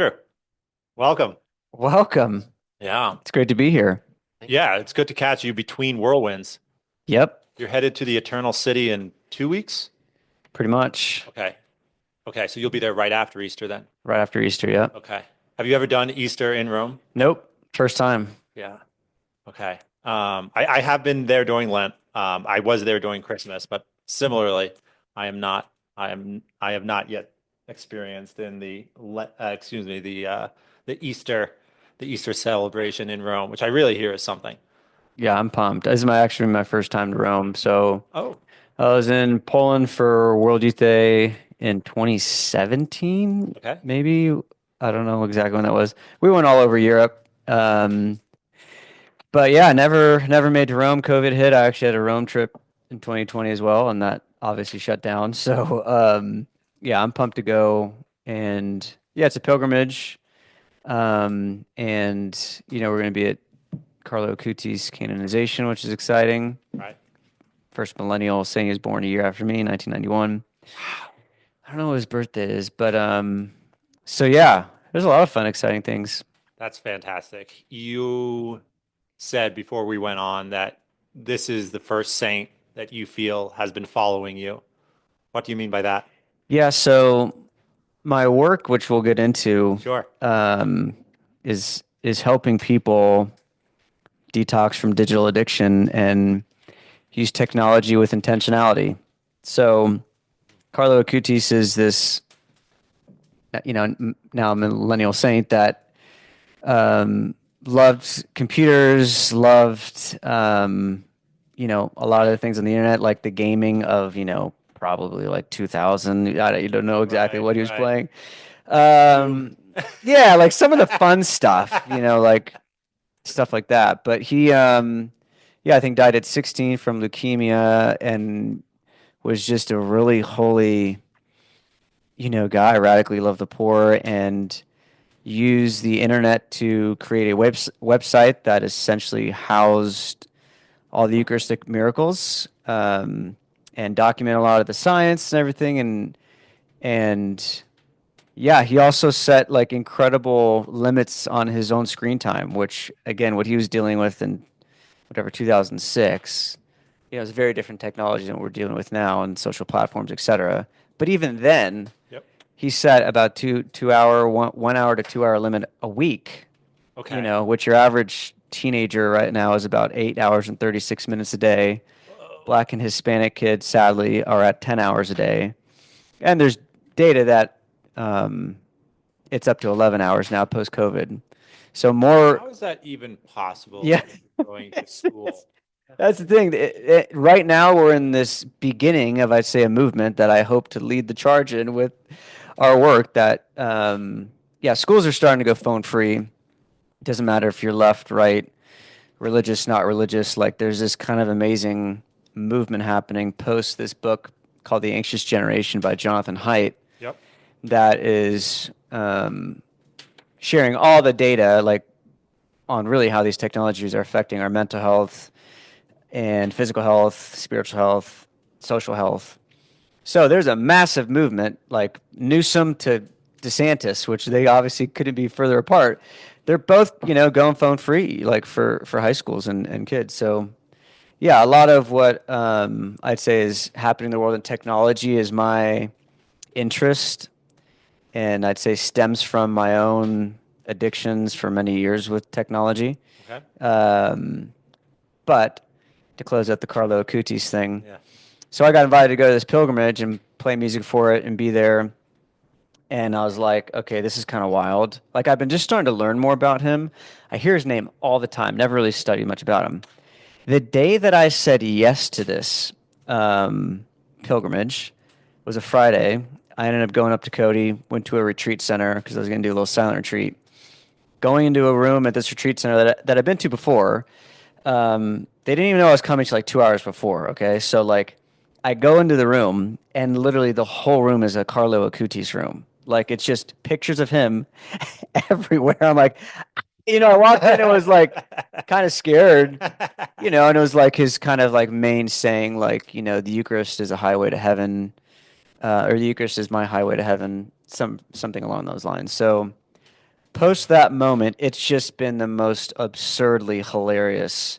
Andrew, welcome. Welcome. Yeah. It's great to be here. Yeah, it's good to catch you between whirlwinds. Yep, You're headed to the Eternal City in 2 weeks? pretty much Okay. Okay, so you'll be there right after Easter then. right after Easter. Yep. Okay. Have you ever done Easter in Rome? Nope. First time. Yeah. Okay. I have been there during Lent. I was there during Christmas, but similarly, I have not yet experienced in the Easter celebration in Rome, which I really hear is something. Yeah, I'm pumped. This is actually my first time to Rome. So Oh, I was in Poland for World Youth Day in 2017, okay. maybe. I don't know exactly when that was. We went all over Europe. But yeah, never made to Rome. COVID hit. I actually had a Rome trip in 2020 as well, and that obviously shut down. So yeah, I'm pumped to go. And yeah, it's a pilgrimage. And we're going to be at Carlo Acuti's canonization, which is exciting. Right. First millennial saint he was born a year after me, 1991. Wow. I don't know what his birthday is, but so yeah, there's a lot of fun, exciting things. That's fantastic. You said before we went on that this is the first saint that you feel has been following you. What do you mean by that? Yeah, so my work, which we'll get into, Sure. um, is helping people detox from digital addiction and use technology with intentionality. So Carlo Acutis is this, now a millennial saint that loved computers, loved, a lot of the things on the internet, like the gaming of, probably like 2000. You don't know exactly Right, what he was right. playing. Doom. Um, yeah, like some of the fun stuff, like stuff like that. But he, yeah, I think died at 16 from leukemia and was just a really holy, guy, radically loved the poor and used the internet to create a website that essentially housed all the Eucharistic miracles, and document a lot of the science and everything. And yeah, he also set like incredible limits on his own screen time, which again, what he was dealing with in whatever 2006, it's very different technology than what we're dealing with now and social platforms, etc. But even then, Yep. he set about 2 hour, 1 hour to 2 hour limit a week, Okay. which your average teenager right now is about 8 hours and 36 minutes a day. Whoa. Black and Hispanic kids, sadly, are at 10 hours a day. And there's data that um, it's up to 11 hours now post COVID. So more, How is that even possible yeah, when you're going to school? that's the thing. Right now, we're in this beginning of, I'd say, a movement that I hope to lead the charge in with our work. That, yeah, schools are starting to go phone free. It doesn't matter if you're left, right, religious, not religious. Like, there's this kind of amazing movement happening post this book called The Anxious Generation by Jonathan Haidt Yep. that is sharing all the data, like, on really how these technologies are affecting our mental health and physical health, spiritual health, social health. So there's a massive movement, like Newsom to DeSantis, which they obviously couldn't be further apart. They're both, going phone free, like for high schools and kids. So yeah, a lot of what I'd say is happening in the world in technology is my interest, and I'd say stems from my own addictions for many years with technology. Okay. Um, but to close out the Carlo Acutis thing, Yeah. so I got invited to go to this pilgrimage and play music for it and be there. And I was like, okay, this is kind of wild. Like, I've been just starting to learn more about him. I hear his name all the time, never really studied much about him. The day that I said yes to this pilgrimage was a Friday. I ended up going up to Cody, went to a retreat center because I was going to do a little silent retreat. Going into a room at this retreat center that I've been to before, they didn't even know I was coming to like 2 hours before. Okay, so like I go into the room and literally the whole room is a Carlo Acutis room. Like it's just pictures of him everywhere. I'm like, I walked in and was like kind of scared, and it was like his kind of like main saying, like, the Eucharist is a highway to heaven, or the Eucharist is my highway to heaven, something along those lines. So post that moment, it's just been the most absurdly hilarious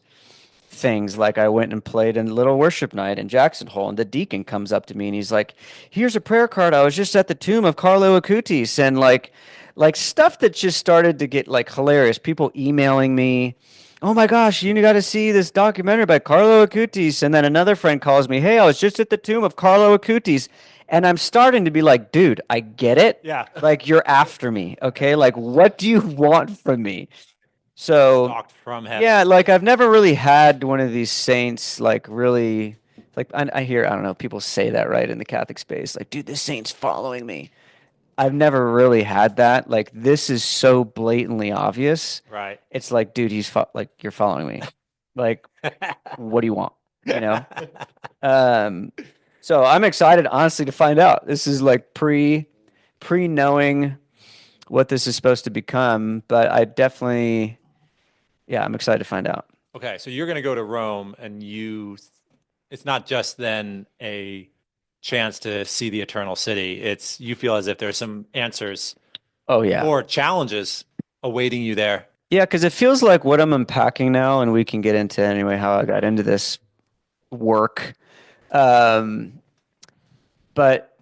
things. Like I went and played in Little Worship Night in Jackson Hole, and the deacon comes up to me and he's like, "Here's a prayer card. I was just at the tomb of Carlo Acutis," and like stuff that just started to get like hilarious. People emailing me, "Oh my gosh, you got to see this documentary by Carlo Acutis." And then another friend calls me, "Hey, I was just at the tomb of Carlo Acutis." And I'm starting to be like, dude, I get it. Yeah. Like, you're after me. Okay. Like, what do you want from me? So, Stalked from heaven. yeah, like I've never really had one of these saints like really like I hear I don't know people say that right in the Catholic space like dude this saint's following me. I've never really had that. Like this is so blatantly obvious. Right. It's like dude like you're following me. Like what do you want? You know? Um so I'm excited honestly to find out. This is like pre knowing what this is supposed to become, but I definitely yeah, I'm excited to find out. Okay, so you're going to go to Rome and it's not just then a chance to see the eternal city. It's you feel as if there's some answers Oh yeah. or challenges awaiting you there. Yeah, because it feels like what I'm unpacking now, and we can get into anyway how I got into this work. Um, but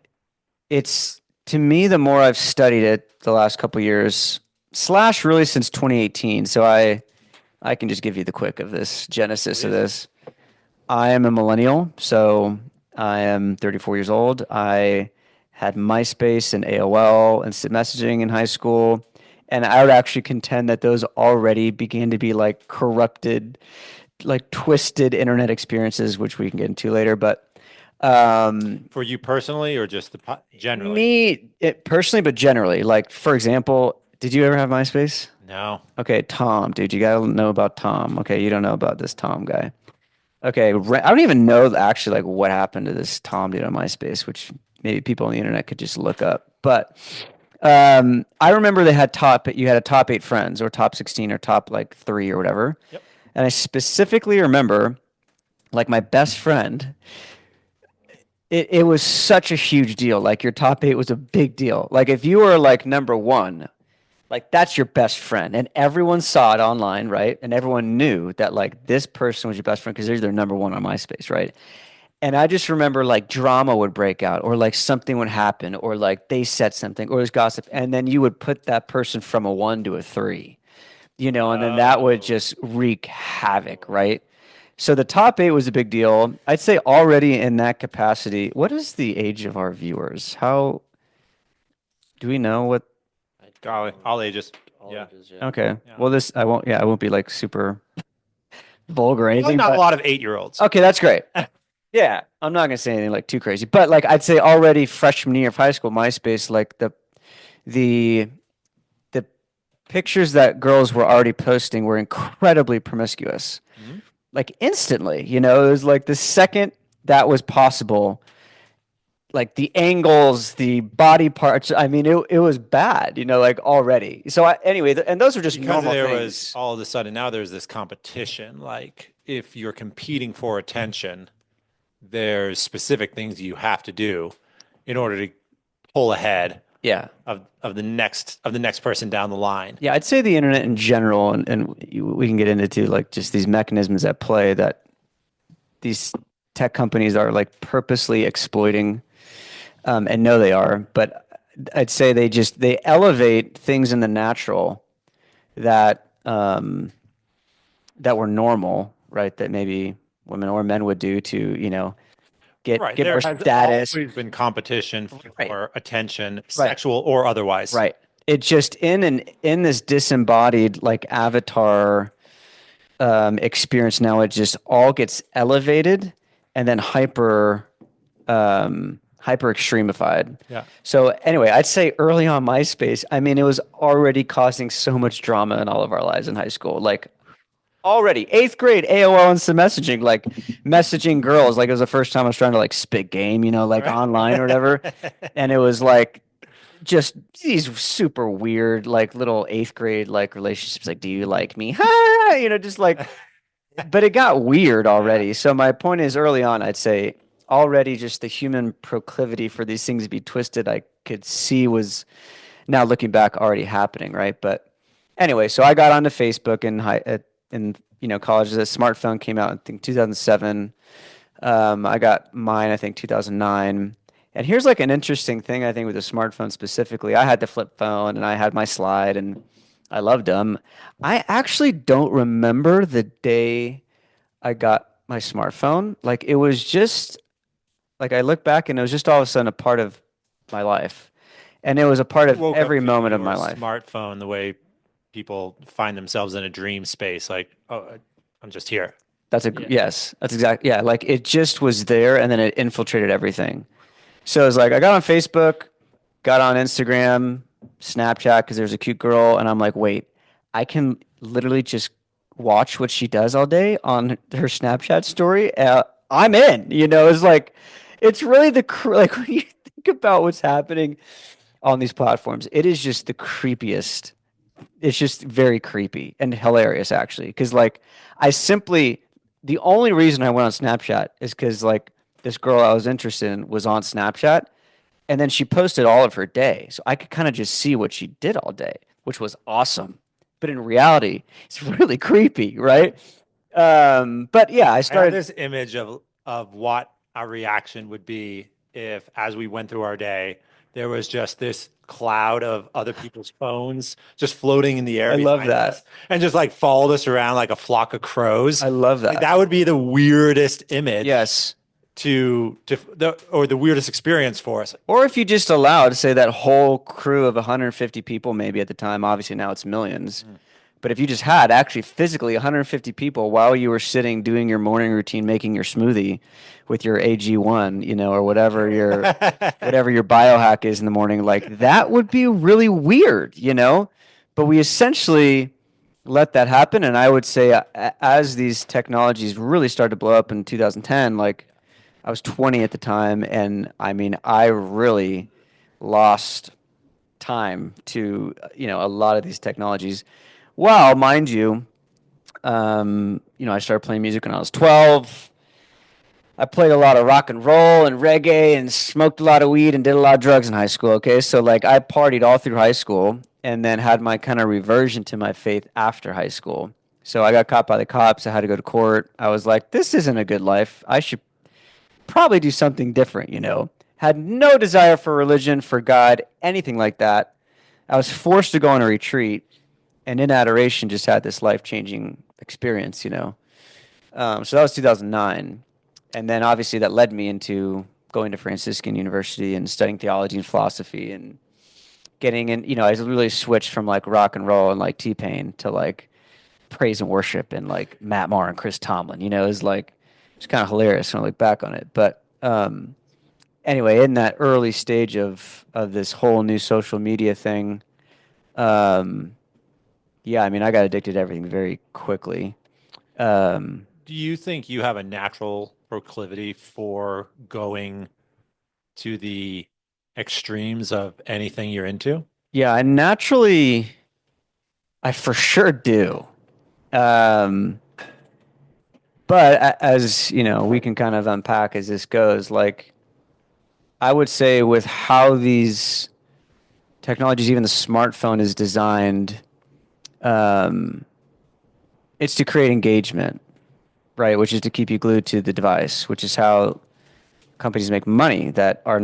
it's to me, the more I've studied it the last couple years, slash really since 2018. So I can just give you the quick of this genesis of Please. this. I am a millennial, so I am 34 years old. I had MySpace and AOL and instant messaging in high school. And I would actually contend that those already began to be like corrupted, like twisted internet experiences, which we can get into later. But For you personally or just generally? me it, personally, but generally, like for example, did you ever have MySpace? No. Okay, Tom, dude, you gotta know about Tom. Okay, you don't know about this Tom guy. Okay, I don't even know actually like what happened to this Tom dude on MySpace, which maybe people on the internet could just look up. But I remember you had a top 8 friends or top 16 or top like 3 or whatever. Yep. And I specifically remember like my best friend, it was such a huge deal. Like your top 8 was a big deal. Like if you were like number 1, like that's your best friend. And everyone saw it online, right? And everyone knew that like this person was your best friend because they're their number 1 on MySpace, right? And I just remember like drama would break out or like something would happen or like they said something or there's gossip. And then you would put that person from a 1 to a 3, and then that would Oh. just wreak havoc, right? So the top 8 was a big deal. I'd say already in that capacity. What is the age of our viewers? How do we know what? Golly, all ages. All Yeah. ages, yeah. Okay. Yeah. Well, I won't be like super vulgar or Probably anything, not a but lot of 8-year-olds. okay, that's great. Yeah, I'm not gonna say anything like too crazy, but like I'd say already freshman year of high school, MySpace, like the the pictures that girls were already posting were incredibly promiscuous, Mhm. like instantly. It was like the second that was possible, like the angles, the body parts. I mean, it was bad, like already. So anyway, and those are just Because normal there things. was all of a sudden now there's this competition. Like if you're competing for attention, there's specific things you have to do in order to pull ahead Yeah. of the next person down the line. Yeah, I'd say the internet in general, and we can get into too, like just these mechanisms at play that these tech companies are like purposely exploiting, and know they are. But I'd say they elevate things in the natural that were normal, right? That maybe women or men would do to, Right. get There more has status. always been competition Right. for attention, Right. sexual or otherwise. Right. It just in this disembodied like avatar experience now, it just all gets elevated and then hyper extremified. Yeah. So anyway, I'd say early on MySpace, I mean, it was already causing so much drama in all of our lives in high school. Like already 8th grade AOL instant messaging, like messaging girls, like it was the first time I was trying to like spit game, like Right. online or whatever. And it was like just these super weird, like little 8th grade like relationships. Like, do you like me? Ha! Just like, but it got weird already. So my point is early on, I'd say already just the human proclivity for these things to be twisted, I could see was now looking back already happening, right? But anyway, so I got onto Facebook in college. The smartphone came out, I think 2007. I got mine, I think 2009. And here's like an interesting thing, I think, with the smartphone specifically. I had the flip phone and I had my slide and I loved them. I actually don't remember the day I got my smartphone. Like it was just like I look back and it was just all of a sudden a part of my life. And it was a part You of woke up every to moment of your my life. smartphone the way people find themselves in a dream space, like, oh, I'm just here. Yeah. Yes, that's exactly, yeah, like it just was there and then it infiltrated everything. So it's like I got on Facebook, got on Instagram, Snapchat because there's a cute girl, and I'm like, wait, I can literally just watch what she does all day on her Snapchat story. I'm in. It's like it's really like when you think about what's happening on these platforms, it is just the creepiest. It's just very creepy and hilarious actually, because like I simply the only reason I went on Snapchat is because like this girl I was interested in was on Snapchat and then she posted all of her day. So I could kind of just see what she did all day, which was awesome. But in reality, it's really creepy, right? But yeah, I I have started. this image of what our reaction would be if, as we went through our day, there was just this cloud of other people's phones just floating in the air I love behind that. us and just like followed us around like a flock of crows. I love Like that. that would be the weirdest image Yes. or the weirdest experience for us. Or if you just allowed, say, that whole crew of 150 people, maybe at the time, obviously now it's millions. But if you just had actually physically 150 people while you were sitting doing your morning routine, making your smoothie with your AG1, or whatever your biohack is in the morning, like that would be really weird. But we essentially let that happen, and I would say as these technologies really started to blow up in 2010, like I was 20 at the time, and I mean, I really lost time to a lot of these technologies. Well, mind you, I started playing music when I was 12. I played a lot of rock and roll and reggae and smoked a lot of weed and did a lot of drugs in high school. Okay, so like I partied all through high school and then had my kind of reversion to my faith after high school. So I got caught by the cops. I had to go to court. I was like, this isn't a good life. I should probably do something different. Had no desire for religion, for God, anything like that. I was forced to go on a retreat and in adoration just had this life-changing experience. So that was 2009. And then obviously that led me into going to Franciscan University and studying theology and philosophy and getting in, I really switched from like rock and roll and like T-Pain to like praise and worship and like Matt Maher and Chris Tomlin. It's like it's kind of hilarious when I look back on it. But anyway, in that early stage of this whole new social media thing, um, yeah, I mean, I got addicted to everything very quickly. Um, Do you think you have a natural proclivity for going to the extremes of anything you're into? yeah, I for sure do. Um, but as we can kind of unpack as this goes. Like, I would say with how these technologies, even the smartphone is designed, um, it's to create engagement, right? Which is to keep you glued to the device, which is how companies make money that they're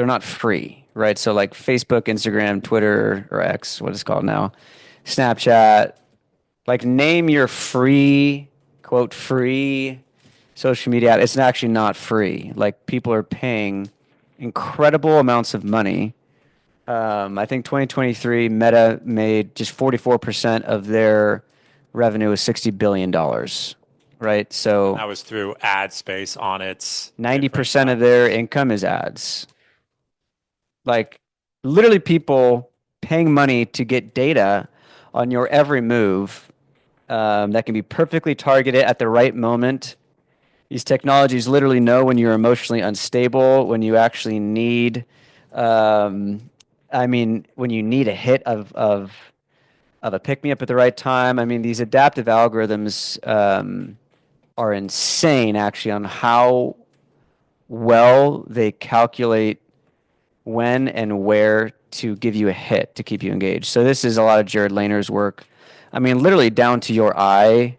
not free, right? So like Facebook, Instagram, Twitter, or X, what it's called now, Snapchat, like name your free, quote, free social media app. It's actually not free. Like people are paying incredible amounts of money. I think 2023 Meta made just 44% of their revenue was $60 billion, right? And So that was through ad space on its different 90% of their platforms. income is ads. Like literally people paying money to get data on your every move that can be perfectly targeted at the right moment. These technologies literally know when you're emotionally unstable, when you actually need, um, I mean, when you need a hit of a pick me up at the right time. I mean, these adaptive algorithms are insane, actually, on how well they calculate when and where to give you a hit to keep you engaged. So this is a lot of Jared Layner's work. I mean, literally down to your eye.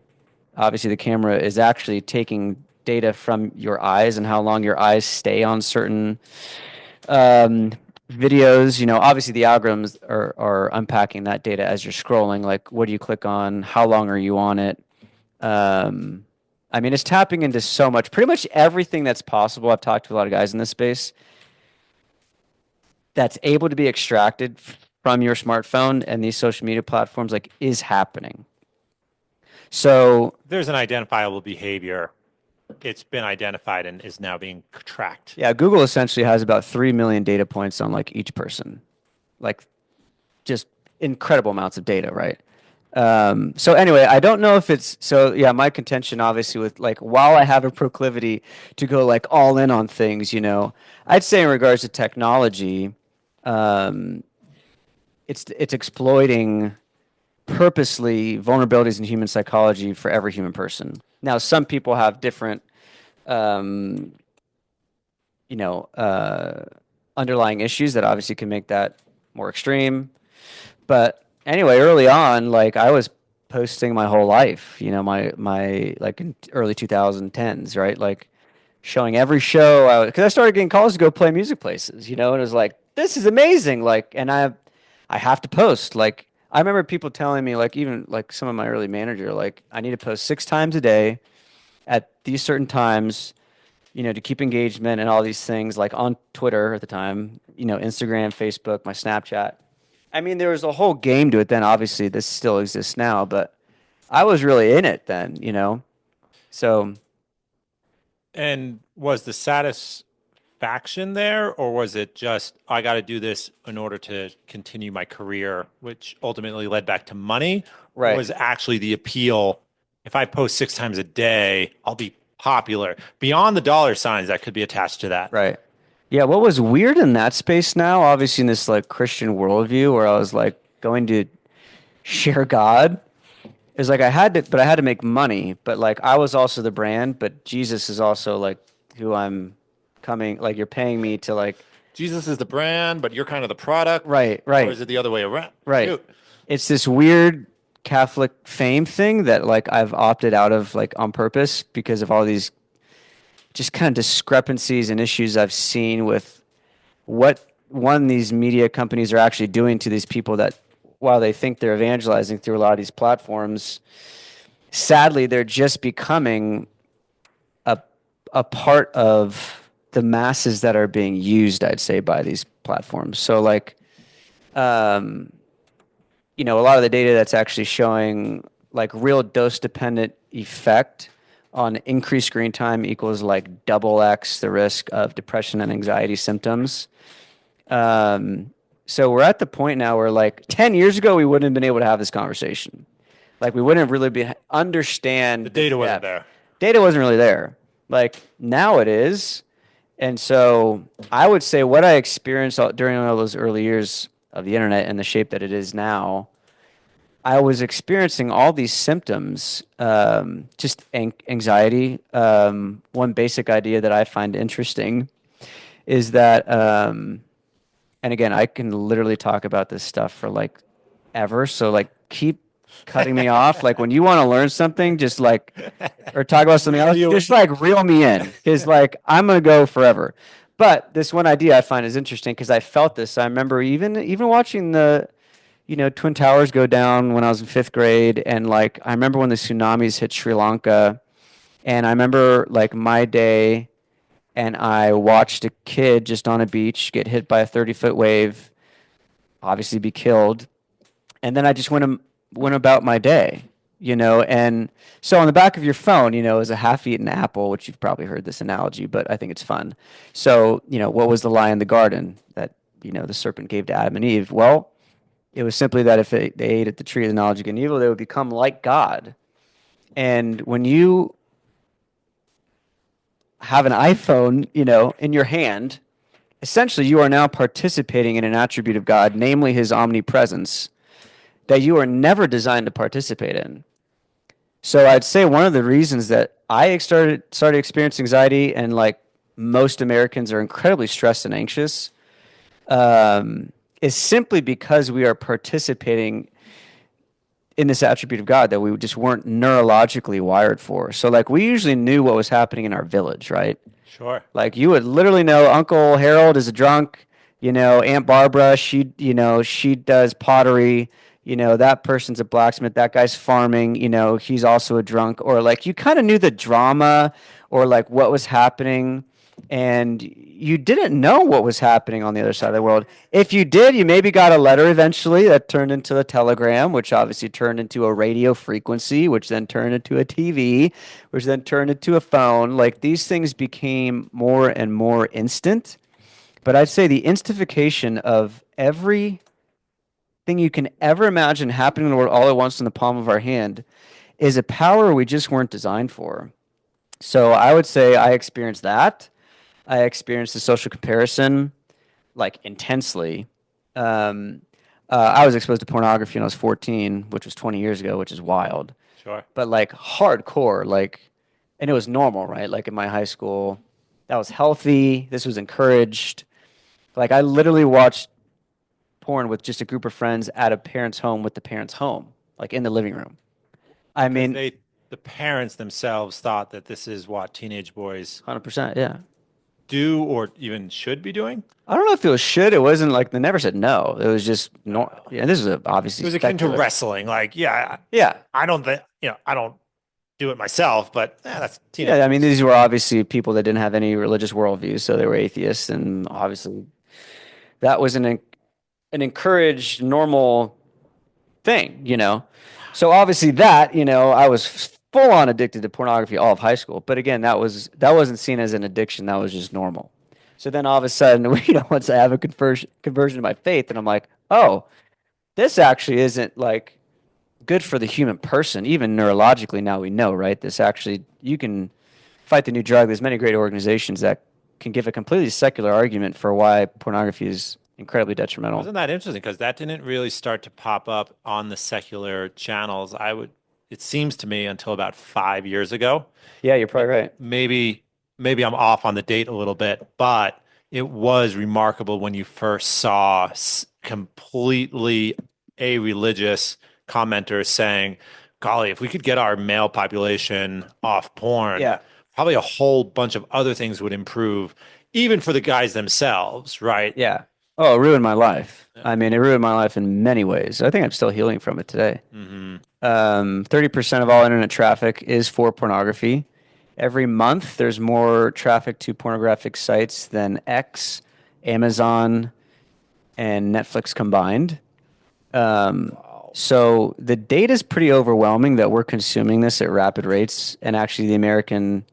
Obviously, the camera is actually taking data from your eyes and how long your eyes stay on certain um, videos. You know, obviously the algorithms are unpacking that data as you're scrolling. Like, what do you click on? How long are you on it? Um, I mean, it's tapping into so much, pretty much everything that's possible. I've talked to a lot of guys in this space that's able to be extracted from your smartphone and these social media platforms, like, is happening. So, There's an identifiable behavior. It's been identified and is now being tracked. yeah, Google essentially has about 3 million data points on like each person, like just incredible amounts of data, right? So anyway, I don't know if it's so. Yeah, my contention, obviously, with like while I have a proclivity to go like all in on things, I'd say in regards to technology, um, it's exploiting purposely vulnerabilities in human psychology for every human person. Now, some people have different, um, you know, uh, underlying issues that obviously can make that more extreme. But anyway, early on, like I was posting my whole life, my like in early 2010s, right? Like showing every show because I started getting calls to go play music places, and it was like this is amazing, like, and I have to post. Like I remember people telling me, like even like some of my early manager, like I need to post 6 times a day at these certain times, to keep engagement and all these things, like on Twitter at the time, Instagram, Facebook, my Snapchat. I mean, there was a whole game to it then. Obviously, this still exists now, but I was really in it then. So, And was the satisfaction there, or was it just, I got to do this in order to continue my career, which ultimately led back to money? Or right, was actually the appeal, if I post 6 times a day, I'll be popular beyond the dollar signs that could be attached to that? right. Yeah, what was weird in that space now, obviously in this like Christian worldview where I was like going to share God, is like I had to make money, but like I was also the brand, but Jesus is also like who I'm coming, like you're paying me to like, Jesus is the brand, but you're kind of the product, right, or right. is it the other way around? Right. Shoot. It's this weird Catholic fame thing that like I've opted out of like on purpose because of all these just kind of discrepancies and issues I've seen with what one these media companies are actually doing to these people that while they think they're evangelizing through a lot of these platforms, sadly they're just becoming a a part of the masses that are being used, I'd say, by these platforms. So like um a lot of the data that's actually showing like real dose dependent effect on increased screen time equals like double X the risk of depression and anxiety symptoms. Um, so we're at the point now where like 10 years ago, we wouldn't have been able to have this conversation. Like we wouldn't have really be The understand the data wasn't depth. there. Data wasn't really there. Like now it is. And so I would say what I experienced during all those early years of the internet and the shape that it is now, I was experiencing all these symptoms, just anxiety. One basic idea that I find interesting is that, and again, I can literally talk about this stuff for like ever. So like, keep cutting me off. Like when you want to learn something, just like, or talk about something Reel else, you just in. like reel me in, because like I'm gonna go forever. But this one idea I find is interesting because I felt this. I remember even watching the Twin Towers go down when I was in fifth grade. And like, I remember when the tsunamis hit Sri Lanka. And I remember like my day, and I watched a kid just on a beach get hit by a 30-foot wave, obviously be killed. And then I just went about my day. And so on the back of your phone, is a half-eaten apple, which you've probably heard this analogy, but I think it's fun. So, what was the lie in the garden that, the serpent gave to Adam and Eve? Well, it was simply that if they ate at the tree of the knowledge of good and evil, they would become like God. And when you have an iPhone, in your hand, essentially you are now participating in an attribute of God, namely his omnipresence, that you are never designed to participate in. So I'd say one of the reasons that I started experiencing anxiety, and like most Americans are incredibly stressed and anxious, is simply because we are participating in this attribute of God that we just weren't neurologically wired for. So like we usually knew what was happening in our village, right? Sure. Like you would literally know Uncle Harold is a drunk, Aunt Barbara, she does pottery, that person's a blacksmith, that guy's farming, he's also a drunk, or like you kind of knew the drama or like what was happening, and you didn't know what was happening on the other side of the world. If you did, you maybe got a letter eventually that turned into a telegram, which obviously turned into a radio frequency, which then turned into a TV, which then turned into a phone. Like these things became more and more instant. But I'd say the instification of everything you can ever imagine happening in the world all at once in the palm of our hand is a power we just weren't designed for. So I would say I experienced that. I experienced the social comparison like intensely. Um, I was exposed to pornography when I was 14, which was 20 years ago, which is wild. Sure. But like hardcore, like, and it was normal, right? Like in my high school, that was healthy. This was encouraged. Like I literally watched porn with just a group of friends at a parent's home with the parents home, like in the living room. I Because mean, the parents themselves thought that this is what teenage boys 100%, yeah. do or even should be doing. I don't know if it was should. It wasn't like they never said no. It was just no. Uh, Yeah, this is it obviously was akin to speculative. wrestling. Like, yeah, Yeah, I don't think, I don't do it myself, but that's teenage yeah. I mean, boys. these were obviously people that didn't have any religious worldview, so they were atheists, and obviously that was an encouraged normal thing. So obviously that I was full on addicted to pornography all of high school. But again, that wasn't seen as an addiction. That was just normal. So then all of a sudden, once I have a conversion to my faith, and I'm like, oh, this actually isn't like good for the human person, even neurologically. Now we know, right? This actually, you can fight the new drug. There's many great organizations that can give a completely secular argument for why pornography is incredibly detrimental. Wasn't that interesting? Because that didn't really start to pop up on the secular channels. It seems to me, until about 5 years ago. Yeah, you're probably right. Maybe, maybe I'm off on the date a little bit, but it was remarkable when you first saw completely a religious commenters saying, golly, if we could get our male population off porn, Yeah. probably a whole bunch of other things would improve, even for the guys themselves, right? Yeah. Oh, it ruined my life. Yeah. I mean, it ruined my life in many ways. I think I'm still healing from it today. Hmm. 30% of all internet traffic is for pornography. Every month, there's more traffic to pornographic sites than X, Amazon, and Netflix combined. Wow. So the data is pretty overwhelming that we're consuming this at rapid rates. And actually, the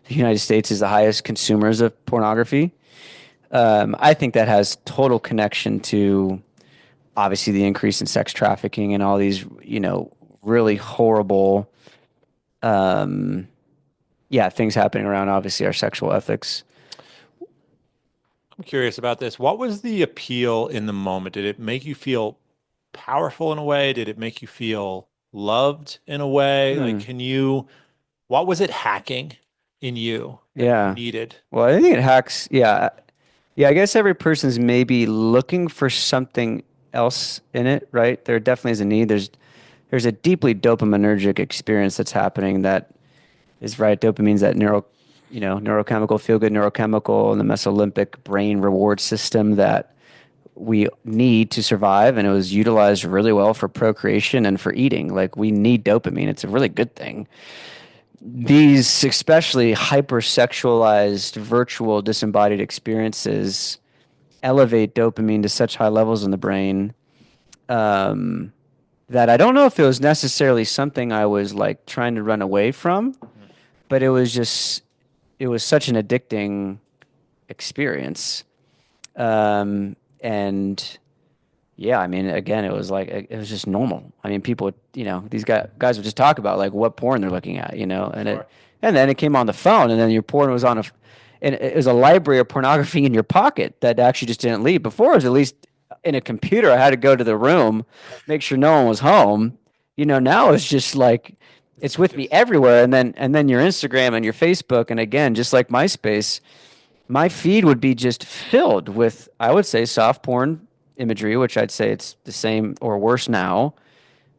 United States is the highest consumers of pornography. I think that has total connection to obviously the increase in sex trafficking and all these, really horrible, um, yeah, things happening around obviously our sexual ethics. I'm curious about this. What was the appeal in the moment? Did it make you feel powerful in a way? Did it make you feel loved in a way? Like, Hmm. what was it hacking in you that you Yeah. needed? Well, I think it hacks. Yeah. Yeah. I guess every person's maybe looking for something else in it, right? There definitely is a need. There's a deeply dopaminergic experience that's happening that is right. Dopamine's that neurochemical, feel good neurochemical in the mesolimbic brain reward system that we need to survive. And it was utilized really well for procreation and for eating. Like we need dopamine. It's a really good thing. These especially hypersexualized virtual disembodied experiences elevate dopamine to such high levels in the brain um, that I don't know if it was necessarily something I was like trying to run away from, Mhm. but it was such an addicting experience. And yeah, I mean, again, it was like it was just normal. I mean, people would, these guys would just talk about like what porn they're looking at, Sure. and then it came on the phone, and then your porn was and it was a library of pornography in your pocket that actually just didn't leave. Before, it was at least in a computer. I had to go to the room, make sure no one was home. Now it's just like it's with me Just everywhere, and then your Instagram and your Facebook, and again, just like MySpace, my feed would be just filled with, I would say, soft porn imagery, which I'd say it's the same or worse now,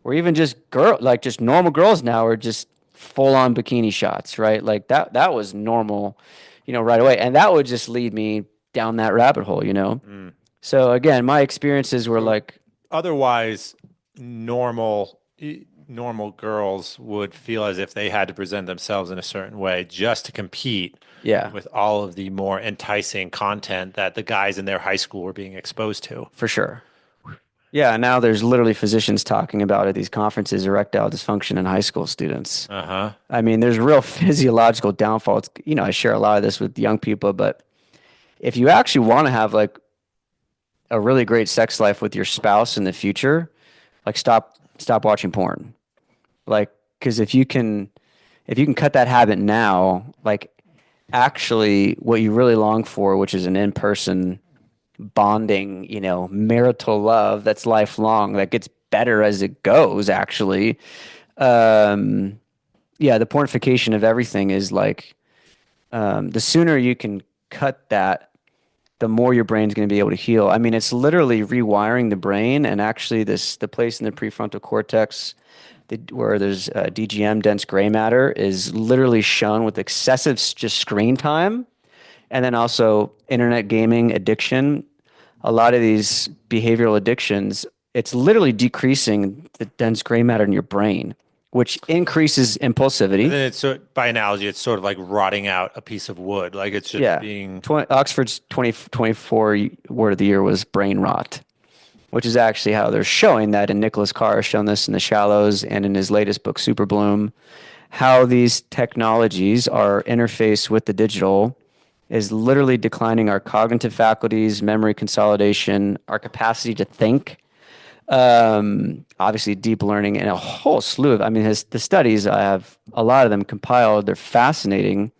or even just like just normal girls now are just full on bikini shots, right? Like that was normal, right away. And that would just lead me down that rabbit hole. Mm. So again, my experiences were So like, otherwise, normal girls would feel as if they had to present themselves in a certain way just to compete yeah, with all of the more enticing content that the guys in their high school were being exposed to. for sure. Yeah, now there's literally physicians talking about at these conferences erectile dysfunction in high school students. Uh-huh. I mean, there's real physiological downfalls. I share a lot of this with young people, but if you actually want to have like a really great sex life with your spouse in the future, like stop watching porn. Like, because if you can cut that habit now, like actually what you really long for, which is an in-person bonding, marital love that's lifelong, that gets better as it goes, actually. Um, yeah, the pornification of everything is like the sooner you can cut that, the more your brain's going to be able to heal. I mean, it's literally rewiring the brain, and actually, the place in the prefrontal cortex where there's DGM, dense gray matter, is literally shown with excessive just screen time, and then also internet gaming addiction. A lot of these behavioral addictions, it's literally decreasing the dense gray matter in your brain, which increases And impulsivity. then by analogy, it's sort of like rotting out a piece of wood. Like it's just Yeah. being, Oxford's 2024 word of the year was brain rot, which is actually how they're showing that. And Nicholas Carr has shown this in The Shallows and in his latest book, Super Bloom, how these technologies are interfaced with the digital is literally declining our cognitive faculties, memory consolidation, our capacity to think, obviously deep learning, and a whole slew of, I mean, the studies, I have a lot of them compiled. They're fascinating.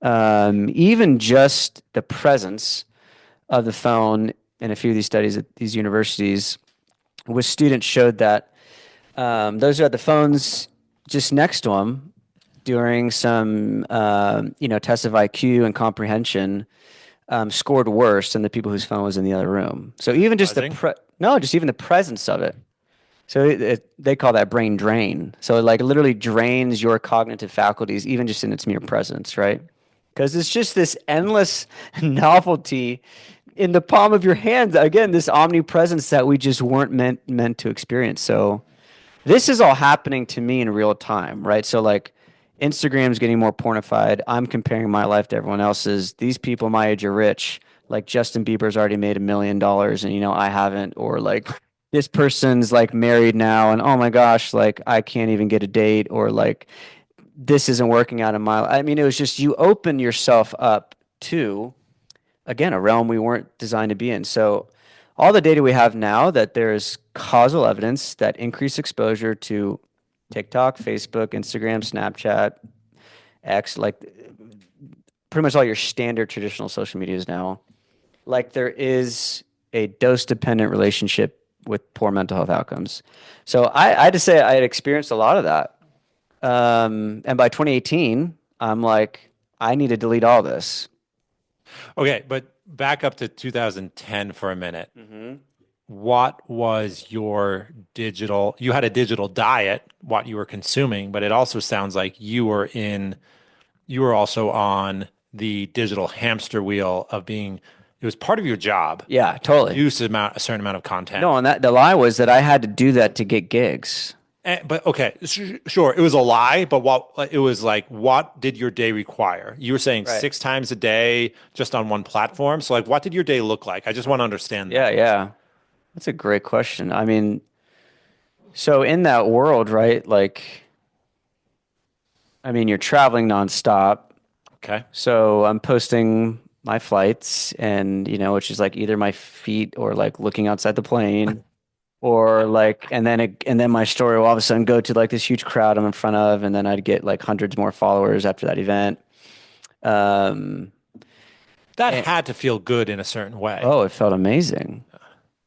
Even just the presence of the phone in a few of these studies at these universities with students showed that those who had the phones just next to them during some, tests of IQ and comprehension scored worse than the people whose phone was in the other room. So even just buzzing. no, just even the presence of it. So they call that brain drain. So it like literally drains your cognitive faculties, even just in its mere presence, right? Because it's just this endless novelty in the palm of your hands. Again, this omnipresence that we just weren't meant to experience. So this is all happening to me in real time, right? So like Instagram's getting more pornified. I'm comparing my life to everyone else's. These people my age are rich. Like Justin Bieber's already made $1 million and I haven't. Or like this person's like married now and oh my gosh, like I can't even get a date. Or like this isn't working out in my life. I mean, it was just you open yourself up to, again, a realm we weren't designed to be in. So all the data we have now that there's causal evidence that increased exposure to TikTok, Facebook, Instagram, Snapchat, X, like pretty much all your standard traditional social medias now, like there is a dose dependent relationship with poor mental health outcomes. So I had to say I had experienced a lot of that. And by 2018, I'm like, I need to delete all this. Okay, but back up to 2010 for a minute. What was your you had a digital diet, what you were consuming, but it also sounds like you were also on the digital hamster wheel of it was part of your job Yeah, to totally. produce a certain amount of content. No, and the lie was that I had to do that to get gigs. But okay, sure, it was a lie, but it was like, what did your day require? You were saying Right. 6 times a day just on one platform. So like, what did your day look like? I just want to understand Yeah, that. yeah. That's a great question. I mean, so in that world, right? Like, I mean, you're traveling nonstop. Okay. So I'm posting my flights and, which is like either my feet or like looking outside the plane or like, and then my story will all of a sudden go to like this huge crowd I'm in front of. And then I'd get like hundreds more followers after that event. Um, That and, had to feel good in a certain way. oh, it felt amazing.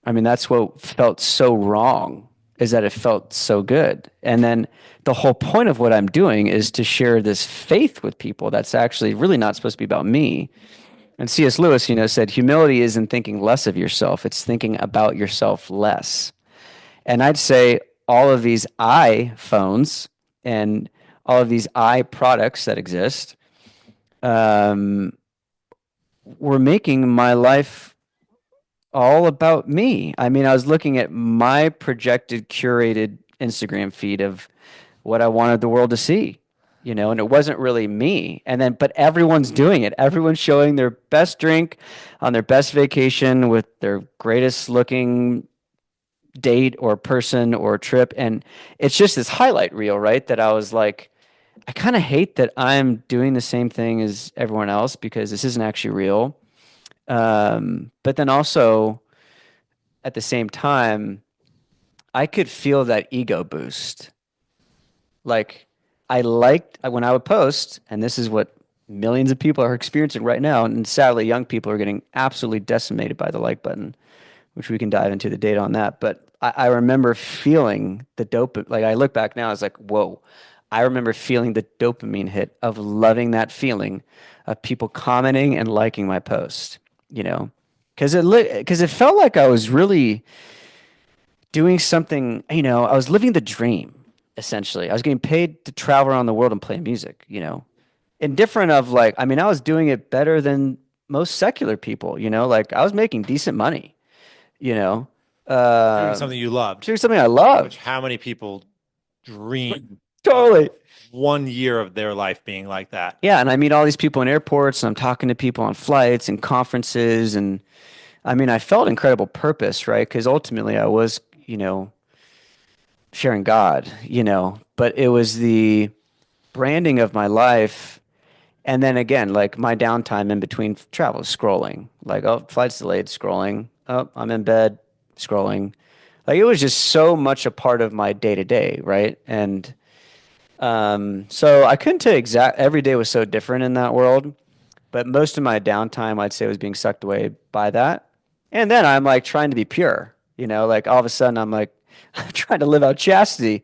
I mean, that's what felt so wrong is that it felt so good. And then the whole point of what I'm doing is to share this faith with people that's actually really not supposed to be about me. And C.S. Lewis, said humility isn't thinking less of yourself, it's thinking about yourself less. And I'd say all of these iPhones and all of these I products that exist um, were making my life all about me. I mean, I was looking at my projected, curated Instagram feed of what I wanted the world to see, and it wasn't really me. And then, but everyone's doing it. Everyone's showing their best drink on their best vacation with their greatest looking date or person or trip. And it's just this highlight reel, right? That I was like, I kind of hate that I'm doing the same thing as everyone else because this isn't actually real. But then also at the same time, I could feel that ego boost. Like I liked when I would post, and this is what millions of people are experiencing right now, and sadly, young people are getting absolutely decimated by the like button, which we can dive into the data on that. But I remember feeling the dopamine. Like I look back now, I was like, whoa. I remember feeling the dopamine hit of loving that feeling of people commenting and liking my post, because it felt like I was really doing something, I was living the dream, essentially. I was getting paid to travel around the world and play music, Indifferent of like, I mean, I was doing it better than most secular people, like I was making decent money, you know, Doing um, something you loved, doing something I which loved. how many people dream Totally. of 1 year of their life being like that? Yeah. And I meet all these people in airports and I'm talking to people on flights and conferences. And I mean, I felt incredible purpose, right? Because ultimately I was, sharing God, but it was the branding of my life. And then again, like my downtime in between travel, scrolling, like, oh, flight's delayed, scrolling. Oh, I'm in bed, scrolling. Like it was just so much a part of my day to day, right? And so I couldn't tell you exact. Every day was so different in that world, but most of my downtime, I'd say, was being sucked away by that. And then I'm like trying to be pure, like all of a sudden I'm like, I'm trying to live out chastity.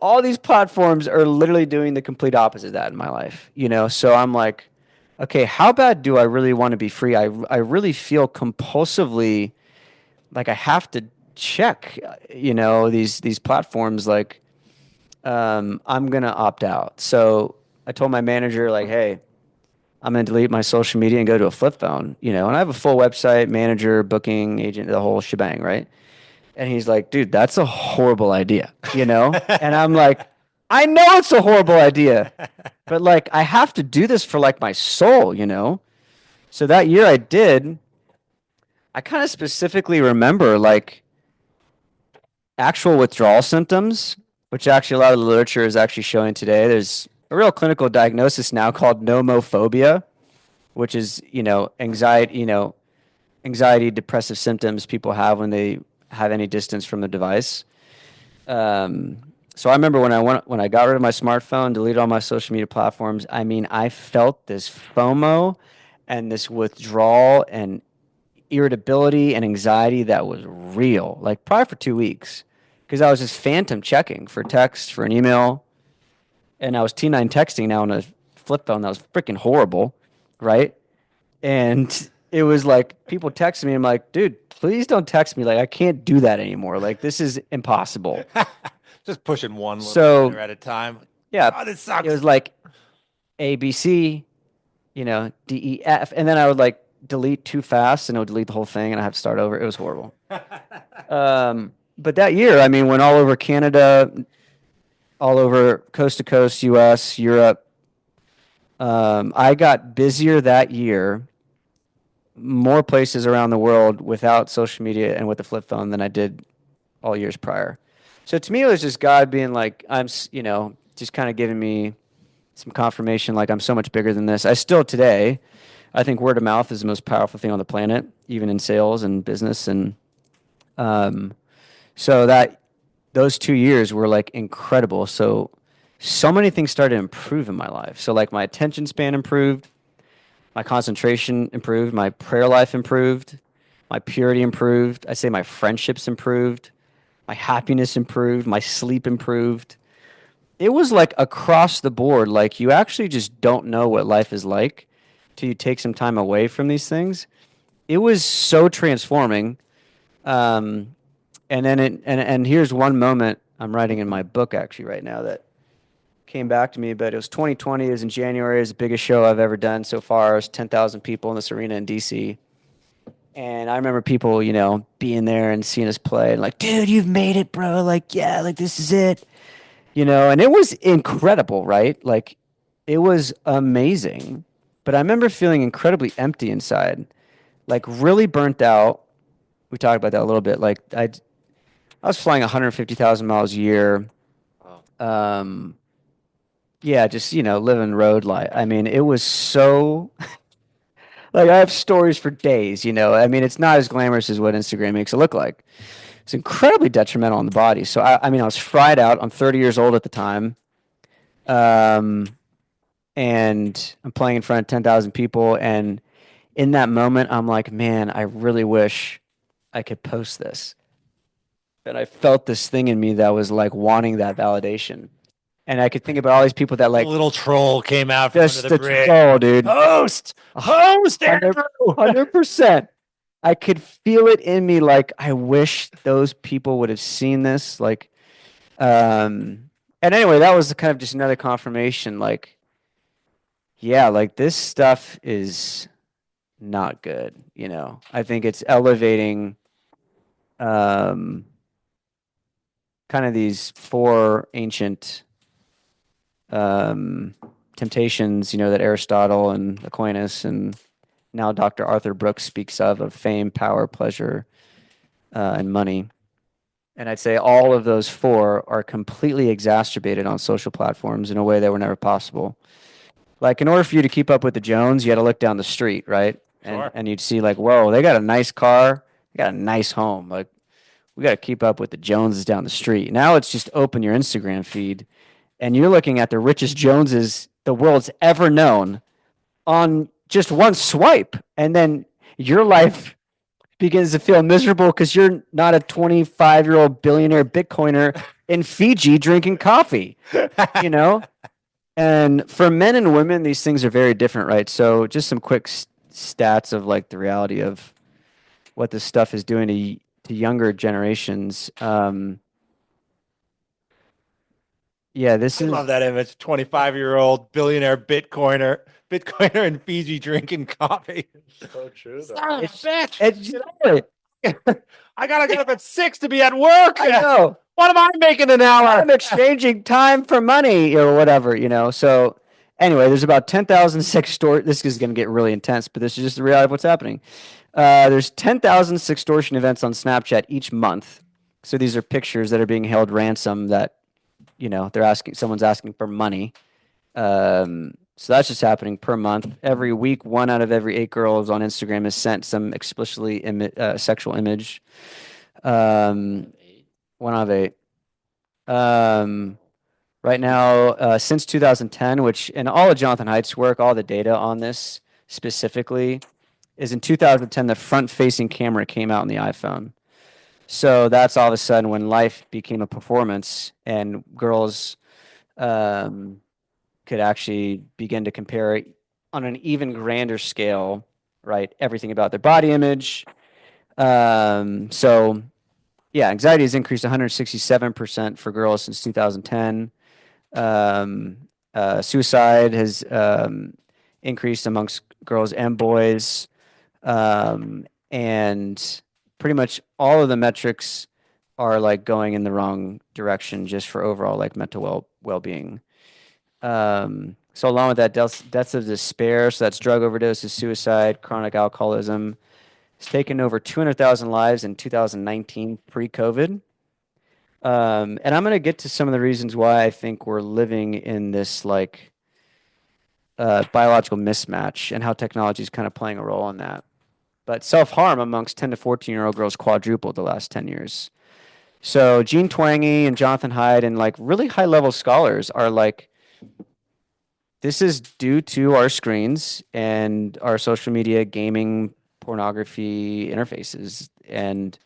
All these platforms are literally doing the complete opposite of that in my life, So I'm like, okay, how bad do I really want to be free? I really feel compulsively like I have to check, these platforms like I'm gonna opt out. So I told my manager like, hey, I'm gonna delete my social media and go to a flip phone, and I have a full website, manager, booking agent, the whole shebang, right? And he's like, dude, that's a horrible idea, And I'm like, I know it's a horrible idea, but like, I have to do this for like my soul. So that year I did, I kind of specifically remember like actual withdrawal symptoms, which actually a lot of the literature is actually showing today. There's a real clinical diagnosis now called nomophobia, which is, anxiety, depressive symptoms people have when they have any distance from the device. Um, so I remember when I got rid of my smartphone, deleted all my social media platforms. I mean, I felt this FOMO and this withdrawal and irritability and anxiety that was real, like probably for 2 weeks, because I was just phantom checking for text, for an email, and I was T9 texting now on a flip phone that was freaking horrible, right? And it was like people texting me. I'm like, dude, please don't text me. Like, I can't do that anymore. Like, this is impossible. Just pushing one little So letter at a time. yeah, God, it it sucks. was like A, B, C, D, E, F, and then I would like delete too fast, and it would delete the whole thing, and I have to start over. It was horrible. But that year, I mean, went all over Canada, all over coast to coast, U.S., Europe. I got busier that year, more places around the world without social media and with the flip phone than I did all years prior. So to me, it was just God being like, just kind of giving me some confirmation, like I'm so much bigger than this. I still today, I think word of mouth is the most powerful thing on the planet, even in sales and business. And um, so that those 2 years were like incredible. So many things started to improve in my life. So like my attention span improved, my concentration improved, my prayer life improved, my purity improved. I say my friendships improved, my happiness improved, my sleep improved. It was like across the board. Like you actually just don't know what life is like till you take some time away from these things. It was so transforming. Um, and then and here's one moment I'm writing in my book actually right now that came back to me, but it was 2020. It was in January. It was the biggest show I've ever done so far. It was 10,000 people in this arena in DC. And I remember people, being there and seeing us play and like, dude, you've made it, bro. Like, yeah, like this is it. And it was incredible, right? Like, it was amazing. But I remember feeling incredibly empty inside, like really burnt out. We talked about that a little bit. Like, I was flying 150,000 miles a year. Wow. Um, yeah, just, living road life. I mean, it was so, like, I have stories for days. I mean, it's not as glamorous as what Instagram makes it look like. It's incredibly detrimental on the body. So, I mean, I was fried out. I'm 30 years old at the time. Um, and I'm playing in front of 10,000 people. And in that moment, I'm like, man, I really wish I could post this. And I felt this thing in me that was like wanting that validation. And I could think about all these people that The like little troll came out from under just the the bridge. troll, dude. Post, post, Andrew. 100%. I could feel it in me. Like, I wish those people would have seen this. Like, and anyway, that was kind of just another confirmation. Like, yeah, like this stuff is not good. I think it's elevating, um, kind of these four ancient, um, temptations, that Aristotle and Aquinas and now Dr. Arthur Brooks speaks of fame, power, pleasure, and money. And I'd say all of those four are completely exacerbated on social platforms in a way that were never possible. Like, in order for you to keep up with the Jones, you had to look down the street, right? And Sure. and you'd see like, whoa, they got a nice car, they got a nice home. Like, we got to keep up with the Joneses down the street. Now it's just open your Instagram feed, and you're looking at the richest Joneses the world's ever known on just one swipe, and then your life begins to feel miserable because you're not a 25-year-old billionaire Bitcoiner in Fiji drinking coffee, you know? And for men and women, these things are very different, right? So just some quick stats of like the reality of what this stuff is doing to younger generations. Yeah, this I is love that image. 25-year-old billionaire Bitcoiner in Fiji drinking coffee. So true, though. Son of a it's bitch. it's I gotta get up at 6 to be at work. I know. What am I making an hour? I'm exchanging time for money or whatever. So anyway, there's about 10,000 sextor. This is going to get really intense, but this is just the reality of what's happening. There's 10,000 sextortion events on Snapchat each month. So these are pictures that are being held ransom that, someone's asking for money. So that's just happening per month. Every week, 1 out of every 8 girls on Instagram is sent some explicitly sexual image. 1 out of 8. Um, right now, since 2010, which in all of Jonathan Haidt's work, all the data on this specifically is in 2010, the front-facing camera came out in the iPhone. So that's all of a sudden when life became a performance and girls um, could actually begin to compare on an even grander scale, right? Everything about their body image. So yeah, anxiety has increased 167% for girls since 2010. Um, Suicide has increased amongst girls and boys. And pretty much all of the metrics are like going in the wrong direction just for overall like mental well-being. So along with that, deaths of despair, so that's drug overdoses, suicide, chronic alcoholism, it's taken over 200,000 lives in 2019 pre-COVID. And I'm going to get to some of the reasons why I think we're living in this like biological mismatch and how technology is kind of playing a role in that. But self-harm amongst 10 to 14-year-old girls quadrupled the last 10 years. So Gene Twangy and Jonathan Haidt and like really high-level scholars are like, this is due to our screens and our social media, gaming, pornography interfaces. And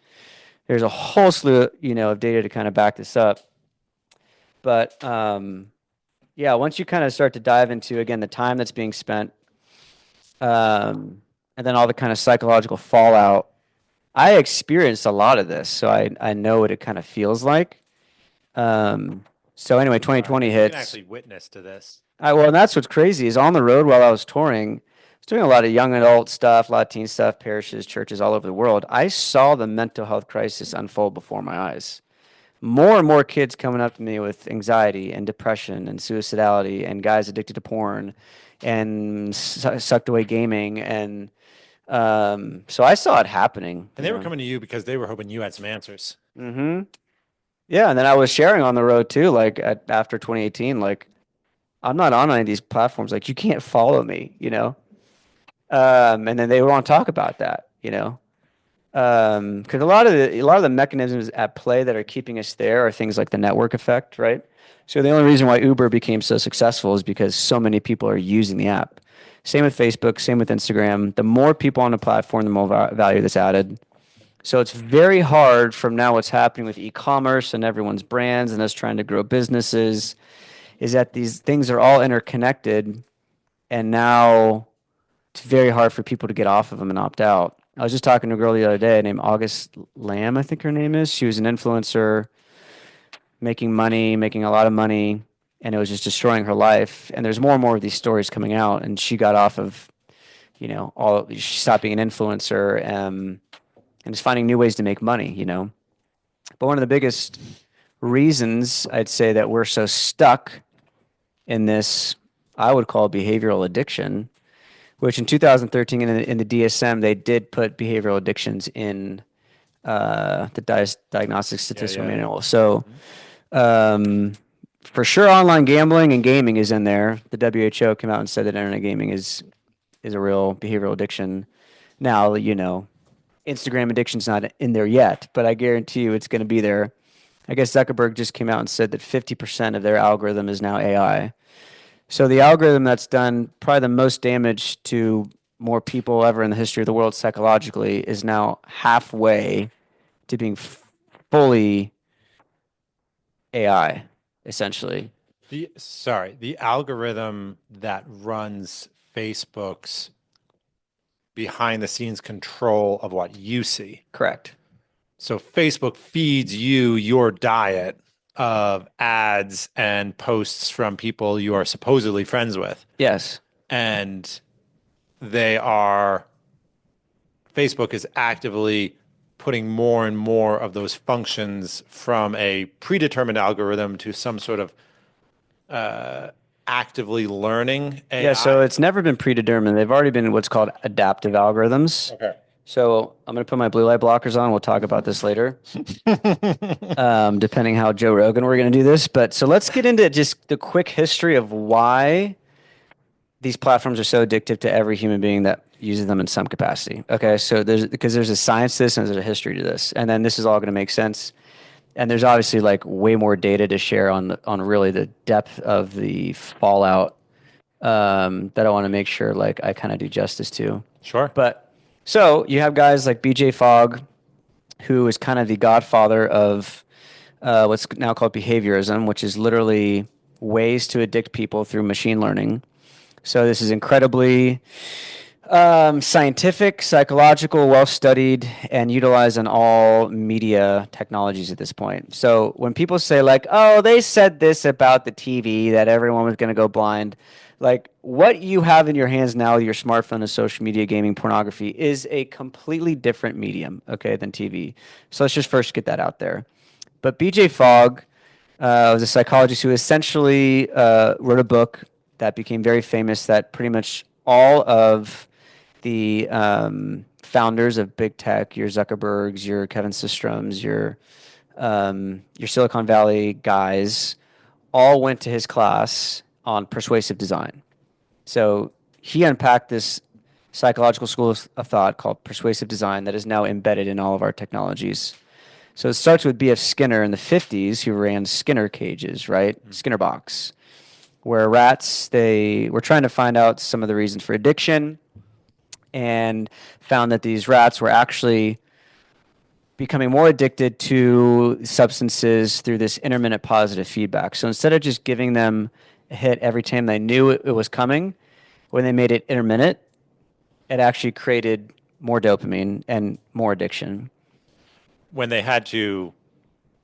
there's a whole slew, of data to kind of back this up. But yeah, once you kind of start to dive into, again, the time that's being spent And then all the kind of psychological fallout. I experienced a lot of this, so I know what it kind of feels like. Um, so anyway, All right, 2020 so you can hits. actually witness to this. Well, and that's what's crazy is on the road while I was touring, I was doing a lot of young adult stuff, a lot of teen stuff, parishes, churches all over the world. I saw the mental health crisis unfold before my eyes. More and more kids coming up to me with anxiety and depression and suicidality and guys addicted to porn and sucked away gaming and so I saw it happening, And they were coming to you because they were hoping you had some answers. hmm Yeah, and then I was sharing on the road too, like after 2018, like I'm not on any of these platforms. Like you can't follow me. And then they want to talk about that. Because a lot of the mechanisms at play that are keeping us there are things like the network effect, right? So the only reason why Uber became so successful is because so many people are using the app. Same with Facebook, same with Instagram. The more people on the platform, the more value that's added. So it's very hard from now what's happening with e-commerce and everyone's brands and us trying to grow businesses is that these things are all interconnected and now it's very hard for people to get off of them and opt out. I was just talking to a girl the other day named August Lamb, I think her name is. She was an influencer making money, making a lot of money, and it was just destroying her life. And there's more and more of these stories coming out, and she got off of, she stopped being an influencer and is finding new ways to make money. But one of the biggest reasons I'd say that we're so stuck in this, I would call behavioral addiction, which in 2013 in the DSM, they did put behavioral addictions in the Diagnostic Yeah, Statistical yeah. Manual. So Mhm. um, for sure, online gambling and gaming is in there. The WHO came out and said that internet gaming is a real behavioral addiction. Now, Instagram addiction's not in there yet, but I guarantee you it's going to be there. I guess Zuckerberg just came out and said that 50% of their algorithm is now AI. So the algorithm that's done probably the most damage to more people ever in the history of the world psychologically is now halfway to being fully AI, essentially. The algorithm that runs Facebook's behind the scenes control of what you see. Correct. So Facebook feeds you your diet of ads and posts from people you are supposedly friends with. Yes. And they are, Facebook is actively putting more and more of those functions from a predetermined algorithm to some sort of actively learning Yeah, so AI. it's never been predetermined. They've already been what's called adaptive algorithms. Okay. So I'm going to put my blue light blockers on. We'll talk about this later, depending how Joe Rogan we're going to do this. But so let's get into just the quick history of why these platforms are so addictive to every human being that uses them in some capacity. Okay, so there's a science to this and there's a history to this, and then this is all going to make sense. And there's obviously like way more data to share on really the depth of the fallout that I want to make sure like I kind of do justice to. Sure. But so you have guys like BJ Fogg, who is kind of the godfather of what's now called behaviorism, which is literally ways to addict people through machine learning. So this is incredibly scientific, psychological, well studied, and utilized in all media technologies at this point. So when people say, like, oh, they said this about the TV that everyone was going to go blind, like what you have in your hands now, your smartphone and social media, gaming, pornography, is a completely different medium, okay, than TV. So let's just first get that out there. But BJ Fogg was a psychologist who essentially wrote a book that became very famous that pretty much all of the founders of big tech, your Zuckerbergs, your Kevin Systems, your Silicon Valley guys, all went to his class on persuasive design. So he unpacked this psychological school of thought called persuasive design that is now embedded in all of our technologies. So it starts with B.F. Skinner in the 50s, who ran Skinner cages, right? Skinner box, where rats, they were trying to find out some of the reasons for addiction and found that these rats were actually becoming more addicted to substances through this intermittent positive feedback. So instead of just giving them a hit every time they knew it was coming, when they made it intermittent, it actually created more dopamine and more addiction. When they had to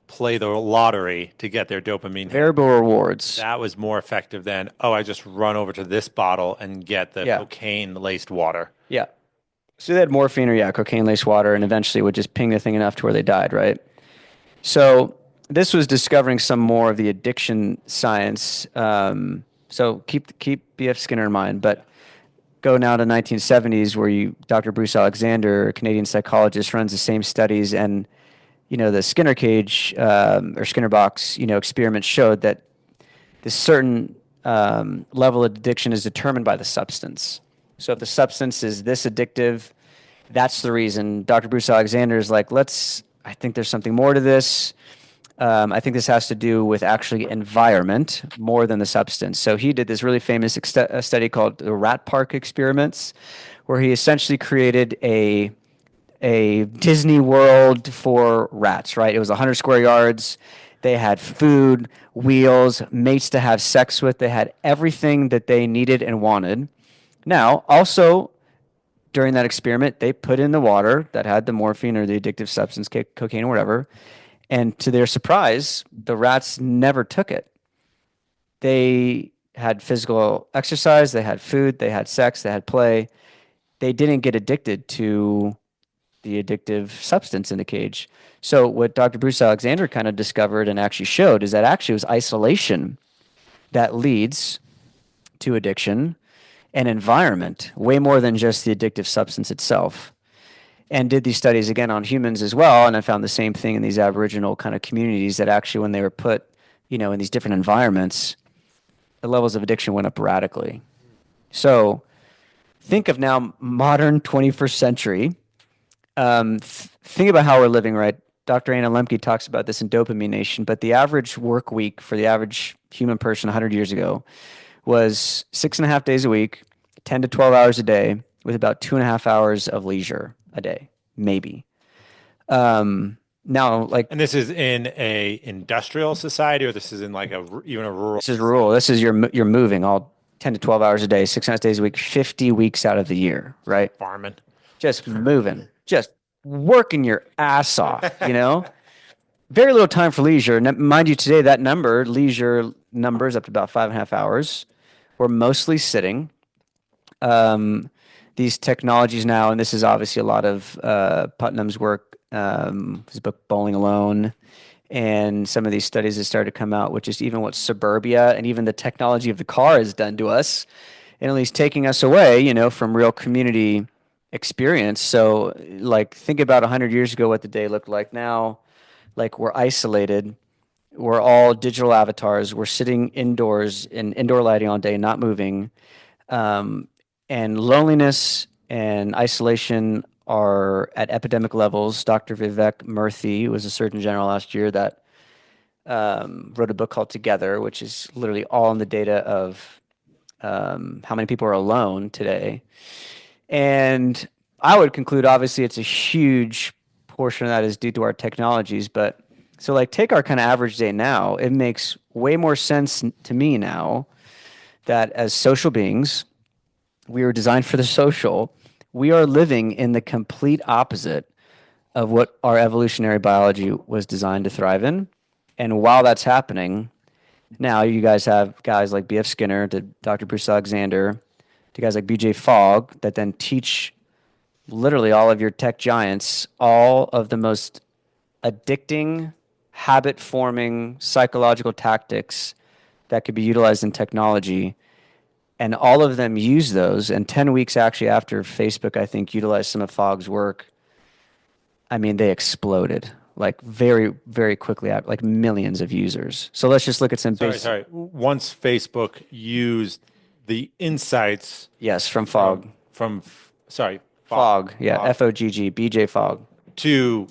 play the lottery to get their dopamine hit, Variable rewards. that was more effective than, oh, I just run over to this bottle and get the Yeah. cocaine laced water. Yeah. So they had morphine or yeah, cocaine laced water and eventually would just ping the thing enough to where they died, right? So this was discovering some more of the addiction science. So keep B.F. Skinner in mind, but go now to 1970s where Dr. Bruce Alexander, a Canadian psychologist, runs the same studies and the Skinner cage or Skinner box experiments showed that this certain level of addiction is determined by the substance. So if the substance is this addictive, that's the reason. Dr. Bruce Alexander is like, I think there's something more to this. I think this has to do with actually environment more than the substance. So he did this really famous study called the Rat Park experiments, where he essentially created a Disney World for rats, right? It was 100 square yards. They had food, wheels, mates to have sex with. They had everything that they needed and wanted. Now, also during that experiment, they put in the water that had the morphine or the addictive substance, cocaine or whatever. And to their surprise, the rats never took it. They had physical exercise, they had food, they had sex, they had play. They didn't get addicted to the addictive substance in the cage. So what Dr. Bruce Alexander kind of discovered and actually showed is that actually it was isolation that leads to addiction and environment way more than just the addictive substance itself. And did these studies again on humans as well. And I found the same thing in these Aboriginal kind of communities that actually when they were put, in these different environments, the levels of addiction went up radically. So think of now modern 21st century. Think about how we're living, right? Dr. Anna Lemke talks about this in Dopamine Nation, but the average work week for the average human person 100 years ago was 6.5 days a week, 10 to 12 hours a day, with about 2.5 hours of leisure a day, maybe. Now, like And this is in a industrial society, or this is in like even a rural this is rural. This is you're moving all 10 to 12 hours a day, 6.5 days a week, 50 weeks out of the year, right? farming. Just moving, just working your ass off. Very little time for leisure. Mind you, today that leisure number is up to about 5.5 hours. We're mostly sitting. These technologies now, and this is obviously a lot of Putnam's work, his book Bowling Alone, and some of these studies that started to come out, which is even what suburbia and even the technology of the car has done to us, and at least taking us away, from real community experience. So, like, think about 100 years ago what the day looked like. Now, like, we're isolated. We're all digital avatars. We're sitting indoors in indoor lighting all day, not moving. And loneliness and isolation are at epidemic levels. Dr. Vivek Murthy was a Surgeon General last year that wrote a book called Together, which is literally all in the data of how many people are alone today. And I would conclude, obviously, it's a huge portion of that is due to our technologies. But so, like, take our kind of average day now. It makes way more sense to me now that as social beings, we were designed for the social. We are living in the complete opposite of what our evolutionary biology was designed to thrive in. And while that's happening, now you guys have guys like B.F. Skinner, to Dr. Bruce Alexander, to guys like B.J. Fogg that then teach literally all of your tech giants all of the most addicting, habit-forming psychological tactics that could be utilized in technology. And all of them use those. And 10 weeks actually after Facebook, I think, utilized some of Fogg's work, I mean, they exploded like very, very quickly, like millions of users. So let's just look at some basic. Sorry. Once Facebook used the insights, Yes, from Fogg. Sorry, Fogg, yeah, Fogg, BJ Fogg. To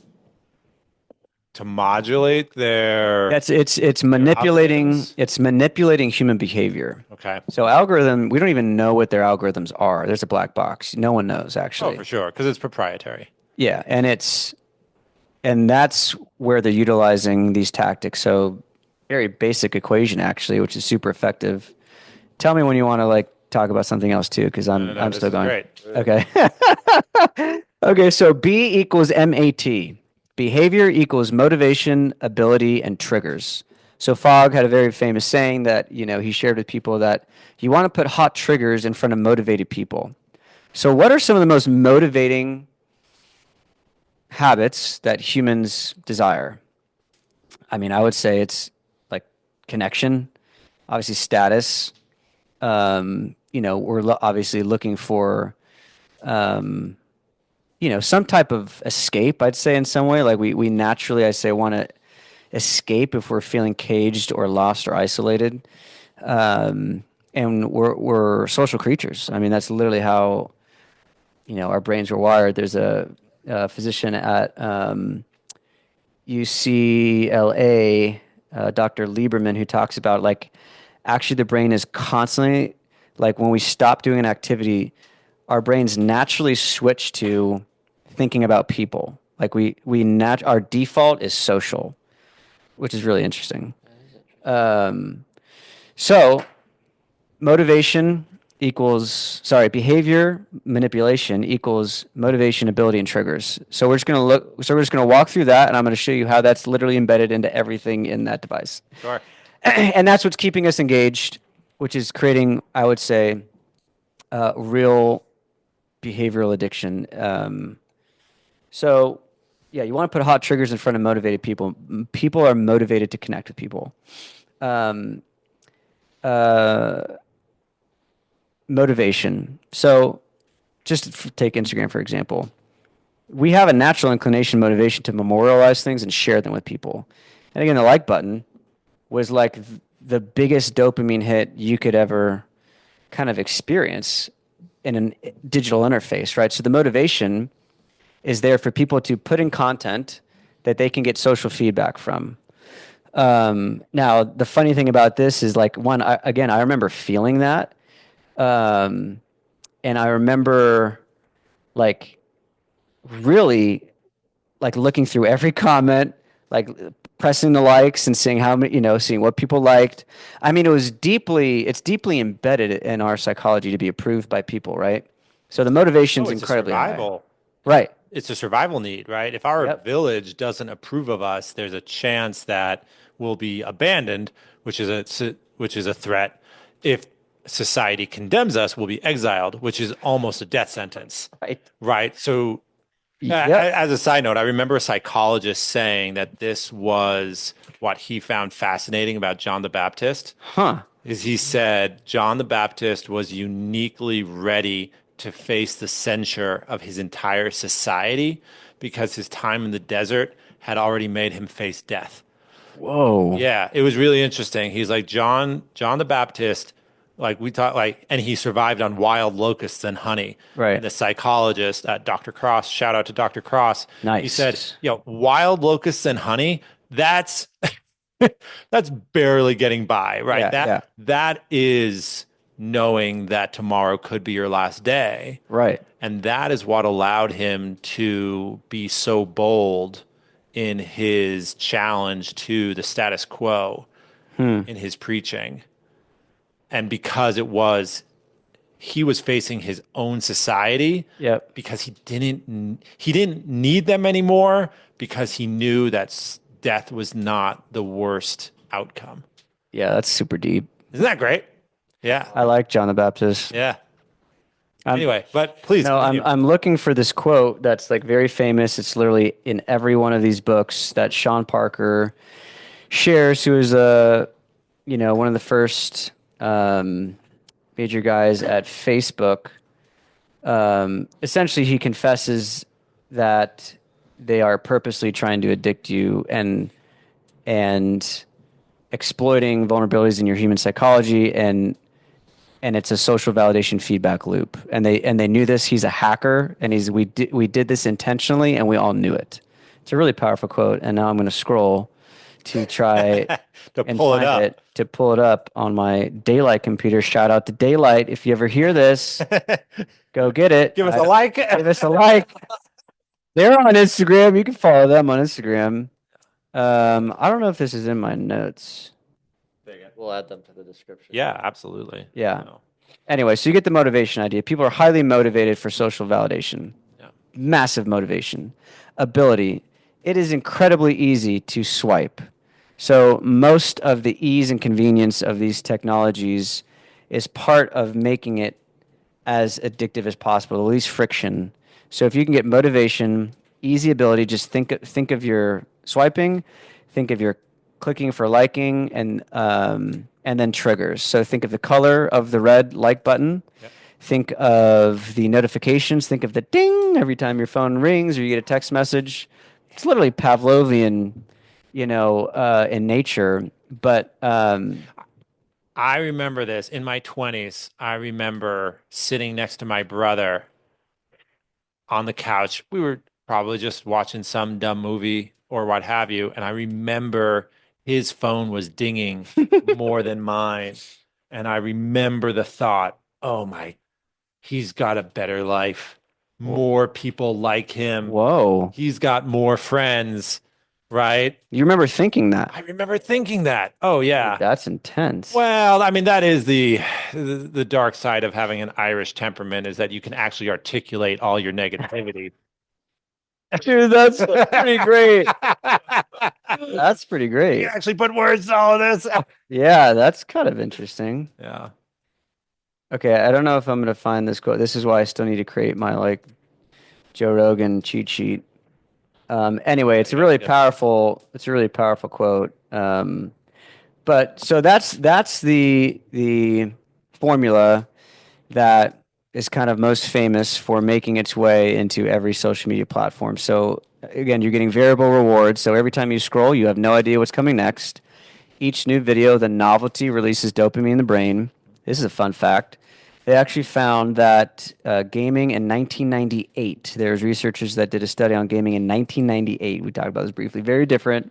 modulate their It's manipulating algorithms? it's manipulating human behavior. Okay. So we don't even know what their algorithms are. There's a black box. No one knows Oh, actually. for sure, because it's proprietary. Yeah, and that's where they're utilizing these tactics. So very basic equation actually, which is super effective. Tell me when you want to like talk about something else too, because No, no, no. I'm This still is going. great. Okay. Okay, so B equals MAT. Behavior equals motivation, ability, and triggers. So Fogg had a very famous saying that, he shared with people that you want to put hot triggers in front of motivated people. So what are some of the most motivating habits that humans desire? I mean, I would say it's like connection, obviously status. We're obviously looking for some type of escape, I'd say in some way. Like we naturally, I say, want to escape if we're feeling caged or lost or isolated. And we're social creatures. I mean, that's literally how, our brains were wired. There's a physician at UCLA, Dr. Lieberman, who talks about like actually the brain is constantly like when we stop doing an activity, our brains naturally switch to thinking about people. Like our default is social, which is really interesting. So motivation equals, sorry, behavior manipulation equals motivation, ability, and triggers. So we're just gonna walk through that, and I'm gonna show you how that's literally embedded into everything in that device. Sure. And that's what's keeping us engaged, which is creating, I would say, real behavioral addiction. So, yeah, you want to put hot triggers in front of motivated people. People are motivated to connect with people. Um, uh, Motivation. So, just take Instagram for example. We have a natural inclination, motivation to memorialize things and share them with people. And again, the like button was like the biggest dopamine hit you could ever kind of experience in a digital interface, right? So the motivation is there for people to put in content that they can get social feedback from. Now, the funny thing about this is like I remember feeling that, um, and I remember like really like looking through every comment, like pressing the likes and seeing how many, seeing what people liked. I mean, it's deeply embedded in our psychology to be approved by people, right? So the Oh, motivation's it's a incredibly high. survival. Right. It's a survival need, right? If our Yep. village doesn't approve of us, there's a chance that we'll be abandoned, which is a threat. If society condemns us, we'll be exiled, which is almost a death sentence, Right. right? So, Yep. as a side note, I remember a psychologist saying that this was what he found fascinating about John the Baptist Huh. is he said John the Baptist was uniquely ready to face the censure of his entire society because his time in the desert had already made him face death. Whoa. Yeah, it was really interesting. He's like John the Baptist, like we talked like, and he survived on wild locusts and honey. And Right. the psychologist, Dr. Cross, shout out to Dr. Cross, he said, Nice. wild locusts and honey, that's that's barely getting by, right? Yeah. Yeah. That is knowing that tomorrow could be your last day. Right. And that is what allowed him to be so bold in his challenge to the status quo in his preaching. And because he was facing his own society Yep. because he didn't need them anymore because he knew that death was not the worst outcome. Yeah, that's super deep. Isn't that great? Yeah. I like John the Baptist. Yeah. I'm Anyway, but please no, I'm continue. I'm looking for this quote that's like very famous. It's literally in every one of these books that Sean Parker shares, who is one of the first major guys at Facebook. Essentially, he confesses that they are purposely trying to addict you and exploiting vulnerabilities in your human psychology, and it's a social validation feedback loop. And they knew this. He's a hacker, and we did this intentionally, and we all knew it. It's a really powerful quote. And now I'm going to scroll to try To and pull it find up. it to pull it up on my Daylight computer. Shout out to Daylight. If you ever hear this, go get it. Give us a like. Give us a like. They're on Instagram. You can follow them on Instagram. I don't know if this is in my notes. We'll add them to the description. Yeah, absolutely. Yeah. Anyway, so you get the motivation idea. People are highly motivated for social validation, Yeah. massive motivation. Ability. It is incredibly easy to swipe. So most of the ease and convenience of these technologies is part of making it as addictive as possible, the least friction. So if you can get motivation, easy ability, just think of your swiping, think of your clicking for liking, and then triggers. So think of the color of the red like button. Yep. Think of the notifications. Think of the ding every time your phone rings or you get a text message. It's literally Pavlovian, in nature. But I remember this in my 20s. I remember sitting next to my brother on the couch. We were probably just watching some dumb movie or what have you. And I remember his phone was dinging more than mine. And I remember the thought, oh my, he's got a better life. More people like him. whoa, He's got more friends, right? you remember thinking that? I remember thinking that. Oh Dude, yeah. that's intense. Well, I mean, that is the dark side of having an Irish temperament is that you can actually articulate all your negativity. Dude, that's pretty great. That's pretty You great. actually put words to all of this. Yeah, that's kind of interesting. Yeah. Okay, I don't know if I'm gonna find this quote. This is why I still need to create my like Joe Rogan cheat sheet. Anyway, Yeah, you got it's a really powerful quote. But so that's the formula that is kind of most famous for making its way into every social media platform. So again, you're getting variable rewards. So every time you scroll, you have no idea what's coming next. Each new video, the novelty releases dopamine in the brain. This is a fun fact. They actually found that gaming in 1998, there's researchers that did a study on gaming in 1998. We talked about this briefly. Very different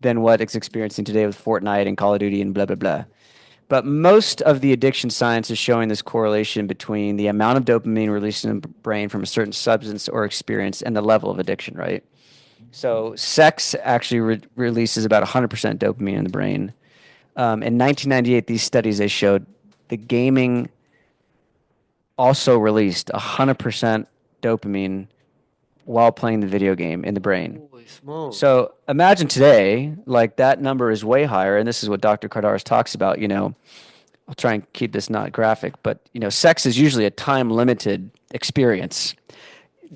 than what it's experiencing today with Fortnite and Call of Duty and blah, blah, blah. But most of the addiction science is showing this correlation between the amount of dopamine released in the brain from a certain substance or experience and the level of addiction, right? So sex actually releases about 100% dopamine in the brain. In 1998, these studies they showed the gaming also released 100% dopamine while playing the video game in the brain. Holy smokes. So imagine today, like that number is way higher, and this is what Dr. Cardaris talks about. I'll try and keep this not graphic, but sex is usually a time limited experience.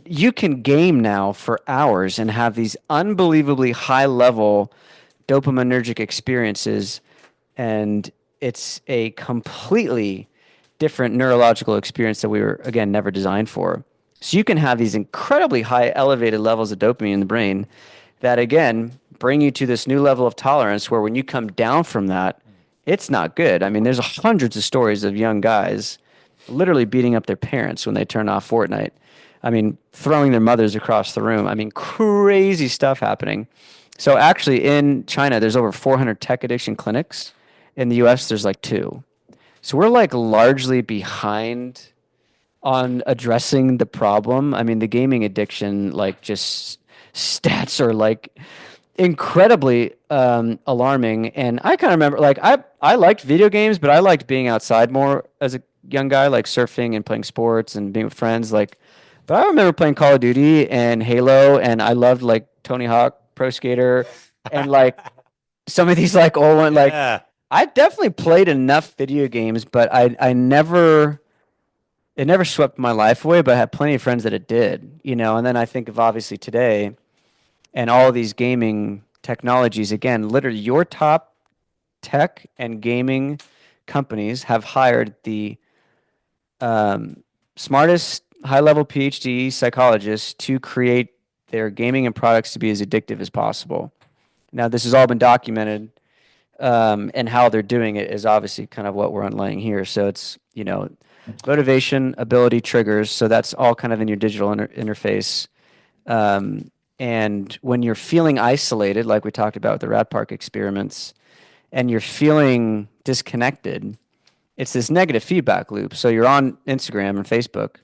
You can game now for hours and have these unbelievably high level dopaminergic experiences, and it's a completely different neurological experience that we were again never designed for. So you can have these incredibly high elevated levels of dopamine in the brain that again bring you to this new level of tolerance where when you come down from that, it's not good. I mean, there's hundreds of stories of young guys literally beating up their parents when they turn off Fortnite. I mean, throwing their mothers across the room. I mean, crazy stuff happening. So actually in China, there's over 400 tech addiction clinics. In the US, there's like two. So we're like largely behind on addressing the problem. I mean, the gaming addiction, like just stats are like incredibly alarming. And I kind of remember, like, I liked video games, but I liked being outside more as a young guy, like surfing and playing sports and being with friends. Like, but I remember playing Call of Duty and Halo, and I loved like Tony Hawk, Pro Skater, and like some of these like old one. Like, Yeah. I definitely played enough video games, but I never it never swept my life away, but I had plenty of friends that it did. And then I think of obviously today and all these gaming technologies. Again, literally, your top tech and gaming companies have hired the smartest high level PhD psychologists to create their gaming and products to be as addictive as possible. Now, this has all been documented, and how they're doing it is obviously kind of what we're unlaying here. So it's, motivation, ability, triggers. So that's all kind of in your digital interface. And when you're feeling isolated, like we talked about with the Rat Park experiments, and you're feeling disconnected, it's this negative feedback loop. So you're on Instagram and Facebook,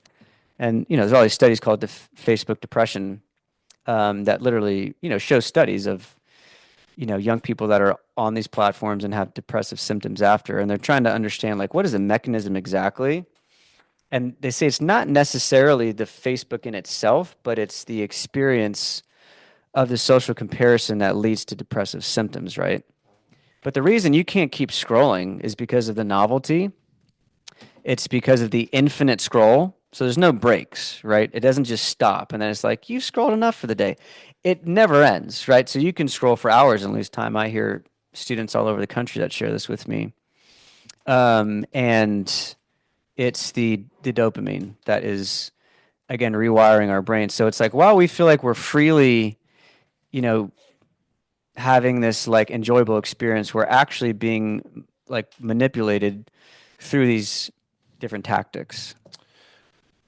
and there's all these studies called Facebook depression, that literally show studies of young people that are on these platforms and have depressive symptoms after, and they're trying to understand like what is the mechanism exactly. And they say it's not necessarily the Facebook in itself, but it's the experience of the social comparison that leads to depressive symptoms, right? But the reason you can't keep scrolling is because of the novelty. It's because of the infinite scroll. So there's no breaks, right? It doesn't just stop. And then it's like, you scrolled enough for the day. It never ends, right? So you can scroll for hours and lose time. I hear students all over the country that share this with me. And it's the dopamine that is, again, rewiring our brain. So it's like, while we feel like we're freely, you know, having this like enjoyable experience, we're actually being like manipulated through these different tactics.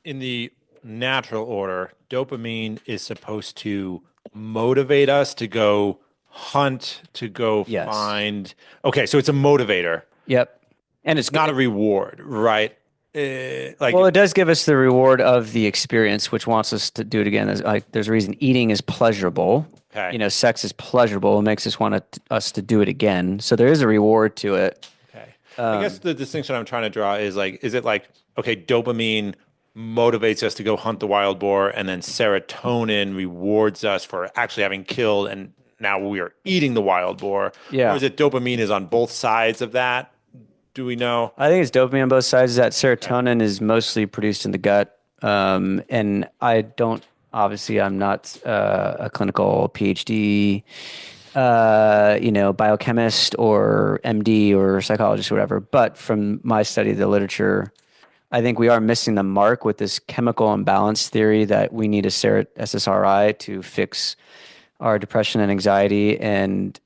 In the natural order, dopamine is supposed to motivate us to go hunt, to go Yes. find. Okay, so it's a motivator. Yep. And it's It's not a good. reward, right? Well, Like, it does give us the reward of the experience, which wants us to do it again. There's a reason eating is pleasurable. okay, Sex is pleasurable. It makes us want us to do it again. So there is a reward to it. okay. I guess Um, the distinction I'm trying to draw is like, is it like, okay, dopamine motivates us to go hunt the wild boar, and then serotonin rewards us for actually having killed, and now we are eating the wild boar? Or yeah. is it dopamine is on both sides of that? Do we know? I think it's dopamine on both sides. That Okay. serotonin is mostly produced in the gut. And I don't, obviously, I'm not a clinical PhD, biochemist or MD or psychologist or whatever. But from my study of the literature, I think we are missing the mark with this chemical imbalance theory that we need a SSRI to fix our depression and anxiety. And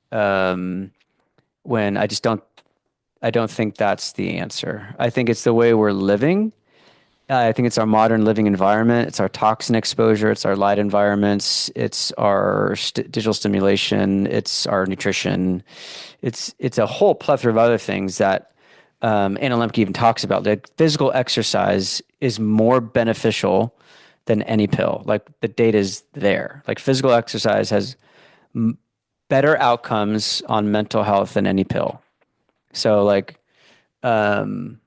when I don't think that's the answer. I think it's the way we're living. I think it's our modern living environment. It's our toxin exposure. It's our light environments. It's our digital stimulation. It's our nutrition. It's a whole plethora of other things that Anna Lemke even talks about. That physical exercise is more beneficial than any pill. Like the data is there. Like physical exercise has better outcomes on mental health than any pill. So like um,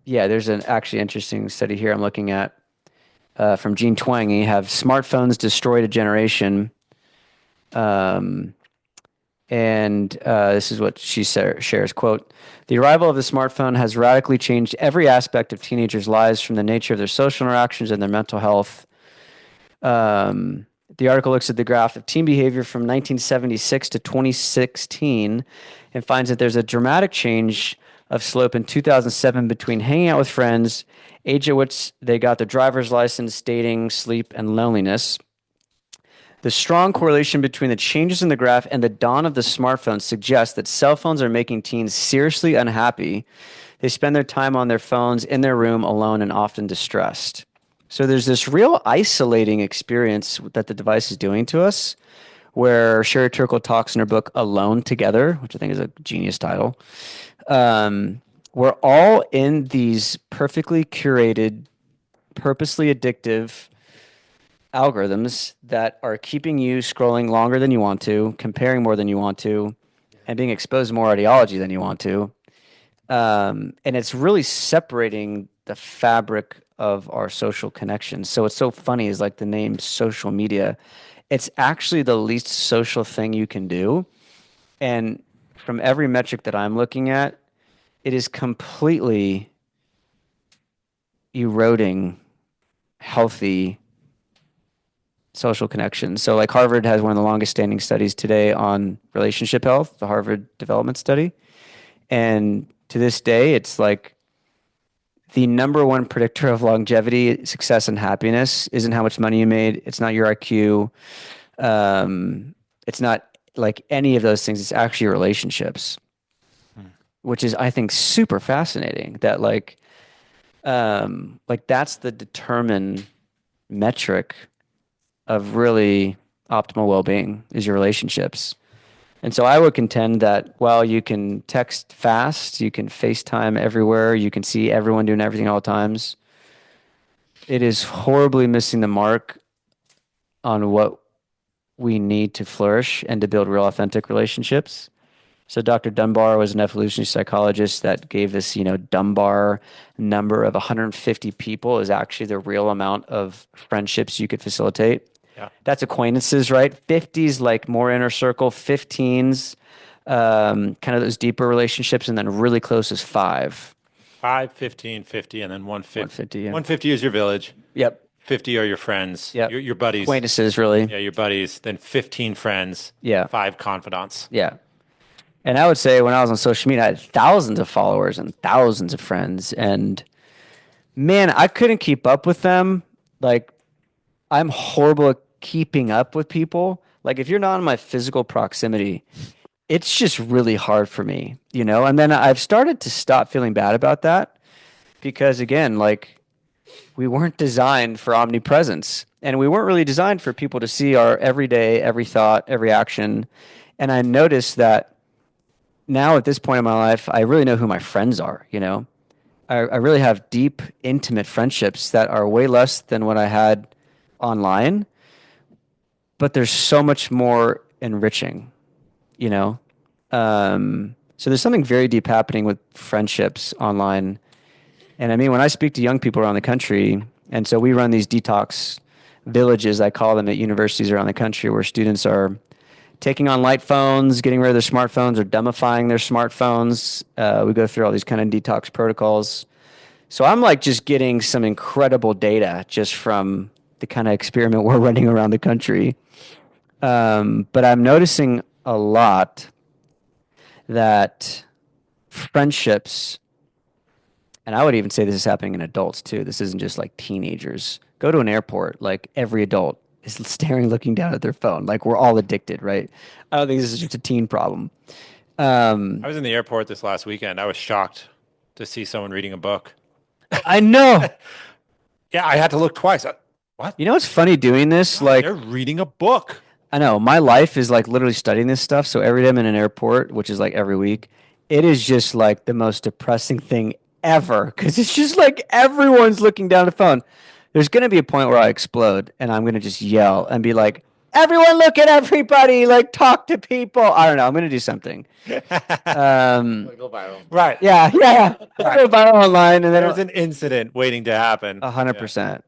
yeah, there's an actually interesting study here I'm looking at from Gene Twenge. Have smartphones destroyed a generation? Um, and this is what she shares, quote, the arrival of the smartphone has radically changed every aspect of teenagers' lives, from the nature of their social interactions and their mental health. The article looks at the graph of teen behavior from 1976 to 2016 and finds that there's a dramatic change of slope in 2007 between hanging out with friends, age at which they got their driver's license, dating, sleep, and loneliness. The strong correlation between the changes in the graph and the dawn of the smartphone suggests that cell phones are making teens seriously unhappy. They spend their time on their phones in their room alone and often distressed. So there's this real isolating experience that the device is doing to us, where Sherry Turkle talks in her book Alone Together, which I think is a genius title. We're all in these perfectly curated, purposely addictive algorithms that are keeping you scrolling longer than you want to, comparing more than you want to, and being exposed to more ideology than you want to. And it's really separating the fabric of our social connections. So what's so funny is like the name social media. It's actually the least social thing you can do. And from every metric that I'm looking at, it is completely eroding healthy social connections. So like Harvard has one of the longest standing studies today on relationship health, the Harvard Development Study. And to this day, it's like the number one predictor of longevity, success, and happiness isn't how much money you made. It's not your IQ. It's not like any of those things. It's actually your relationships, which is, I think, super fascinating. That like that's the determined metric of really optimal well-being is your relationships. And so I would contend that while you can text fast, you can FaceTime everywhere, you can see everyone doing everything all times, it is horribly missing the mark on what we need to flourish and to build real authentic relationships. So Dr. Dunbar was an evolutionary psychologist that gave this, Dunbar number of 150 people is actually the real amount of friendships you could facilitate. Yeah. That's acquaintances, right? 50s like more inner circle, 15s kind of those deeper relationships, and then really close is five. 5, 15, 50, and then 150. 150, yeah. 150 is your village. Yep. 50 are your friends, Yep. your buddies. Acquaintances, really. Yeah, your buddies. Then 15 friends, Yeah. 5 confidants. Yeah. And I would say when I was on social media, I had thousands of followers and thousands of friends. And man, I couldn't keep up with them. Like, I'm horrible at keeping up with people. Like, if you're not in my physical proximity, it's just really hard for me, And then I've started to stop feeling bad about that because, again, like, we weren't designed for omnipresence and we weren't really designed for people to see our everyday, every thought, every action. And I noticed that now at this point in my life, I really know who my friends are. I really have deep, intimate friendships that are way less than what I had online, but there's so much more enriching, you know? So there's something very deep happening with friendships online. And I mean, when I speak to young people around the country, and so we run these detox villages, I call them, at universities around the country where students are taking on light phones, getting rid of their smartphones or dumbifying their smartphones. We go through all these kind of detox protocols. So I'm like just getting some incredible data just from the kind of experiment we're running around the country. But I'm noticing a lot that friendships, and I would even say this is happening in adults too. This isn't just like teenagers. Go to an airport, like every adult is staring, looking down at their phone. Like we're all addicted, right? I don't think this is just a teen problem. I was in the airport this last weekend. I was shocked to see someone reading a book. I know. Yeah, I had to look twice. What? You know what's funny doing this? God, Like, they're reading a book. I know my life is like literally studying this stuff. So every day I'm in an airport, which is like every week, it is just like the most depressing thing ever because it's just like everyone's looking down the phone. There's going to be a point where I explode and I'm going to just yell and be like, everyone look at everybody, like talk to people. I don't know. I'm going to do something. Go viral. Right. Yeah, yeah. Go viral online and then There's an incident waiting to happen. 100%.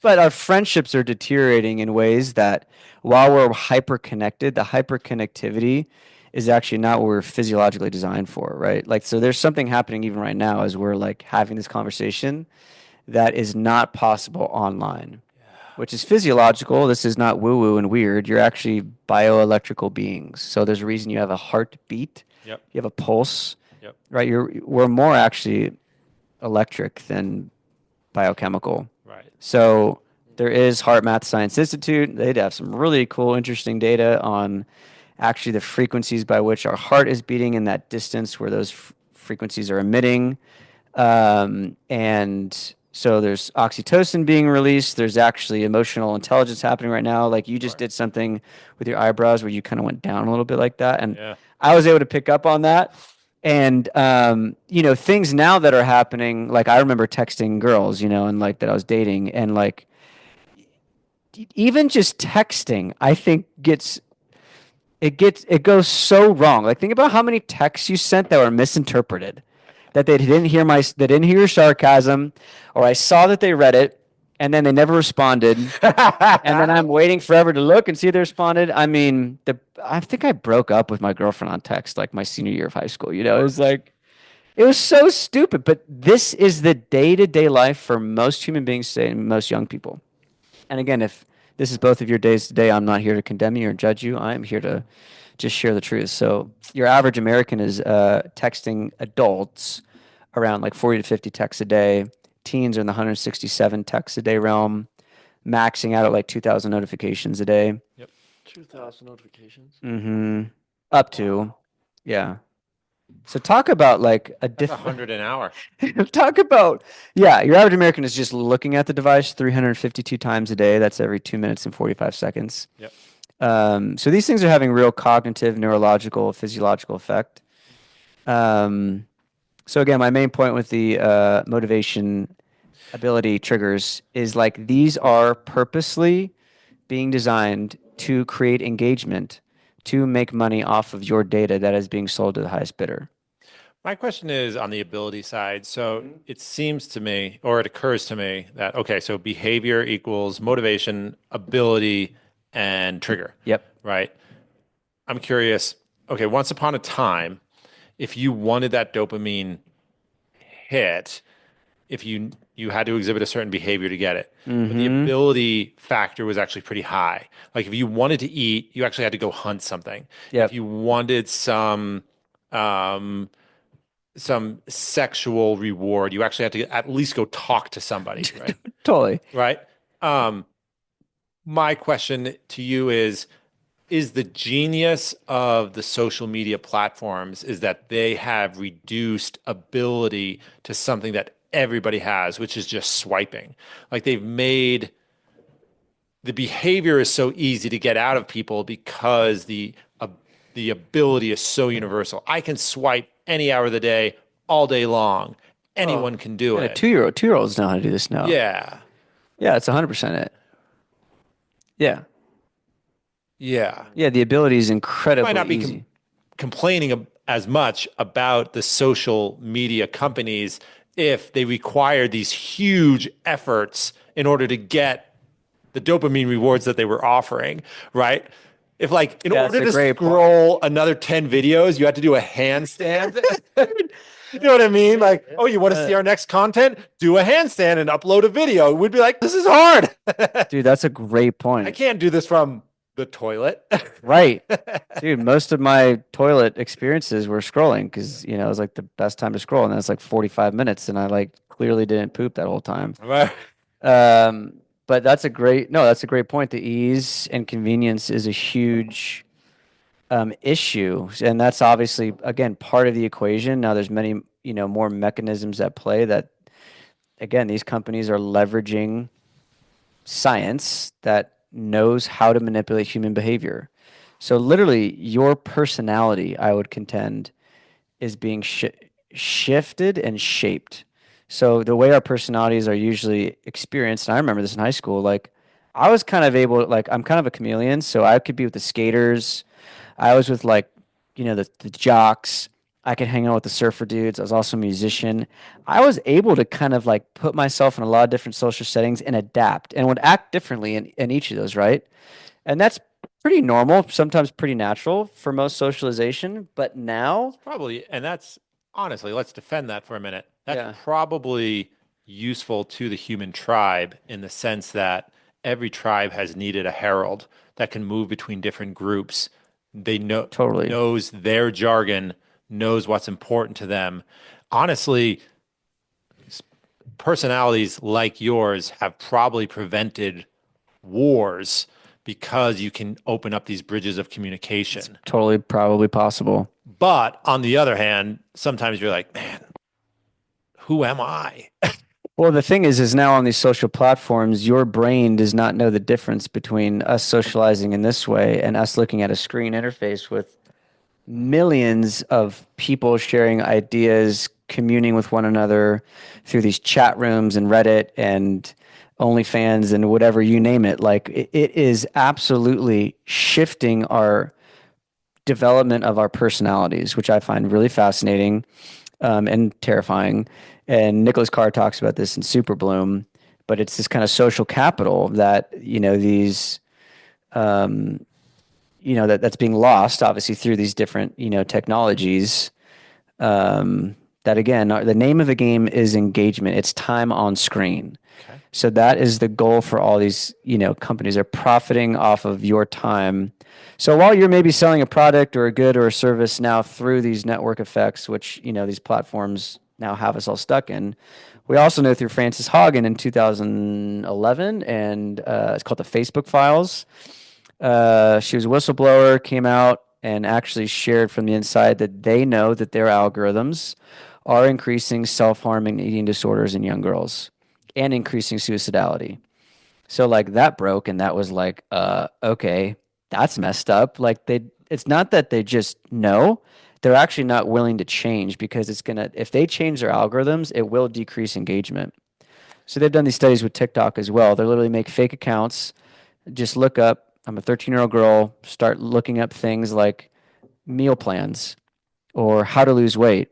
But our friendships are deteriorating in ways that while we're hyper connected, the hyperconnectivity is actually not what we're physiologically designed for, right? Like, so there's something happening even right now as we're like having this conversation that is not possible online, which is physiological. This is not woo woo and weird. You're actually bioelectrical beings. So there's a reason you have a heartbeat, Yep. you have a pulse, Yep. right? We're more actually electric than biochemical. Right. So there is Heart Math Science Institute. They'd have some really cool, interesting data on actually the frequencies by which our heart is beating in that distance where those frequencies are emitting. And so there's oxytocin being released. There's actually emotional intelligence happening right now. Like you just did something with your eyebrows where you kind of went down a little bit like that. And I was able to pick up on that. And things now that are happening, like I remember texting girls, and like that I was dating, and like even just texting, I think it goes so wrong. Like think about how many texts you sent that were misinterpreted, that they didn't hear your sarcasm, or I saw that they read it and then they never responded, and then I'm waiting forever to look and see if they responded. I mean, I think I broke up with my girlfriend on text like my senior year of high school. It was like it was so stupid. But this is the day-to-day life for most human beings today and most young people. And again, if this is both of your days today, I'm not here to condemn you or judge you. I am here to just share the truth. So your average American is texting adults around like 40 to 50 texts a day. Teens are in the 167 texts a day realm, maxing out at like 2,000 notifications a day. Yep. 2,000 notifications? Mm-hmm. Up to, yeah. So talk about like a That's different 100 an hour. talk about, yeah, your average American is just looking at the device 352 times a day. That's every 2 minutes and 45 seconds. Yep. So these things are having real cognitive, neurological, physiological effect. So again, my main point with the motivation ability triggers is like these are purposely being designed to create engagement, to make money off of your data that is being sold to the highest bidder. My question is on the ability side. So it seems to me, or it occurs to me that, okay, so behavior equals motivation, ability, and trigger, Yep. right? I'm curious, okay, once upon a time, if you wanted that dopamine hit, if you had to exhibit a certain behavior to get it. But the Mm-hmm. ability factor was actually pretty high. Like if you wanted to eat, you actually had to go hunt something. If Yep. you wanted um, some sexual reward, you actually had to at least go talk to somebody, right? Totally. Right. Um, my question to you is the genius of the social media platforms is that they have reduced ability to something that everybody has, which is just swiping. Like they've made the behavior is so easy to get out of people because the ability is so universal. I can swipe any hour of the day, all day long. Oh, Anyone can do Yeah, it. two-year-olds know how to do this now. Yeah. Yeah, it's 100% it. Yeah. Yeah. Yeah, the ability is Might incredibly not be easy. complaining as much about the social media companies if they required these huge efforts in order to get the dopamine rewards that they were offering, right? If like in Yeah, that's order a to great point. scroll another 10 videos, you had to do a handstand. You know what I mean? Like, oh, you want to see our next content? Do a handstand and upload a video. We'd be like, this is hard. Dude, that's a great I point. can't do this from the toilet. Right. Dude, most of my toilet experiences were scrolling because, it was like the best time to scroll. And that's like 45 minutes. And I like clearly didn't poop that whole time. Right. But that's a great point. The ease and convenience is a huge issue. And that's obviously, again, part of the equation. Now there's many, more mechanisms at play that, again, these companies are leveraging science that knows how to manipulate human behavior. So literally, your personality, I would contend, is being shifted and shaped. So the way our personalities are usually experienced, and I remember this in high school, like I was kind of able, like I'm kind of a chameleon, so I could be with the skaters. I was with like, the jocks. I could hang out with the surfer dudes. I was also a musician. I was able to kind of like put myself in a lot of different social settings and adapt and would act differently in each of those, right? And that's pretty normal, sometimes pretty natural for most socialization. But now, Probably, and that's honestly, let's defend that for a minute. That's yeah, probably useful to the human tribe in the sense that every tribe has needed a herald that can move between different groups. They totally. knows their jargon, knows what's important to them. Honestly, personalities like yours have probably prevented wars because you can open up these bridges of communication. Totally probably possible. But on the other hand, sometimes you're like, man, who am I? Well, the thing is now on these social platforms, your brain does not know the difference between us socializing in this way and us looking at a screen interface with millions of people sharing ideas, communing with one another through these chat rooms and Reddit and OnlyFans and whatever you name it. Like it is absolutely shifting our development of our personalities, which I find really fascinating and terrifying. And Nicholas Carr talks about this in Super Bloom, but it's this kind of social capital that these that's being lost obviously through these different technologies. That again, the name of the game is engagement. It's time on screen. Okay. So that is the goal for all these companies. They're profiting off of your time. So while you're maybe selling a product or a good or a service now through these network effects, which these platforms now have us all stuck in, we also know through Frances Haugen in 2011, and it's called the Facebook Files. She was a whistleblower, came out and actually shared from the inside that they know that their algorithms are increasing self-harming eating disorders in young girls and increasing suicidality. So like that broke, and that was like, okay, that's messed up. Like it's not that they just know, they're actually not willing to change because if they change their algorithms, it will decrease engagement. So they've done these studies with TikTok as well. They literally make fake accounts, just look up I'm a 13-year-old girl, start looking up things like meal plans or how to lose weight.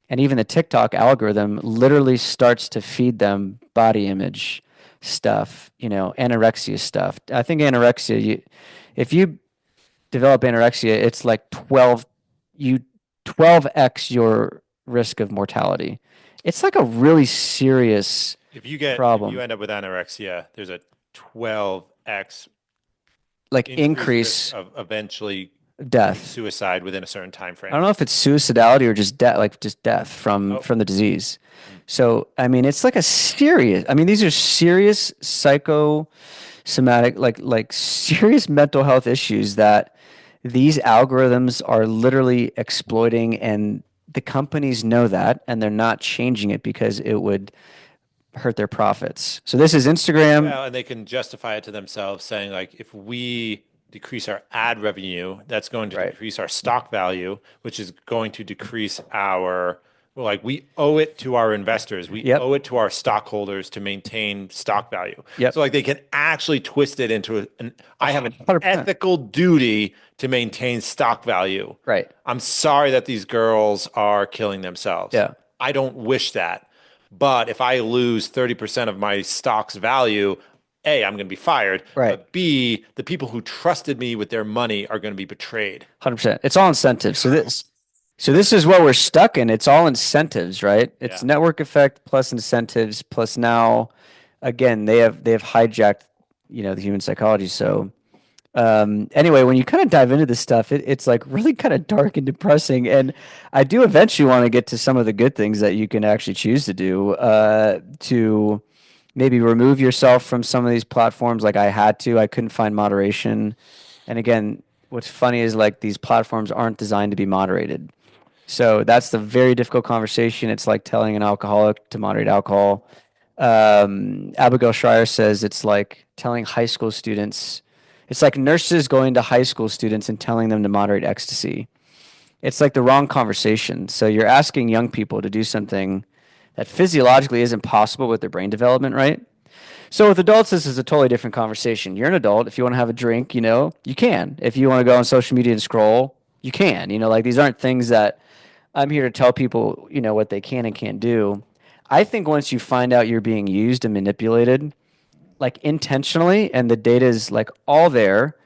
And even the TikTok algorithm literally starts to feed them body image stuff, anorexia stuff. I think anorexia, if you develop anorexia, it's like 12x your risk of mortality. It's like a really serious If you problem, end up with anorexia, there's a 12x like increased risk increase of eventually committing death. suicide within a certain time I frame. don't know if it's suicidality or just death, like just death Oh, from the disease. mm. So, I mean, it's like a serious, I mean, these are serious psychosomatic, like serious mental health issues that these algorithms are literally exploiting, and the companies know that, and they're not changing it because it would hurt their profits. So this is Instagram. Well, and they can justify it to themselves, saying like, if we decrease our ad revenue, that's going to Right. decrease our stock value, which is going to decrease our, well, like we owe it to our investors, we Yep. owe it to our stockholders to maintain stock value. Yep. So like they can actually twist it into I have an 100%. ethical duty to maintain stock value. Right. I'm sorry that these girls are killing themselves. Yeah. I don't wish that. But if I lose 30% of my stock's value, A, I'm going to be fired. Right. But B, the people who trusted me with their money are going to be betrayed. 100%. It's all incentives. So this is what we're stuck in. It's all incentives, right? It's Yeah. network effect plus incentives plus now, again, they have hijacked, the human psychology. So anyway, when you kind of dive into this stuff, it's like really kind of dark and depressing. And I do eventually want to get to some of the good things that you can actually choose to do to maybe remove yourself from some of these platforms. Like I had to, I couldn't find moderation. And again, what's funny is like these platforms aren't designed to be moderated. So that's the very difficult conversation. It's like telling an alcoholic to moderate alcohol. Abigail Schreier says it's like telling high school students, it's like nurses going to high school students and telling them to moderate ecstasy. It's like the wrong conversation. So you're asking young people to do something that physiologically isn't possible with their brain development, right? So with adults, this is a totally different conversation. You're an adult. If you want to have a drink, you can. If you want to go on social media and scroll, you can. Like these aren't things that I'm here to tell people, what they can and can't do. I think once you find out you're being used and manipulated, like intentionally, and the data is like all there,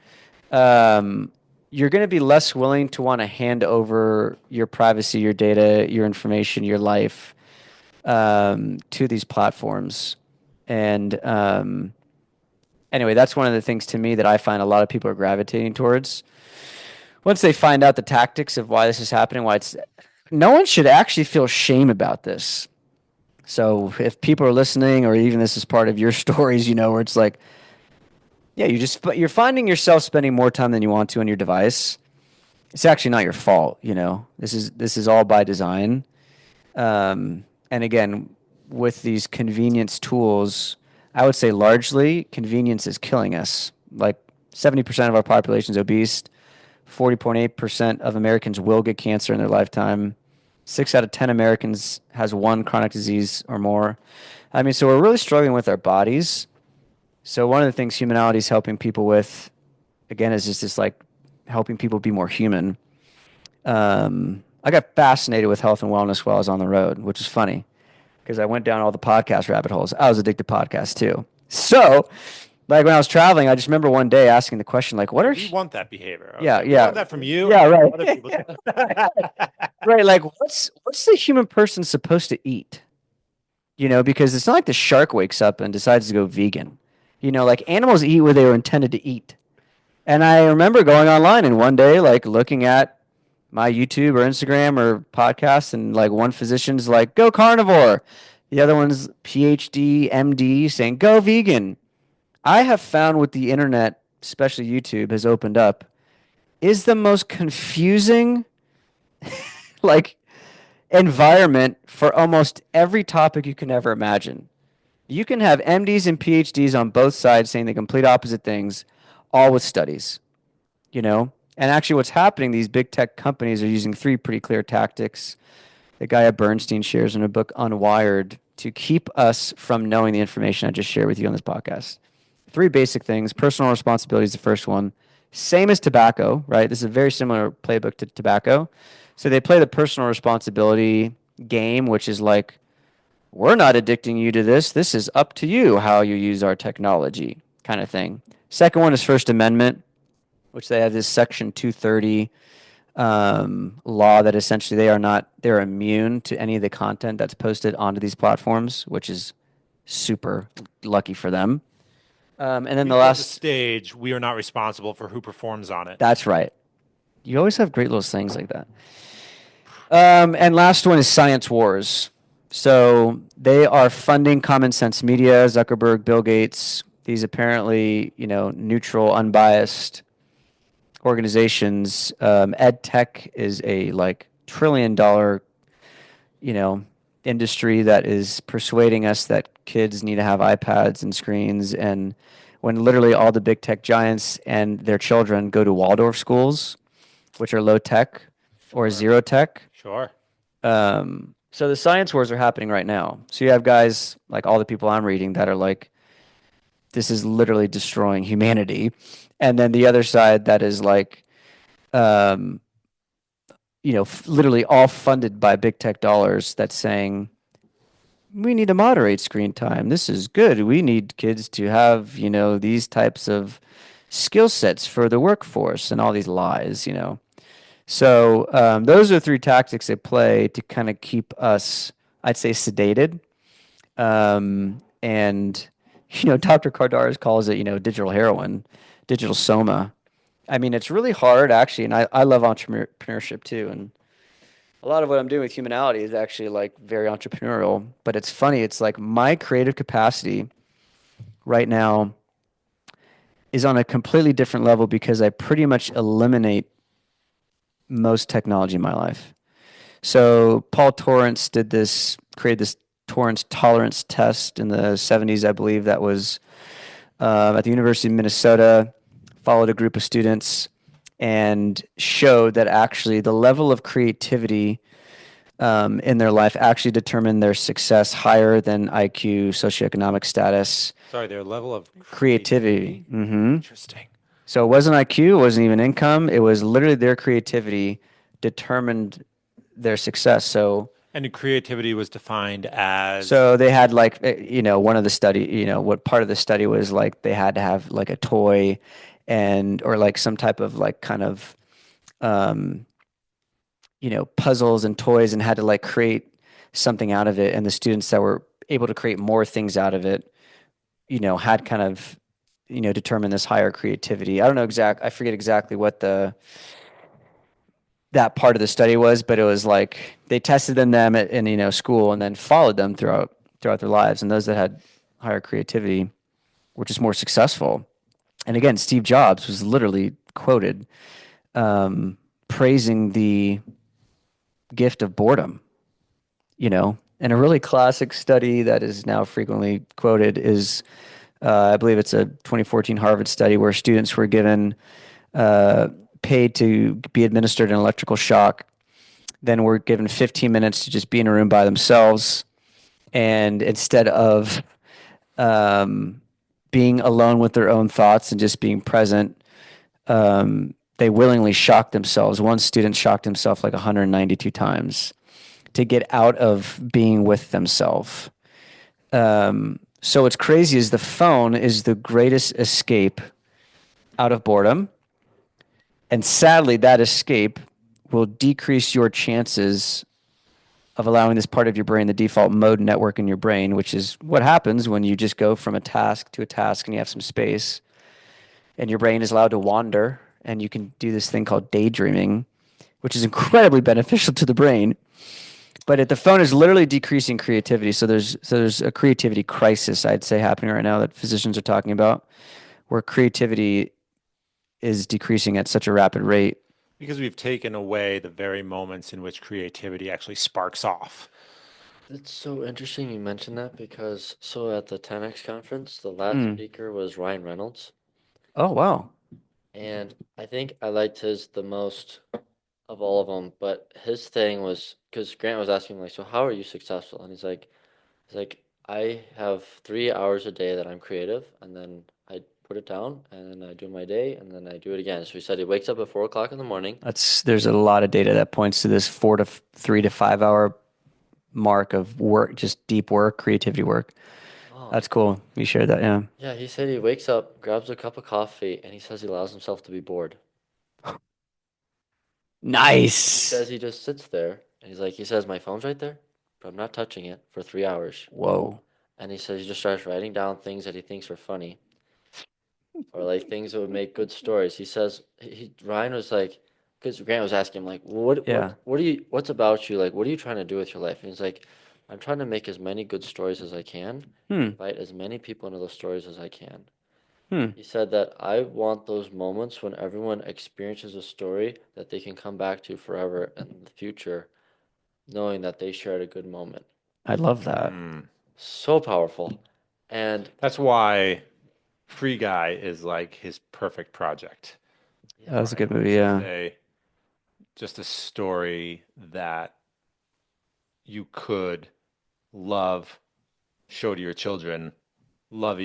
you're going to be less willing to want to hand over your privacy, your data, your information, your life to these platforms. And anyway, that's one of the things to me that I find a lot of people are gravitating towards. Once they find out the tactics of why this is happening, no one should actually feel shame about this. So if people are listening, or even this is part of your stories, where it's like, yeah, you're finding yourself spending more time than you want to on your device. It's actually not your fault, This is all by design. And again, with these convenience tools, I would say largely convenience is killing us. Like 70% of our population is obese. 40.8% of Americans will get cancer in their lifetime. 6 out of 10 Americans has one chronic disease or more. I mean, so we're really struggling with our bodies. So one of the things humanity is helping people with, again, is just this like helping people be more human. I got fascinated with health and wellness while I was on the road, which is funny because I went down all the podcast rabbit holes. I was addicted to podcasts too. So, like when I was traveling, I just remember one day asking the question, like, what are We want that behavior. Yeah, We yeah. want that from you. Yeah, and right. Other people. right? Like, what's the human person supposed to eat? Because it's not like the shark wakes up and decides to go vegan. Like animals eat what they were intended to eat. And I remember going online and one day, like looking at my YouTube or Instagram or podcast, and like one physician's like, go carnivore. The other one's PhD, MD saying, go vegan. I have found what the internet, especially YouTube, has opened up is the most confusing like environment for almost every topic you can ever imagine. You can have MDs and PhDs on both sides saying the complete opposite things, all with studies, And actually what's happening, these big tech companies are using 3 pretty clear tactics. The guy at Bernstein shares in a book, Unwired, to keep us from knowing the information I just shared with you on this podcast. Three basic things. Personal responsibility is the first one. Same as tobacco, right? This is a very similar playbook to tobacco. So they play the personal responsibility game, which is like, we're not addicting you to this. This is up to you how you use our technology, kind of thing. Second one is First Amendment, which they have this Section 230 law that essentially they're immune to any of the content that's posted onto these platforms, which is super lucky for them. And then We the set the last, stage. We are not responsible for who performs on it. that's right. You always have great little things like that. And last one is Science Wars. So they are funding Common Sense Media, Zuckerberg, Bill Gates, these apparently, neutral, unbiased organizations. Ed tech is a like $1 trillion, you know, industry that is persuading us that kids need to have iPads and screens, and when literally all the big tech giants and their children go to Waldorf schools, which are low tech or Sure. zero tech. Sure. So the science wars are happening right now. So you have guys like all the people I'm reading that are like, this is literally destroying humanity. And then the other side that is like, um, literally all funded by big tech dollars that's saying, we need to moderate screen time. This is good. We need kids to have, these types of skill sets for the workforce and all these lies. So those are three tactics they play to kind of keep us, I'd say, sedated. And Dr. Cardaris calls it, digital heroin, digital soma. I mean, it's really hard actually, and I love entrepreneurship too. And a lot of what I'm doing with Humanality is actually like very entrepreneurial. But it's funny. It's like my creative capacity right now is on a completely different level because I pretty much eliminate most technology in my life. So Paul Torrance created this Torrance tolerance test in the 70s, I believe. That was at the University of Minnesota. Followed a group of students and showed that actually the level of creativity in their life actually determined their success higher than IQ, socioeconomic status, Sorry, their level of creativity. creativity. Interesting. So it wasn't IQ, it wasn't even income. It was literally their creativity determined their success. So And creativity was defined as so they had like one of the study, what part of the study was like they had to have like a toy and or like some type of like kind of um puzzles and toys and had to like create something out of it. And the students that were able to create more things out of it, had kind of, determined this higher creativity. I don't know I forget exactly what that part of the study was, but it was like they tested them in school and then followed them throughout their lives. And those that had higher creativity were just more successful. And again, Steve Jobs was literally quoted praising the gift of boredom. And a really classic study that is now frequently quoted is, I believe it's a 2014 Harvard study where students were given paid to be administered an electrical shock, then were given 15 minutes to just be in a room by themselves, and instead of being alone with their own thoughts and just being present, they willingly shocked themselves. One student shocked himself like 192 times to get out of being with themselves. So what's crazy is the phone is the greatest escape out of boredom. And sadly, that escape will decrease your chances of allowing this part of your brain, the default mode network in your brain, which is what happens when you just go from a task to a task and you have some space and your brain is allowed to wander and you can do this thing called daydreaming, which is incredibly beneficial to the brain. But the phone is literally decreasing creativity. So there's a creativity crisis, I'd say, happening right now that physicians are talking about, where creativity is decreasing at such a rapid rate. because we've taken away the very moments in which creativity actually sparks off. It's so interesting you mentioned that because so at the 10X conference, the last Hmm. speaker was Ryan Reynolds, Oh, wow. and I think I liked his the most of all of them. But his thing was because Grant was asking like, so how are you successful? And he's like, I have 3 hours a day that I'm creative, and then I put it down, and then I do my day, and then I do it again. So he said he wakes up at 4 o'clock in the morning. There's a lot of data that points to this 3 to 5 hour mark of work, just deep work, creativity work. Oh, That's cool. You shared that, yeah. yeah, he said he wakes up, grabs a cup of coffee, and he says he allows himself to be bored. He Nice. says he just sits there, and he says, my phone's right there, but I'm not touching it for 3 hours. Whoa. And he says he just starts writing down things that he thinks are funny, or like things that would make good stories. He says Ryan was like, because Grant was asking him like, Yeah. what's about you? Like, what are you trying to do with your life? And he's like, I'm trying to make as many good stories as I can, Hmm. invite as many people into those stories as I can. Hmm. He said that I want those moments when everyone experiences a story that they can come back to forever in the future, knowing that they shared a good moment. I love that. So powerful. And That's why Free Guy is like his perfect project. That was a yeah, good movie, It's yeah. just a story that you could love, show to your children, love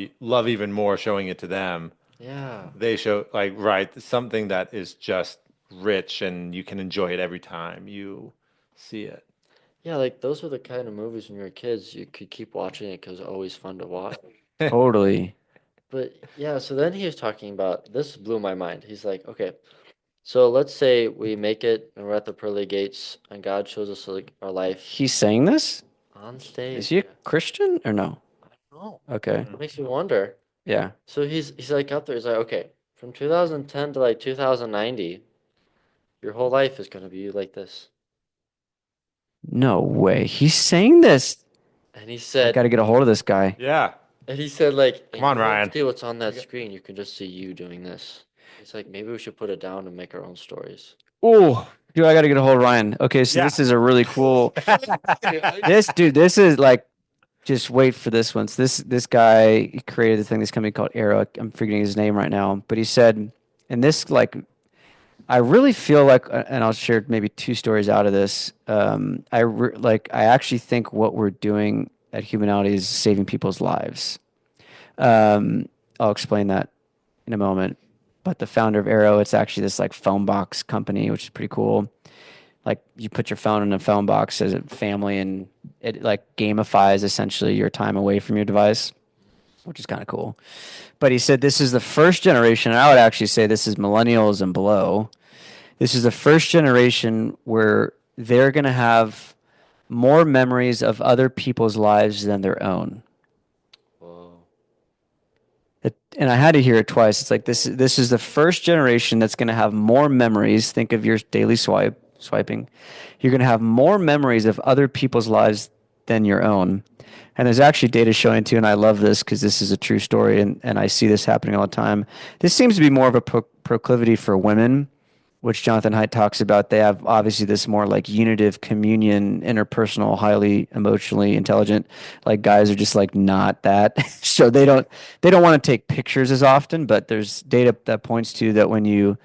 even more showing it to them. yeah. They show like right something that is just rich and you can enjoy it every time you see it. Yeah, like those were the kind of movies when you were kids you could keep watching it because it's always fun to watch. Totally. But yeah, so then he was talking about this blew my mind. He's like, okay, so let's say we make it and we're at the pearly gates and God shows us like our life He's saying this? on Is stage. he a Yeah. Christian or no? Oh, Okay. it makes me wonder. Yeah. So he's like up there. He's like, okay, from 2010 to like 2090, your whole life is gonna be like this. No way. He's saying this. And he I got said, to get a hold of this guy. Yeah. like, Come and on, you won't Ryan. see what's on that screen. You can just see you doing this. He's like, maybe we should put it down and make our own stories. Oh, dude, I got to get a hold of Ryan. Okay, so Yeah. this is a really cool. This is like, just wait for this one. So this guy created this company called Arrow. I'm forgetting his name right now, but he said, and this like, I really feel like, and I'll share maybe two stories out of this. I actually think what we're doing at Humanity is saving people's lives. I'll explain that in a moment. But the founder of Arrow, it's actually this like phone box company, which is pretty cool. Like you put your phone in a phone box as a family, and it like gamifies essentially your time away from your device, which is kind of cool. But he said this is the first generation, and I would actually say this is millennials and below. This is the first generation where they're going to have more memories of other people's lives than their own. Whoa. And I had to hear it twice. It's like this is the first generation that's going to have more memories. Think of your daily swiping. You're going to have more memories of other people's lives than your own. And there's actually data showing too, and I love this because this is a true story, and I see this happening all the time. This seems to be more of a proclivity for women, which Jonathan Haidt talks about. They have obviously this more like unitive communion, interpersonal, highly emotionally intelligent. Like guys are just like not that, so they don't want to take pictures as often. But there's data that points to that when you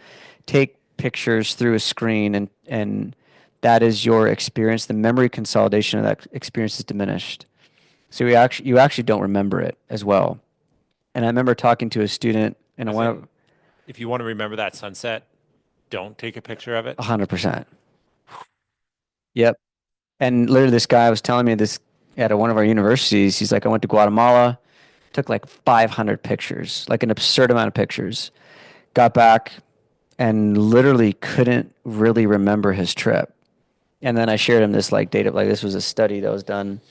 take pictures through a screen and that is your experience, the memory consolidation of that experience is diminished. So you actually don't remember it as well. And I remember talking to a student in a As one in, of if you want to remember that sunset, don't take a picture of it. 100%. Yep. And literally, this guy was telling me this at one of our universities. He's like, I went to Guatemala, took like 500 pictures, like an absurd amount of pictures. Got back and literally couldn't really remember his trip. And then I shared him this like data, like this was a study that was done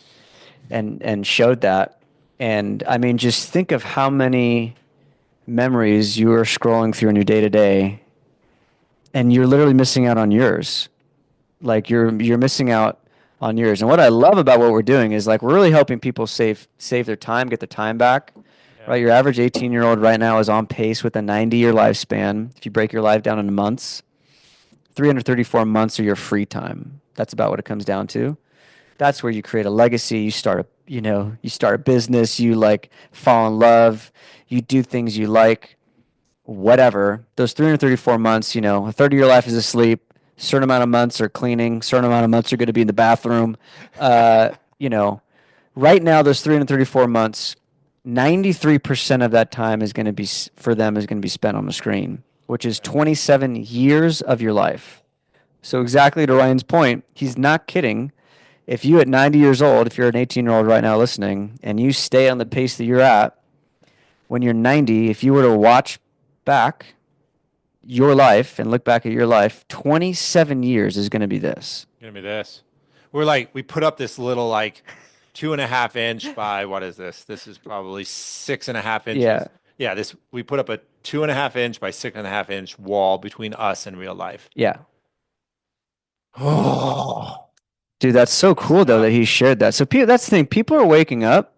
and showed that. And I mean, just think of how many memories you are scrolling through in your day to day, and you're literally missing out on yours. Like you're missing out on yours. And what I love about what we're doing is like we're really helping people save their time, get their time back. Yeah. Right? Your average 18-year-old right now is on pace with a 90-year lifespan. If you break your life down into months, 334 months are your free time. That's about what it comes down to. That's where you create a legacy, you start a business, you like fall in love, you do things you like, whatever. Those 334 months, a third of your life is asleep. Certain amount of months are cleaning. Certain amount of months are going to be in the bathroom. Uh, you know, right now, those 334 months, 93% of that time is going to be for them is going to be spent on the screen, which is 27 years of your life. So exactly to Ryan's point, he's not kidding. If you at 90 years old, if you're an 18-year-old right now listening, and you stay on the pace that you're at, when you're 90, if you were to watch back your life and look back at your life, 27 years is going to be this. Gonna be this. We put up this little like 2.5 inch by what is this? This is probably 6.5 inches. Yeah. Yeah, we put up a 2.5 inch by 6.5 inch wall between us and real life. Yeah. Oh, Dude, that's so cool though that he shared that. So that's the thing. People are waking up,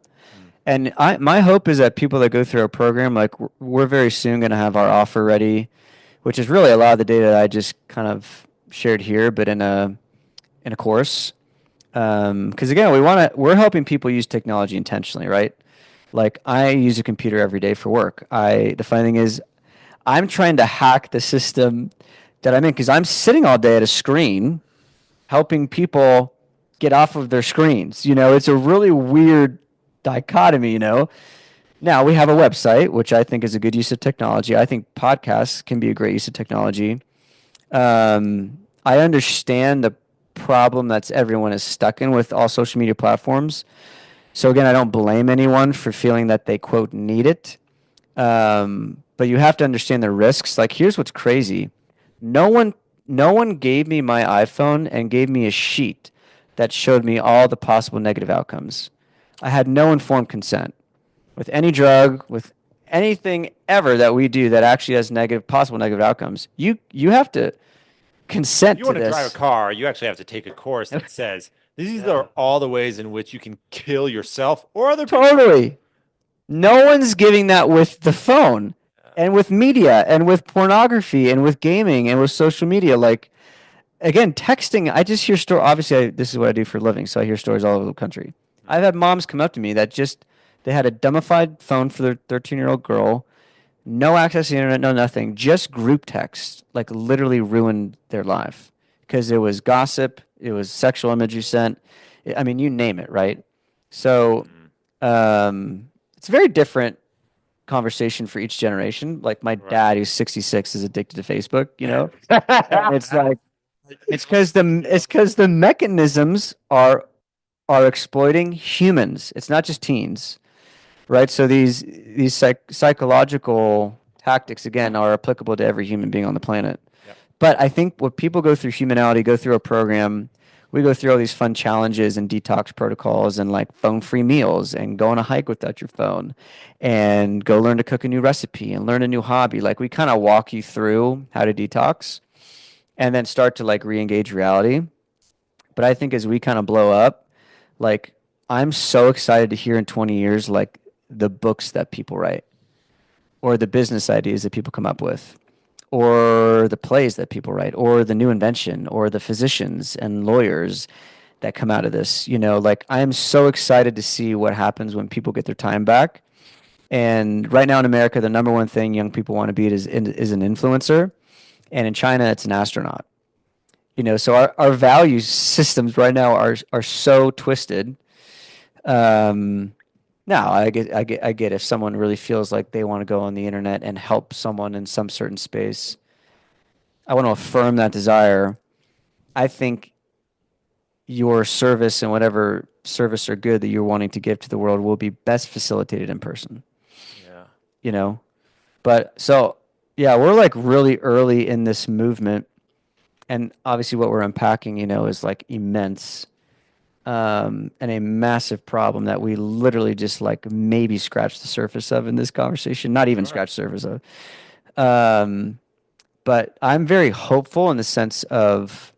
and my hope is that people that go through our program, like we're very soon going to have our offer ready, which is really a lot of the data that I just kind of shared here, but in a course. Because again, we're helping people use technology intentionally, right? Like I use a computer every day for work. The funny thing is, I'm trying to hack the system that I'm in because I'm sitting all day at a screen helping people get off of their screens. It's a really weird dichotomy. Now we have a website, which I think is a good use of technology. I think podcasts can be a great use of technology. I understand the problem that's everyone is stuck in with all social media platforms. So again, I don't blame anyone for feeling that they quote need it. But you have to understand the risks. Like here's what's crazy. No one gave me my iPhone and gave me a sheet that showed me all the possible negative outcomes. I had no informed consent with any drug, with anything ever that we do that actually has possible negative outcomes. You have to consent if you to want to drive a this. car, you actually have to take a course that says these are all the ways in which you can kill yourself or other people. Totally. No one's giving that with the phone and with media and with pornography and with gaming and with social media. Like, again, texting, I just hear stories. Obviously, this is what I do for a living, so I hear stories all over the country. I've had moms come up to me that they had a dumbified phone for their 13-year-old girl, no access to the internet, no nothing, just group text, like literally ruined their life because it was gossip, it was sexual imagery sent. I mean, you name it, right? So it's a very different conversation for each generation. Like my dad, who's 66, is addicted to Facebook. And it's like it's because the mechanisms are exploiting humans. It's not just teens, right? So these psychological tactics again are applicable to every human being on the planet. Yep. But I think when people go through Humanality, go through a program, we go through all these fun challenges and detox protocols and like phone-free meals and go on a hike without your phone and go learn to cook a new recipe and learn a new hobby. Like we kind of walk you through how to detox and then start to like re-engage reality. But I think as we kind of blow up, like I'm so excited to hear in 20 years like the books that people write or the business ideas that people come up with or the plays that people write or the new invention or the physicians and lawyers that come out of this. Like I am so excited to see what happens when people get their time back. And right now in America, the number one thing young people want to be is an influencer. And in China, it's an astronaut. So our value systems right now are so twisted. Now I get if someone really feels like they want to go on the internet and help someone in some certain space, I want to affirm that desire. I think your service and whatever service or good that you're wanting to give to the world will be best facilitated in person. Yeah. But so yeah, we're like really early in this movement, and obviously what we're unpacking, is like immense. And a massive problem that we literally just like maybe scratched the surface of in this conversation, not even scratched the surface of. But I'm very hopeful in the sense of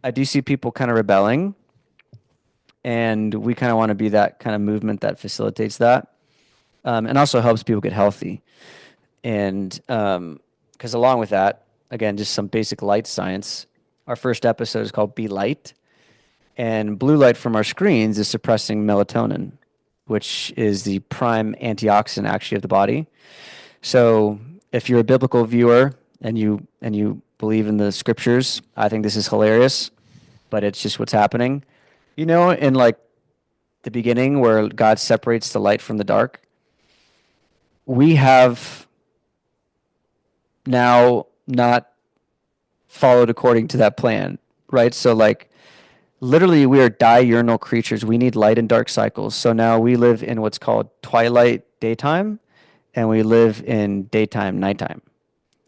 I do see people kind of rebelling, and we kind of want to be that kind of movement that facilitates that, and also helps people get healthy. And because along with that, again, just some basic light science. Our first episode is called Be Light. And blue light from our screens is suppressing melatonin, which is the prime antioxidant actually of the body. So if you're a biblical viewer and you believe in the scriptures, I think this is hilarious, but it's just what's happening. In like the beginning where God separates the light from the dark, we have now not followed according to that plan, right? So like literally we are diurnal creatures. We need light and dark cycles. So now we live in what's called twilight daytime and we live in daytime nighttime.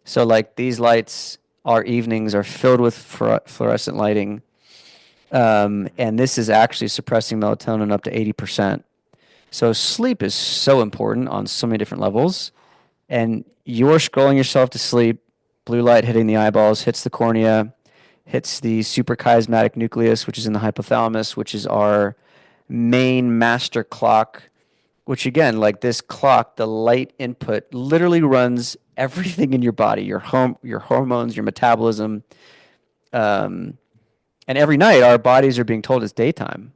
So like these lights, our evenings are filled with fluorescent lighting. And this is actually suppressing melatonin up to 80%. So sleep is so important on so many different levels. And you're scrolling yourself to sleep, blue light hitting the eyeballs, hits the cornea, hits the suprachiasmatic nucleus, which is in the hypothalamus, which is our main master clock, which again, like this clock, the light input literally runs everything in your body, your hormones, your metabolism. Um, and every night our bodies are being told it's daytime.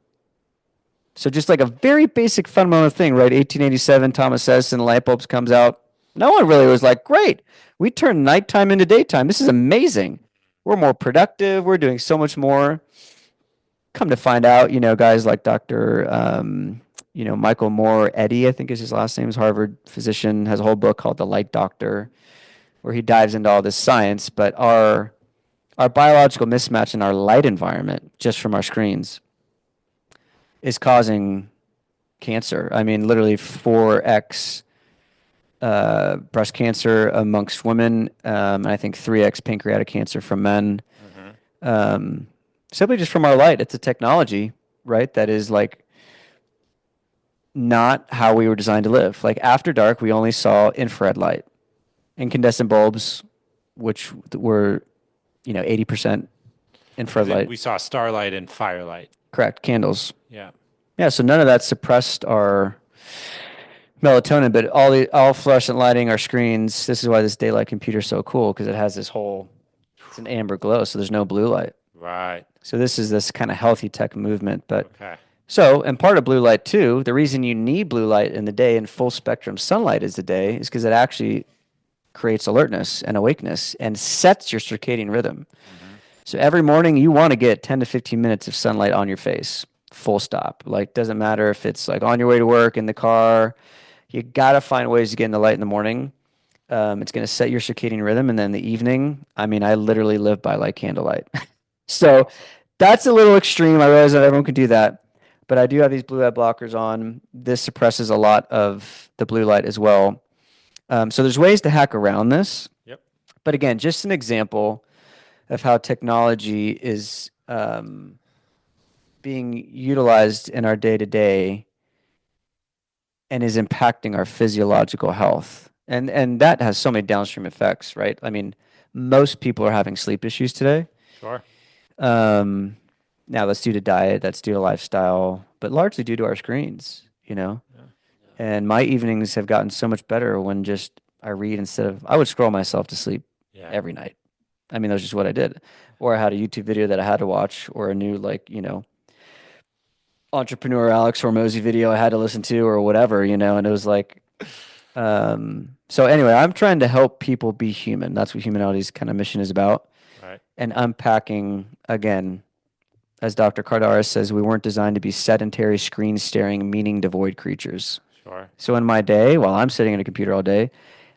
So just like a very basic fundamental thing, right? 1887, Thomas Edison, the light bulbs comes out. No one really was like, great, we turned nighttime into daytime. This is amazing. We're more productive. We're doing so much more. Come to find out, guys like Dr. Michael Moore Eddy, I think is his last name, is Harvard physician, has a whole book called The Light Doctor, where he dives into all this science. But our biological mismatch in our light environment, just from our screens, is causing cancer. I mean, literally 4x breast cancer amongst women, and I think 3x pancreatic cancer from men. Um, Simply just from our light. It's a technology, right? That is like not how we were designed to live. Like after dark, we only saw infrared light, incandescent bulbs, which were 80% infrared light. We saw starlight and firelight. Correct. Candles. Yeah. Yeah. So none of that suppressed our melatonin, but all fluorescent lighting, our screens. This is why this daylight computer is so cool because it has this whole. It's an amber glow, so there's no blue light. Right. So this is this kind of healthy tech movement, but. Okay. So, and part of blue light too, the reason you need blue light in the day and full spectrum sunlight is the day is because it actually creates alertness and awakeness and sets your circadian rhythm. So every morning you want to get 10 to 15 minutes of sunlight on your face, full stop. Like, doesn't matter if it's like on your way to work, in the car, you got to find ways to get in the light in the morning. It's going to set your circadian rhythm. And then the evening, I mean, I literally live by like candlelight. So that's a little extreme. I realize not everyone can do that. But I do have these blue light blockers on. This suppresses a lot of the blue light as well. So there's ways to hack around this. Yep. But again, just an example of how technology is being utilized in our day to day and is impacting our physiological health. And that has so many downstream effects, right? I mean, most people are having sleep issues today. Sure. Um, Now that's due to diet, that's due to lifestyle, but largely due to our screens. Yeah. And my evenings have gotten so much better when just I read instead of I would scroll myself to sleep Yeah. every night. I mean, that's just what I did. Or I had a YouTube video that I had to watch, or a new entrepreneur Alex Hormozy video I had to listen to, or whatever, and it was like, so anyway, I'm trying to help people be human. That's what Humanity's kind of mission is about. Right. And unpacking again, as Dr. Cardaris says, we weren't designed to be sedentary, screen staring, meaning devoid creatures. Sure. So in my day, while I'm sitting at a computer all day,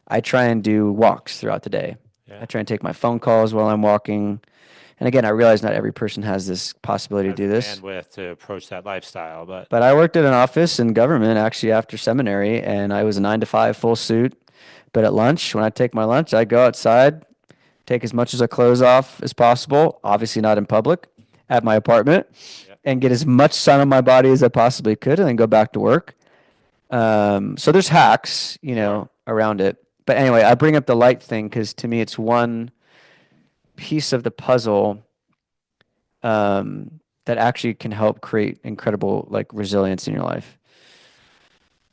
I try and do walks throughout the day. Yeah. I try and take my phone calls while I'm walking. And again, I realize not every person has this possibility to do this. Bandwidth to approach that lifestyle, but But I worked at an office in government actually after seminary, and I was a 9 to 5 full suit. But at lunch, when I take my lunch, I go outside, take as much of the clothes off as possible, obviously not in public, at my apartment, yeah. and get as much sun on my body as I possibly could, and then go back to work. So there's hacks, Sure. around it. But anyway, I bring up the light thing because to me it's one piece of the puzzle that actually can help create incredible like resilience in your life.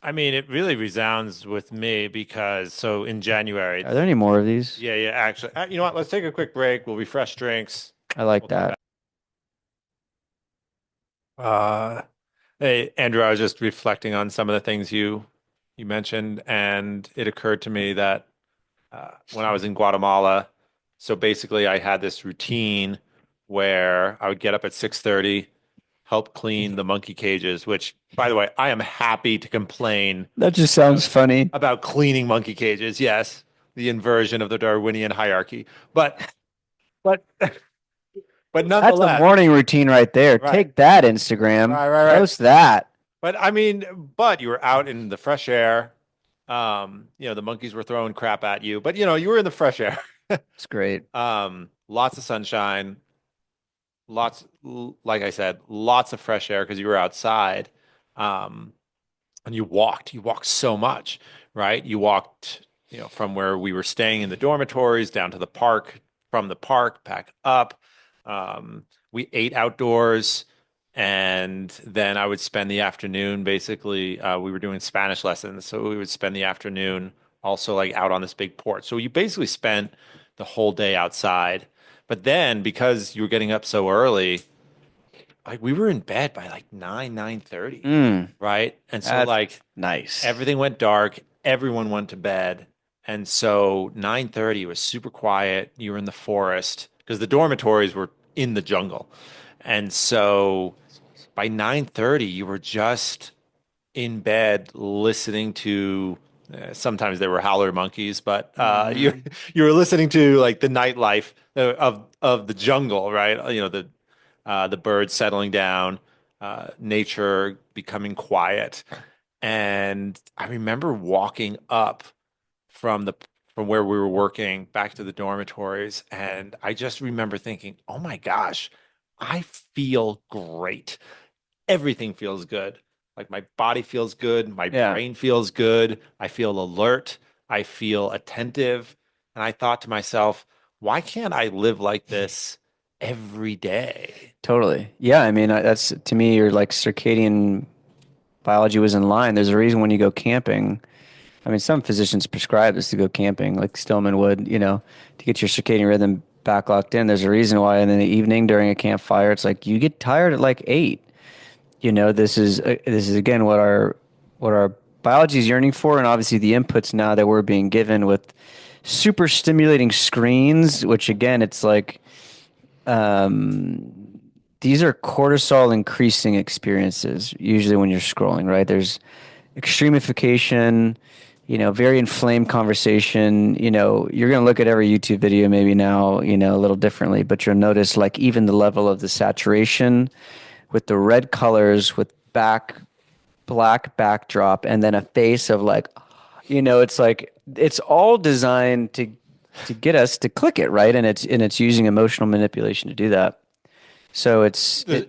I mean, it really resounds with me because so in January, Are there any more of these? yeah, actually, you know what? Let's take a quick break. We'll refresh drinks. I like We'll come that. back. Hey, Andrew, I was just reflecting on some of the things you mentioned, and it occurred to me that when I was in Guatemala, so basically I had this routine where I would get up at 6:30, help clean the monkey cages, which, by the way, I am happy to complain That just sounds funny. about cleaning monkey cages. Yes, the inversion of the Darwinian hierarchy. But but That's a nonetheless, morning routine right there. right, Take that, Instagram. right. Post that. But I mean, but you were out in the fresh air. The monkeys were throwing crap at you, but you were in the fresh air. It's great. Lots of sunshine, like I said, lots of fresh air because you were outside. Um, and you walked so much, right? You walked, from where we were staying in the dormitories down to the park, from the park back up. We ate outdoors, and then I would spend the afternoon basically, we were doing Spanish lessons, so we would spend the afternoon also like out on this big porch. So you basically spent the whole day outside. But then because you were getting up so early, like we were in bed by like 9:30, Mm, right? And so that's like nice. everything went dark, everyone went to bed. And so 9:30 was super quiet. You were in the forest because the dormitories were in the jungle. And so by 9:30 you were just in bed listening to sometimes there were howler monkeys, but you Hmm. you were listening to like the nightlife of the jungle, right? The birds settling down, nature becoming quiet. And I remember walking up from the from where we were working back to the dormitories, and I just remember thinking, "Oh my gosh, I feel great. Everything feels good. Like my body feels good, my Yeah, brain feels good, I feel alert, I feel attentive." And I thought to myself, why can't I live like this every day? totally. Yeah, I mean, that's to me, your like circadian biology was in line. There's a reason when you go camping. I mean, some physicians prescribe this to go camping, like Stillman would, to get your circadian rhythm back locked in. There's a reason why in the evening during a campfire, it's like you get tired at like 8. This is again what our biology is yearning for, and obviously the inputs now that we're being given with super stimulating screens, which again, it's like these are cortisol increasing experiences. Usually when you're scrolling, right? There's extremification, very inflamed conversation. You're going to look at every YouTube video maybe now, a little differently, but you'll notice like even the level of the saturation with the red colors with black backdrop and then a face of like, it's like it's all designed to get us to click it, right? And it's using emotional manipulation to do that. So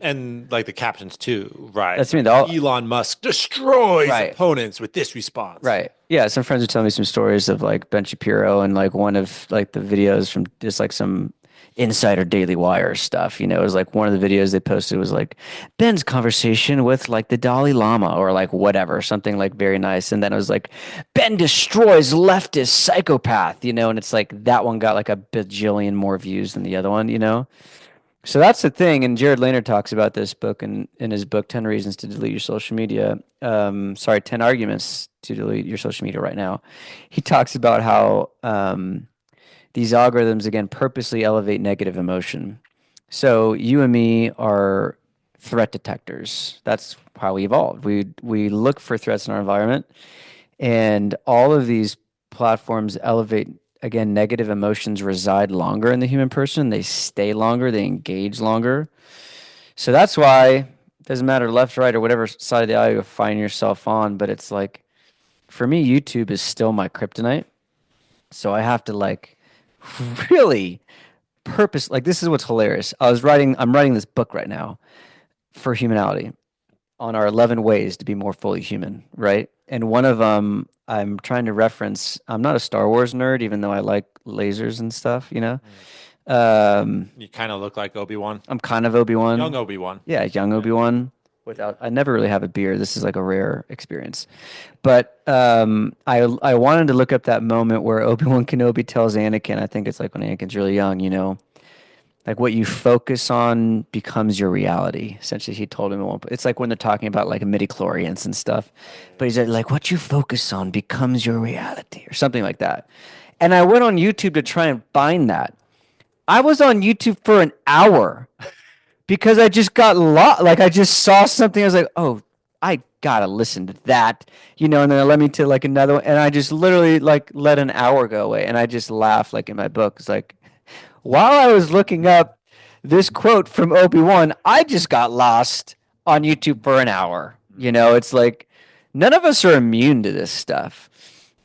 And like the captions too, right? that's I mean Like all Elon Musk destroys right. opponents with this response. Right. Yeah. Some friends would tell me some stories of like Ben Shapiro and like one of like the videos from just like some Insider Daily Wire stuff. It was like one of the videos they posted was like Ben's conversation with like the Dalai Lama or like whatever, something like very nice. And then it was like Ben destroys leftist psychopath, and it's like that one got like a bajillion more views than the other one. So that's the thing, and Jared Layner talks about this book in his book, 10 Reasons to Delete Your Social Media. Sorry, 10 Arguments to Delete Your Social Media right now. He talks about how these algorithms, again, purposely elevate negative emotion. So you and me are threat detectors. That's how we evolved. We look for threats in our environment, and all of these platforms elevate, again, negative emotions reside longer in the human person. They stay longer, they engage longer. So that's why it doesn't matter left, right, or whatever side of the aisle you find yourself on, but it's like for me, YouTube is still my kryptonite. So I have to like really like this is what's hilarious. I'm writing this book right now for humanity on our 11 ways to be more fully human, right? And one of them, I'm trying to reference. I'm not a Star Wars nerd, even though I like lasers and stuff. Mm. Um, You kind of look like Obi-Wan, I'm kind of young Obi-Wan. Obi-Wan. Yeah, young Yeah. Obi-Wan. I never really have a beer. This is like a rare experience. But I wanted to look up that moment where Obi-Wan Kenobi tells Anakin, I think it's like when Anakin's really young, like what you focus on becomes your reality. Essentially, he told him at one point. It's like when they're talking about like midi-chlorians and stuff. But he's like, what you focus on becomes your reality or something like that. And I went on YouTube to try and find that. I was on YouTube for an hour because I just got lost. Like I just saw something. I was like, oh, I gotta listen to that, and then it led me to like another one, and I just literally like let an hour go away, and I just laughed like in my book. It's like while I was looking up this quote from Obi-Wan, I just got lost on YouTube for an hour. It's like none of us are immune to this stuff,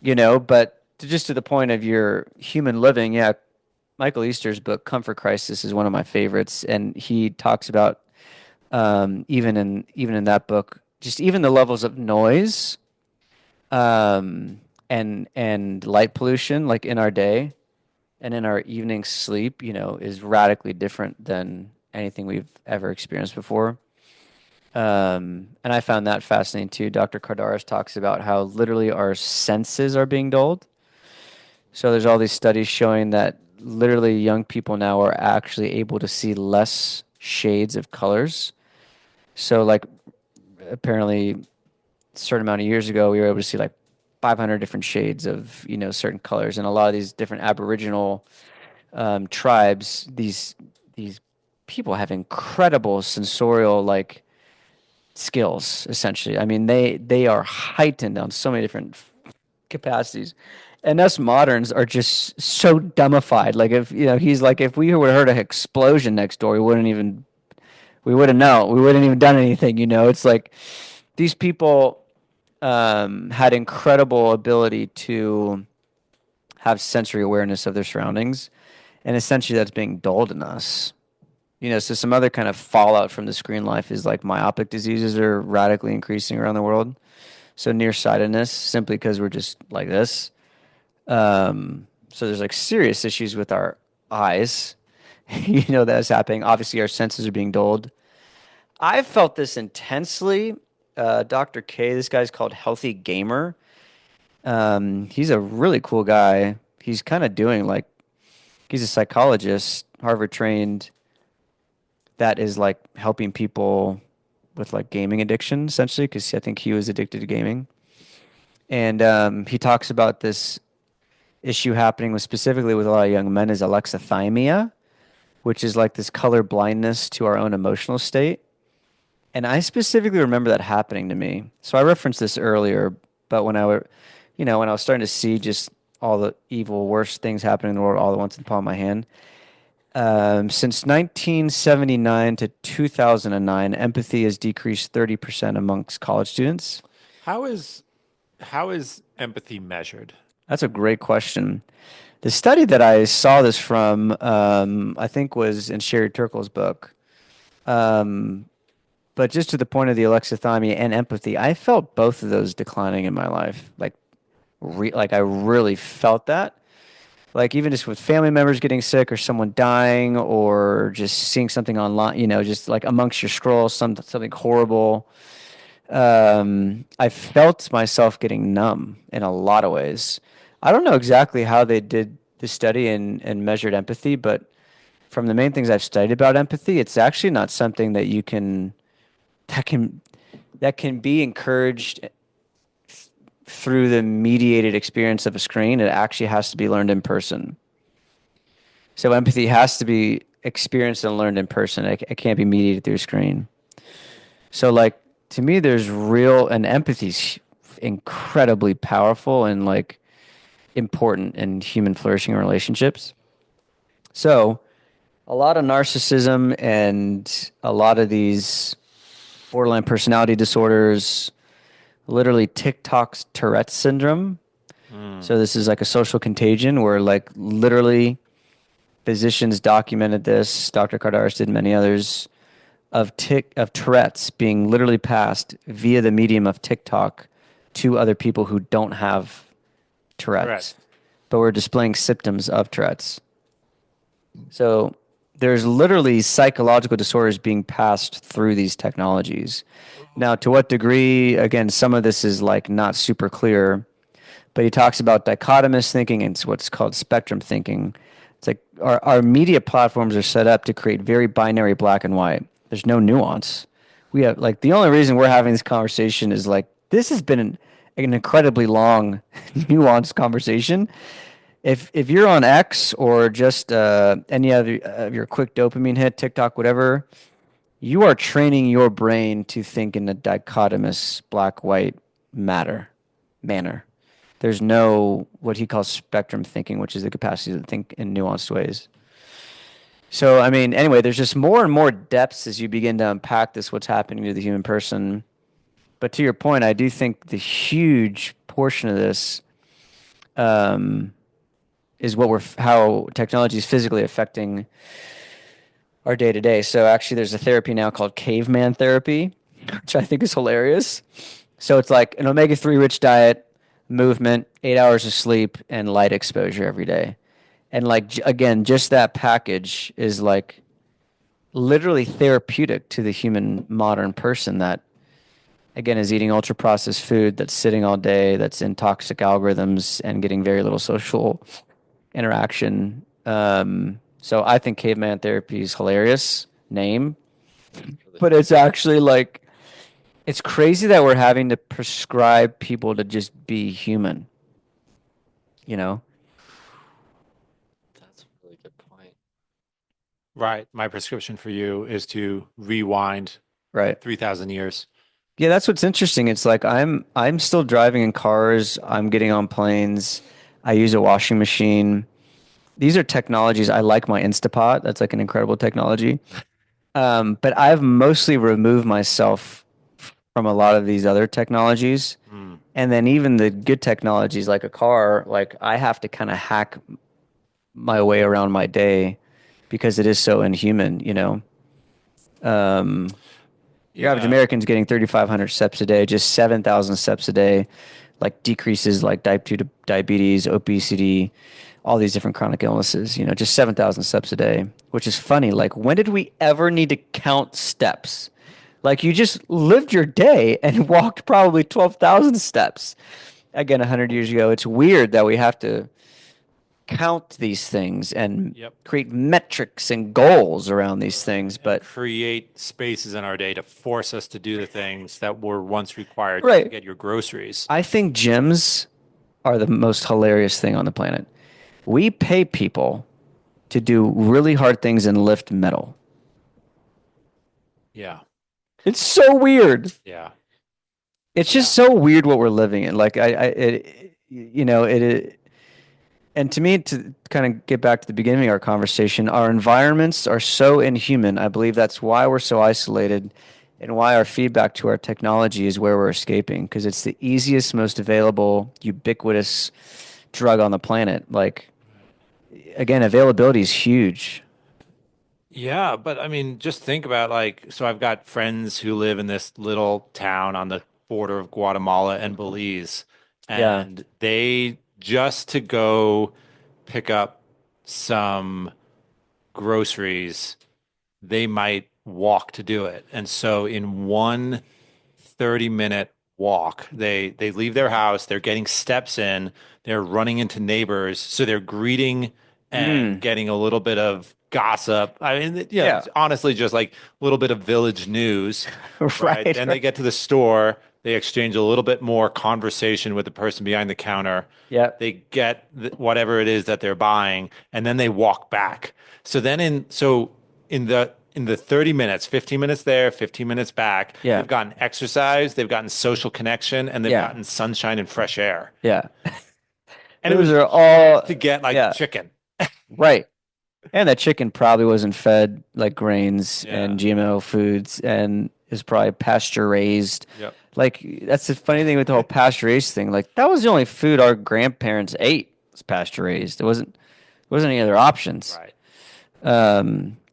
but just to the point of your human living, yeah, Michael Easter's book, Comfort Crisis, is one of my favorites, and he talks about even in that book, just even the levels of noise and light pollution, like in our day and in our evening sleep, is radically different than anything we've ever experienced before. And I found that fascinating too. Dr. Cardaris talks about how literally our senses are being dulled. So there's all these studies showing that literally young people now are actually able to see less shades of colors. So like apparently a certain amount of years ago, we were able to see like 500 different shades of, certain colors. And a lot of these different Aboriginal tribes, these people have incredible sensorial like skills, essentially. I mean, they are heightened on so many different capacities. And us moderns are just so dumbified. Like if he's like if we would have heard an explosion next door, we wouldn't know. We wouldn't even done anything. It's like these people had incredible ability to have sensory awareness of their surroundings, and essentially that's being dulled in us. So some other kind of fallout from the screen life is like myopic diseases are radically increasing around the world. So nearsightedness, simply because we're just like this. So there's like serious issues with our eyes. That's happening. Obviously, our senses are being dulled. I've felt this intensely. Dr. K, this guy's called Healthy Gamer. He's a really cool guy. He's kind of doing like, he's a psychologist, Harvard trained, that is like helping people with like gaming addiction, essentially, because I think he was addicted to gaming. And he talks about this issue happening with specifically with a lot of young men is alexithymia, which is like this color blindness to our own emotional state. And I specifically remember that happening to me. So I referenced this earlier, but when when I was starting to see just all the evil, worst things happening in the world all at once in the palm of my hand, since 1979 to 2009, empathy has decreased 30% amongst college students. How is empathy measured? That's a great question. The study that I saw this from, I think, was in Sherry Turkle's book. But just to the point of the alexithymia and empathy, I felt both of those declining in my life. Like I really felt that. Like even just with family members getting sick or someone dying or just seeing something online, just like amongst your scrolls, something horrible. I felt myself getting numb in a lot of ways. I don't know exactly how they did the study and measured empathy, but from the main things I've studied about empathy, it's actually not something that can be encouraged through the mediated experience of a screen. It actually has to be learned in person. So empathy has to be experienced and learned in person. It can't be mediated through a screen. So like to me, there's real and empathy's incredibly powerful and like important in human flourishing relationships. So a lot of narcissism and a lot of these borderline personality disorders, literally TikTok's Tourette's syndrome. So this is like a social contagion where like literally physicians documented this. Dr. Cardaris did, many others, of Tourette's being literally passed via the medium of TikTok to other people who don't have Tourette's, but were displaying symptoms of Tourette's. So there's literally psychological disorders being passed through these technologies. Now, to what degree, again, some of this is like not super clear, but he talks about dichotomous thinking and what's called spectrum thinking. It's like our media platforms are set up to create very binary black and white. There's no nuance. We have like the only reason we're having this conversation is like this has been an incredibly long, nuanced conversation. If you're on X or just any other of your quick dopamine hit, TikTok, whatever, you are training your brain to think in a dichotomous black-white manner. There's no what he calls spectrum thinking, which is the capacity to think in nuanced ways. So, I mean, anyway, there's just more and more depths as you begin to unpack this, what's happening to the human person. But to your point, I do think the huge portion of this um, is how technology is physically affecting our day to day. So actually, there's a therapy now called caveman therapy, which I think is hilarious. So it's like an omega-3 rich diet, movement, 8 hours of sleep, and light exposure every day. And like again, just that package is like literally therapeutic to the human modern person that again is eating ultra processed food, that's sitting all day, that's in toxic algorithms and getting very little social interaction. So I think caveman therapy is hilarious name, Really but funny. it's actually like it's crazy that we're having to prescribe people to just be human, you know? That's a really good point. Right. My prescription for you is to rewind Right. 3,000 years. Yeah, that's what's interesting. It's like I'm still driving in cars, I'm getting on planes, I use a washing machine. These are technologies. I like my Instapot. That's like an incredible technology. But I've mostly removed myself from a lot of these other technologies. Mm. And then even the good technologies like a car, like I have to kind of hack my way around my day because it is so inhuman, you know. Um, your average Yeah. American's getting 3,500 steps a day, just 7,000 steps a day, like decreases like type 2 diabetes, obesity, all these different chronic illnesses, you know, just 7,000 steps a day, which is funny. Like, when did we ever need to count steps? Like, you just lived your day and walked probably 12,000 steps. Again, 100 years ago. It's weird that we have to count these things and Yep. create metrics and goals around these things. And But, create spaces in our day to force us to do the things that were once required just to right. get your groceries. I think gyms are the most hilarious thing on the planet. We pay people to do really hard things and lift metal. Yeah. It's so weird. Yeah. It's Yeah. just so weird what we're living in. Like and to me, to kind of get back to the beginning of our conversation, our environments are so inhuman. I believe that's why we're so isolated and why our feedback to our technology is where we're escaping because it's the easiest, most available, ubiquitous drug on the planet. Like, again, availability is huge. Yeah, but I mean, just think about like, so I've got friends who live in this little town on the border of Guatemala and Belize, Yeah. and they just to go pick up some groceries, they might walk to do it. And so in one 30-minute walk. They leave their house, they're getting steps in, they're running into neighbors, so they're greeting and Mm. getting a little bit of gossip. I mean, Yeah. it's honestly just like a little bit of village news, right? Right. Then they Right. get to the store, they exchange a little bit more conversation with the person behind the counter. Yeah. They get whatever it is that they're buying, and then they walk back. So in the 30 minutes, 15 minutes there, 15 minutes back, Yeah. they've gotten exercise, they've gotten social connection, and they've Yeah. gotten sunshine and fresh air. Yeah. And it Those was are cheap all, to get like yeah, chicken. right. And that chicken probably wasn't fed like grains Yeah. and GMO foods and is probably pasture raised. Yep. Like that's the funny thing with the whole pasture raised thing. Like that was the only food our grandparents ate was pasture raised. There wasn't any other options. Right.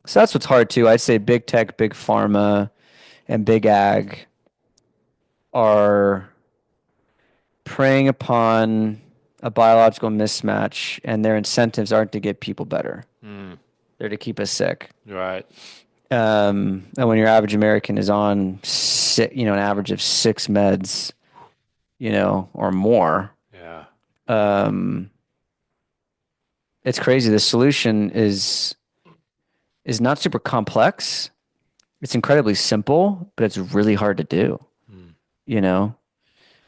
So that's what's hard too. I'd say big tech, big pharma, and big ag are preying upon a biological mismatch, and their incentives aren't to get people better. Mm, They're to keep us sick. right. And when your average American is on, an average of 6 meds, or more, Yeah. um, it's crazy. The solution is not super complex. It's incredibly simple, but it's really hard to do. Mm. You know.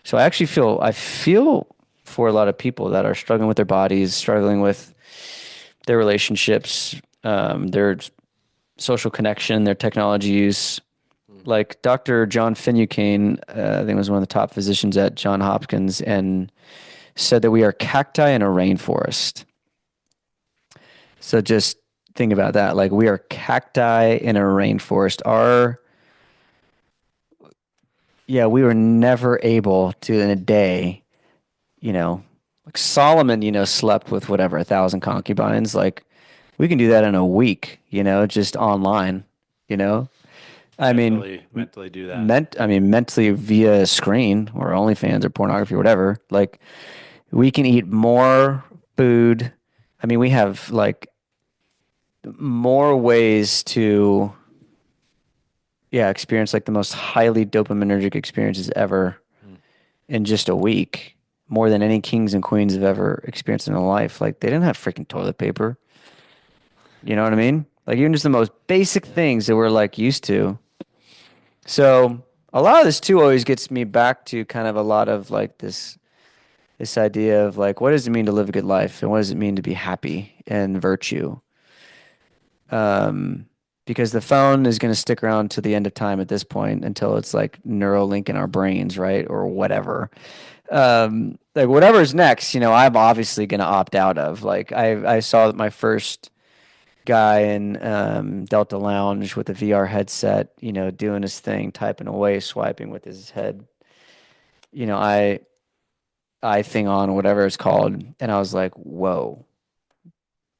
So I feel for a lot of people that are struggling with their bodies, struggling with their relationships, their social connection, their technology use. Mm. Like Dr. John Finucane, I think was one of the top physicians at Johns Hopkins, and said that we are cacti in a rainforest. So just think about that. Like we are cacti in a rainforest. We were never able to in a day, you know, like Solomon, slept with whatever, 1,000 concubines. Like we can do that in a week, just online, you know? I mean, Mentally do that. mentally via a screen or OnlyFans or pornography or whatever. Like we can eat more food. I mean, we have like more ways to, experience like the most highly dopaminergic experiences ever Mm. in just a week, more than any kings and queens have ever experienced in their life. Like they didn't have freaking toilet paper. You know what I mean? Like even just the most basic Yeah. things that we're like used to. So a lot of this too always gets me back to kind of a lot of like this idea of like what does it mean to live a good life and what does it mean to be happy and virtue? Because the phone is going to stick around to the end of time at this point until it's like Neuralink in our brains, right? Or whatever. Like whatever's next, I'm obviously going to opt out of. Like I saw my first guy in Delta Lounge with a VR headset, doing his thing, typing away, swiping with his head. I thing on whatever it's called, and I was like, whoa,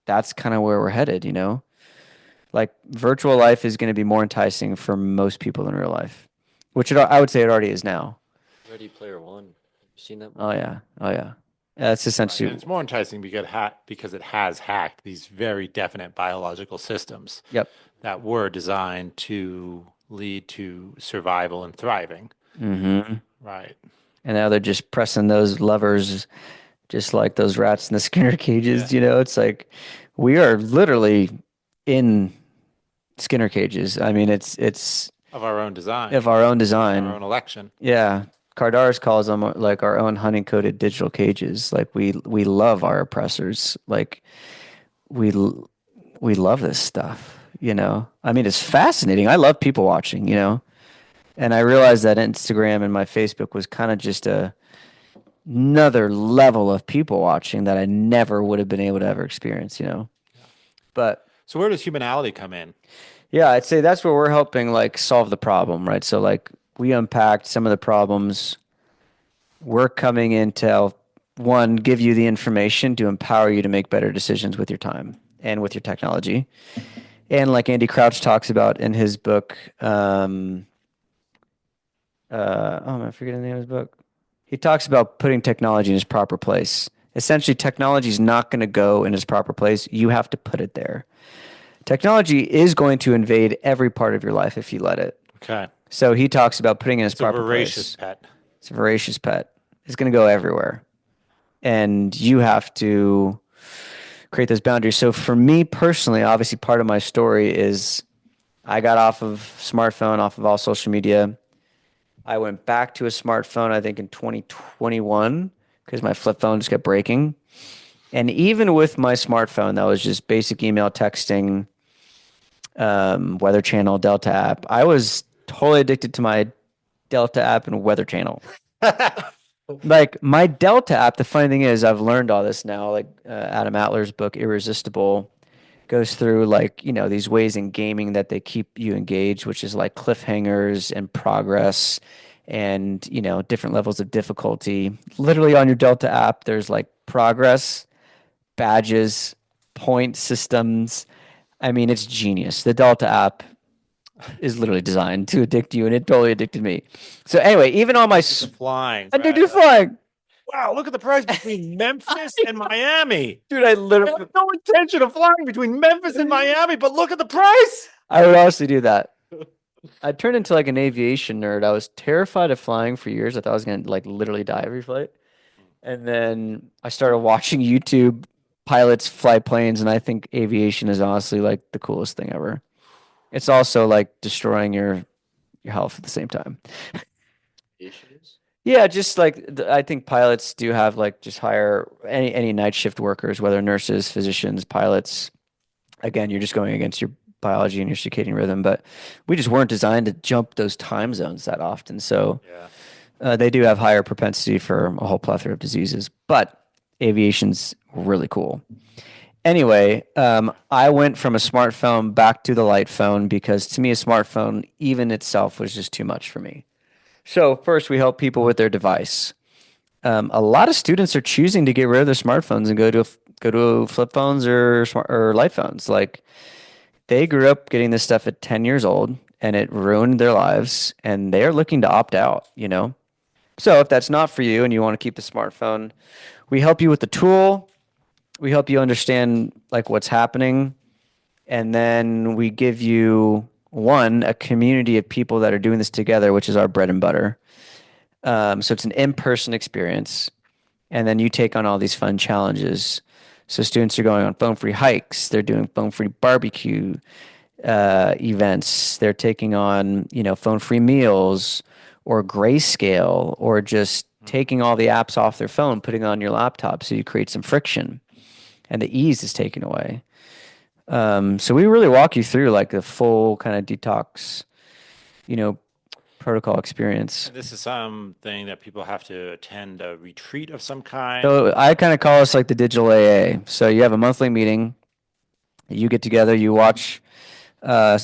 that's kind of where we're headed. Like virtual life is going to be more enticing for most people than real life, which I would say it already is now. Ready Player One. Have you seen that Oh movie? yeah, oh yeah. That's Right. And essentially. it's more enticing because it has hacked these very definite biological systems Yep. that were designed to lead to survival and thriving. Hmm. Right. And now they're just pressing those levers, just like those rats in the Skinner Yeah. cages. It's like we are literally in Skinner cages. I mean, it's Of our own design, of our own our own design. election. Yeah. Cardaris calls them like our own honey-coated digital cages. Like we love our oppressors. Like we l- we love this stuff. I mean, it's fascinating. I love people watching. And I realized that Instagram and my Facebook was kind of just another level of people watching that I never would have been able to ever experience. Yeah. But So where does humanality come in? yeah, I'd say that's where we're helping like solve the problem, right? So like we unpacked some of the problems. We're coming in to help, one, give you the information to empower you to make better decisions with your time and with your technology. And like Andy Crouch talks about in his book, am I forgetting the name of his book? He talks about putting technology in its proper place. Essentially, technology is not going to go in its proper place. You have to put it there. Technology is going to invade every part of your life if you let it. Okay. So he talks about putting it in its It's a proper voracious place. pet. It's a voracious pet. It's going to go everywhere. And you have to create those boundaries. So for me personally, obviously part of my story is I got off of smartphone, off of all social media. I went back to a smartphone, I think in 2021, because my flip phone just kept breaking. And even with my smartphone, that was just basic email texting, Weather Channel, Delta app. I was totally addicted to my Delta app and Weather Channel. Like my Delta app, the funny thing is, I've learned all this now. Like Adam Atler's book, Irresistible, goes through like, these ways in gaming that they keep you engaged, which is like cliffhangers and progress and, different levels of difficulty. Literally on your Delta app, there's like progress, badges, point systems. I mean, it's genius. The Delta app is literally designed to addict you, and it totally addicted me. So anyway, even on my It's flying. addicted Right? to flying, Wow, look at the price between Memphis and Miami. dude, I I literally, have no intention of flying between Memphis and Miami, but look at the price. I would honestly do that. I turned into like an aviation nerd. I was terrified of flying for years. I thought I was gonna like literally die every flight. And then I started watching YouTube pilots fly planes, and I think aviation is honestly like the coolest thing ever. It's also like destroying your health at the same time. Issues? Yeah, just like I think pilots do have like just hire any night shift workers, whether nurses, physicians, pilots. Again, you're just going against your biology and your circadian rhythm, but we just weren't designed to jump those time zones that often. So Yeah. they do have higher propensity for a whole plethora of diseases, but aviation's really cool. Anyway, I went from a smartphone back to the light phone because to me, a smartphone, even itself, was just too much for me. So, first, we help people with their device. A lot of students are choosing to get rid of their smartphones and go to flip phones or light phones. Like they grew up getting this stuff at 10 years old and it ruined their lives and they're looking to opt out, you know? So if that's not for you and you want to keep the smartphone, we help you with the tool. We help you understand like what's happening, and then we give you a community of people that are doing this together, which is our bread and butter. So it's an in-person experience, and then you take on all these fun challenges. So students are going on phone-free hikes. They're doing phone-free barbecue events. They're taking on, phone-free meals or grayscale or just taking all the apps off their phone, putting it on your laptop so you create some friction and the ease is taken away. So we really walk you through like the full kind of detox, you know, protocol experience. And this is something that people have to attend a retreat of some kind. So I kind of call us like the digital AA. So you have a monthly meeting, you get together, you watch uh,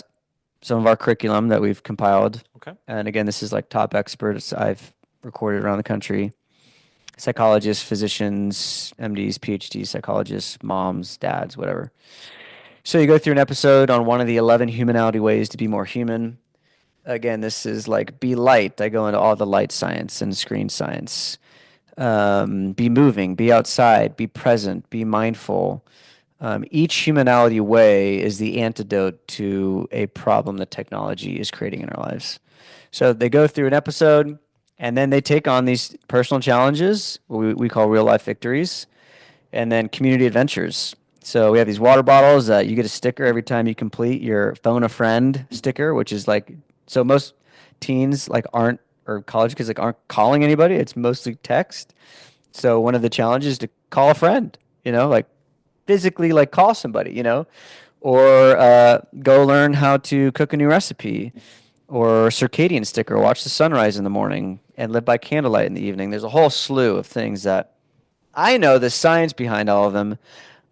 some of our curriculum that we've compiled. Okay. And again, this is like top experts I've recorded around the country. Psychologists, physicians, MDs, PhDs, psychologists, moms, dads, whatever. So you go through an episode on one of the 11 humanality ways to be more human. Again, this is like be light. I go into all the light science and screen science. Be moving, be outside, be present, be mindful. Each humanality way is the antidote to a problem that technology is creating in our lives. So they go through an episode and then they take on these personal challenges, what we call real life victories, and then community adventures. So we have these water bottles that you get a sticker every time you complete your phone a friend sticker, which is like, so most teens like aren't, or college kids like aren't calling anybody. It's mostly text. So one of the challenges is to call a friend, like physically like call somebody, or go learn how to cook a new recipe or circadian sticker, watch the sunrise in the morning and live by candlelight in the evening. There's a whole slew of things that I know the science behind all of them.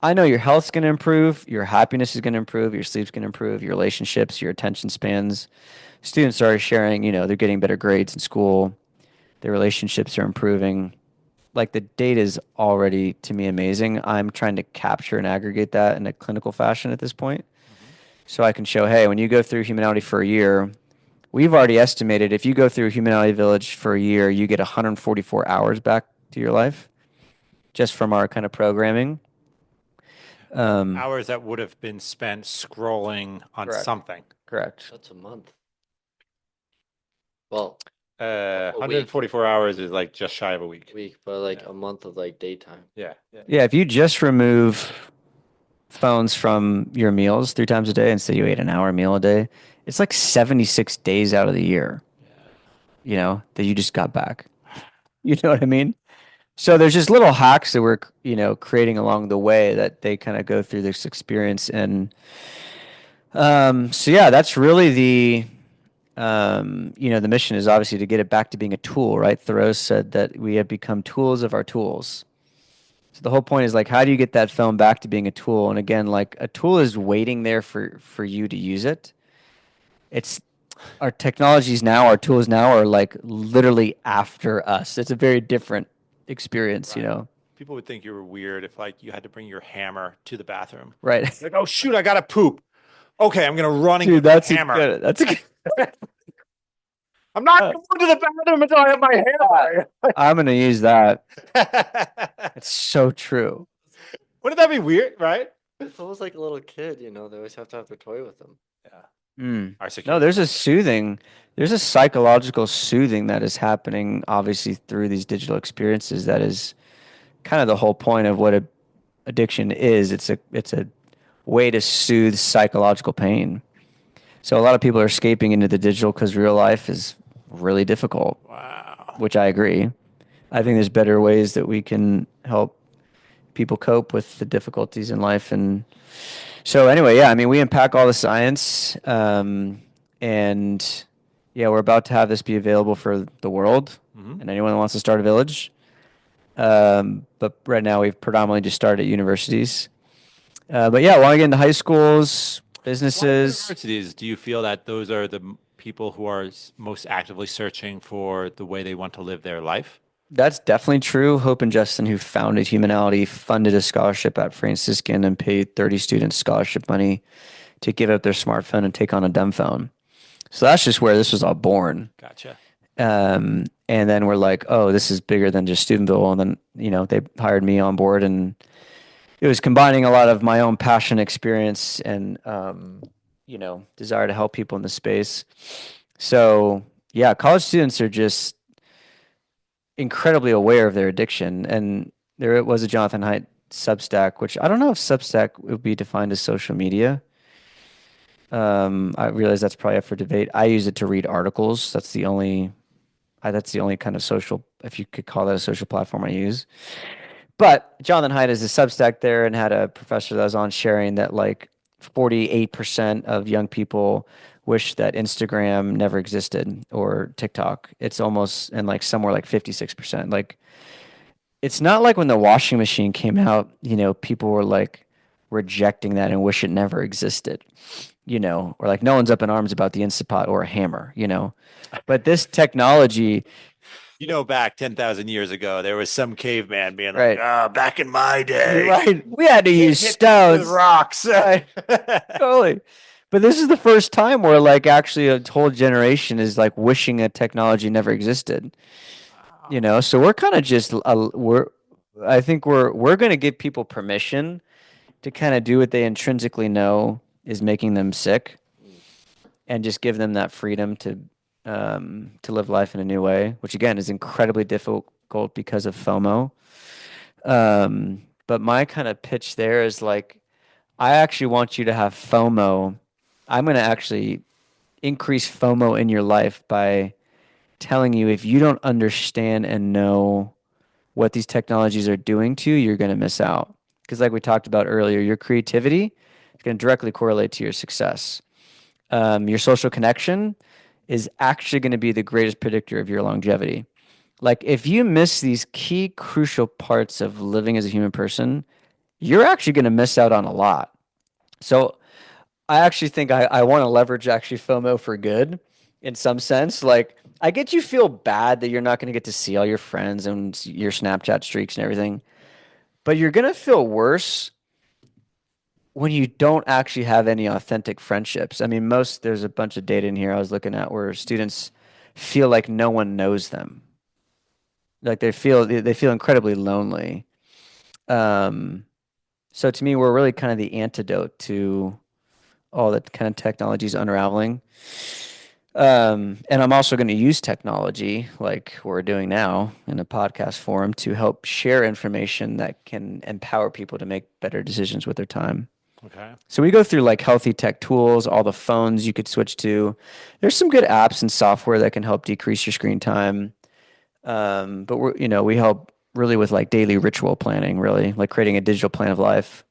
I know your health's going to improve, your happiness is going to improve, your sleep's going to improve, your relationships, your attention spans. Students are sharing, they're getting better grades in school, their relationships are improving. Like the data is already to me amazing. I'm trying to capture and aggregate that in a clinical fashion at this point. Mm-hmm. So I can show, hey, when you go through Humanity for a year, we've already estimated if you go through Humanity Village for a year, you get 144 hours back to your life just from our kind of programming. Hours that would have been spent scrolling on Correct. something. Correct. That's a month. Well, 144 hours is like just shy of a week. but like Yeah. a month of like daytime. Yeah. Yeah, if you just remove phones from your meals 3 times a day and say you ate an hour meal a day, it's like 76 days out of the year, that you just got back. You know what I mean? So there's just little hacks that we're, creating along the way that they kind of go through this experience. And so yeah, that's really the mission is obviously to get it back to being a tool, right? Thoreau said that we have become tools of our tools. So the whole point is like, how do you get that phone back to being a tool? And again, like a tool is waiting there for you to use it. It's our technologies now, our tools now are like literally after us. It's a very different experience, Right. People would think you were weird if like you had to bring your hammer to the bathroom. Right? Like, oh shoot, I gotta poop. Okay, I'm gonna run and Dude, get that's my a hammer. good. That's a good. I'm not going to the bathroom until I have my hammer. I'm gonna use that. It's so true. Wouldn't that be weird, right? It's almost like a little kid, they always have to have their toy with them. Yeah. Our No, security. there's a psychological soothing that is happening, obviously through these digital experiences. That is kind of the whole point of what addiction is. It's a way to soothe psychological pain. So a lot of people are escaping into the digital because real life is really difficult, Wow. which I agree. I think there's better ways that we can help people cope with the difficulties in life, and So anyway, yeah, I mean, we unpack all the science, and yeah, we're about to have this be available for the world Hmm. and anyone that wants to start a village. But right now we've predominantly just started at universities. But yeah, I want to get into high schools, Why businesses. universities? Do you feel that those are the people who are most actively searching for the way they want to live their life? That's definitely true. Hope and Justin, who founded Humanality, funded a scholarship at Franciscan and paid 30 students scholarship money to give up their smartphone and take on a dumb phone. So that's just where this was all born. Gotcha. And then we're like, oh, this is bigger than just Steubenville. And then, they hired me on board, and it was combining a lot of my own passion, experience, and, desire to help people in the space. So, yeah, college students are just incredibly aware of their addiction. And there was a Jonathan Haidt Substack, which I don't know if Substack would be defined as social media. I realize that's probably up for debate. I use it to read articles. That's the only kind of social, if you could call that a social platform I use. But Jonathan Haidt is a Substack there and had a professor that was on sharing that like 48% of young people wish that Instagram never existed or TikTok. It's almost, and like somewhere like 56%. Like it's not like when the washing machine came out, people were like rejecting that and wish it never existed, or like no one's up in arms about the Instant Pot or a hammer. But this technology, Back 10,000 years ago, there was some caveman being like, right? back in my You're day, right. We had to use hit people with stones. rocks. Right. Totally. But this is the first time where like actually a whole generation is like wishing a technology never existed. So we're kind of just I think we're going to give people permission to kind of do what they intrinsically know is making them sick, and just give them that freedom to live life in a new way, which again is incredibly difficult because of FOMO. But my kind of pitch there is like, I actually want you to have FOMO. I'm going to actually increase FOMO in your life by telling you if you don't understand and know what these technologies are doing to you, you're going to miss out. Because, like we talked about earlier, your creativity is going to directly correlate to your success. Your social connection is actually going to be the greatest predictor of your longevity. Like, if you miss these key, crucial parts of living as a human person, you're actually going to miss out on a lot. So, I actually think I want to leverage actually FOMO for good in some sense. Like, I get you feel bad that you're not going to get to see all your friends and your Snapchat streaks and everything, but you're going to feel worse when you don't actually have any authentic friendships. I mean, there's a bunch of data in here I was looking at where students feel like no one knows them. Like they feel incredibly lonely. Um, so to me, we're really kind of the antidote to all that kind of technologies unraveling. And I'm also going to use technology like we're doing now in a podcast forum to help share information that can empower people to make better decisions with their time. Okay. So we go through like healthy tech tools, all the phones you could switch to. There's some good apps and software that can help decrease your screen time. But we help really with like daily ritual planning, really like creating a digital plan of life.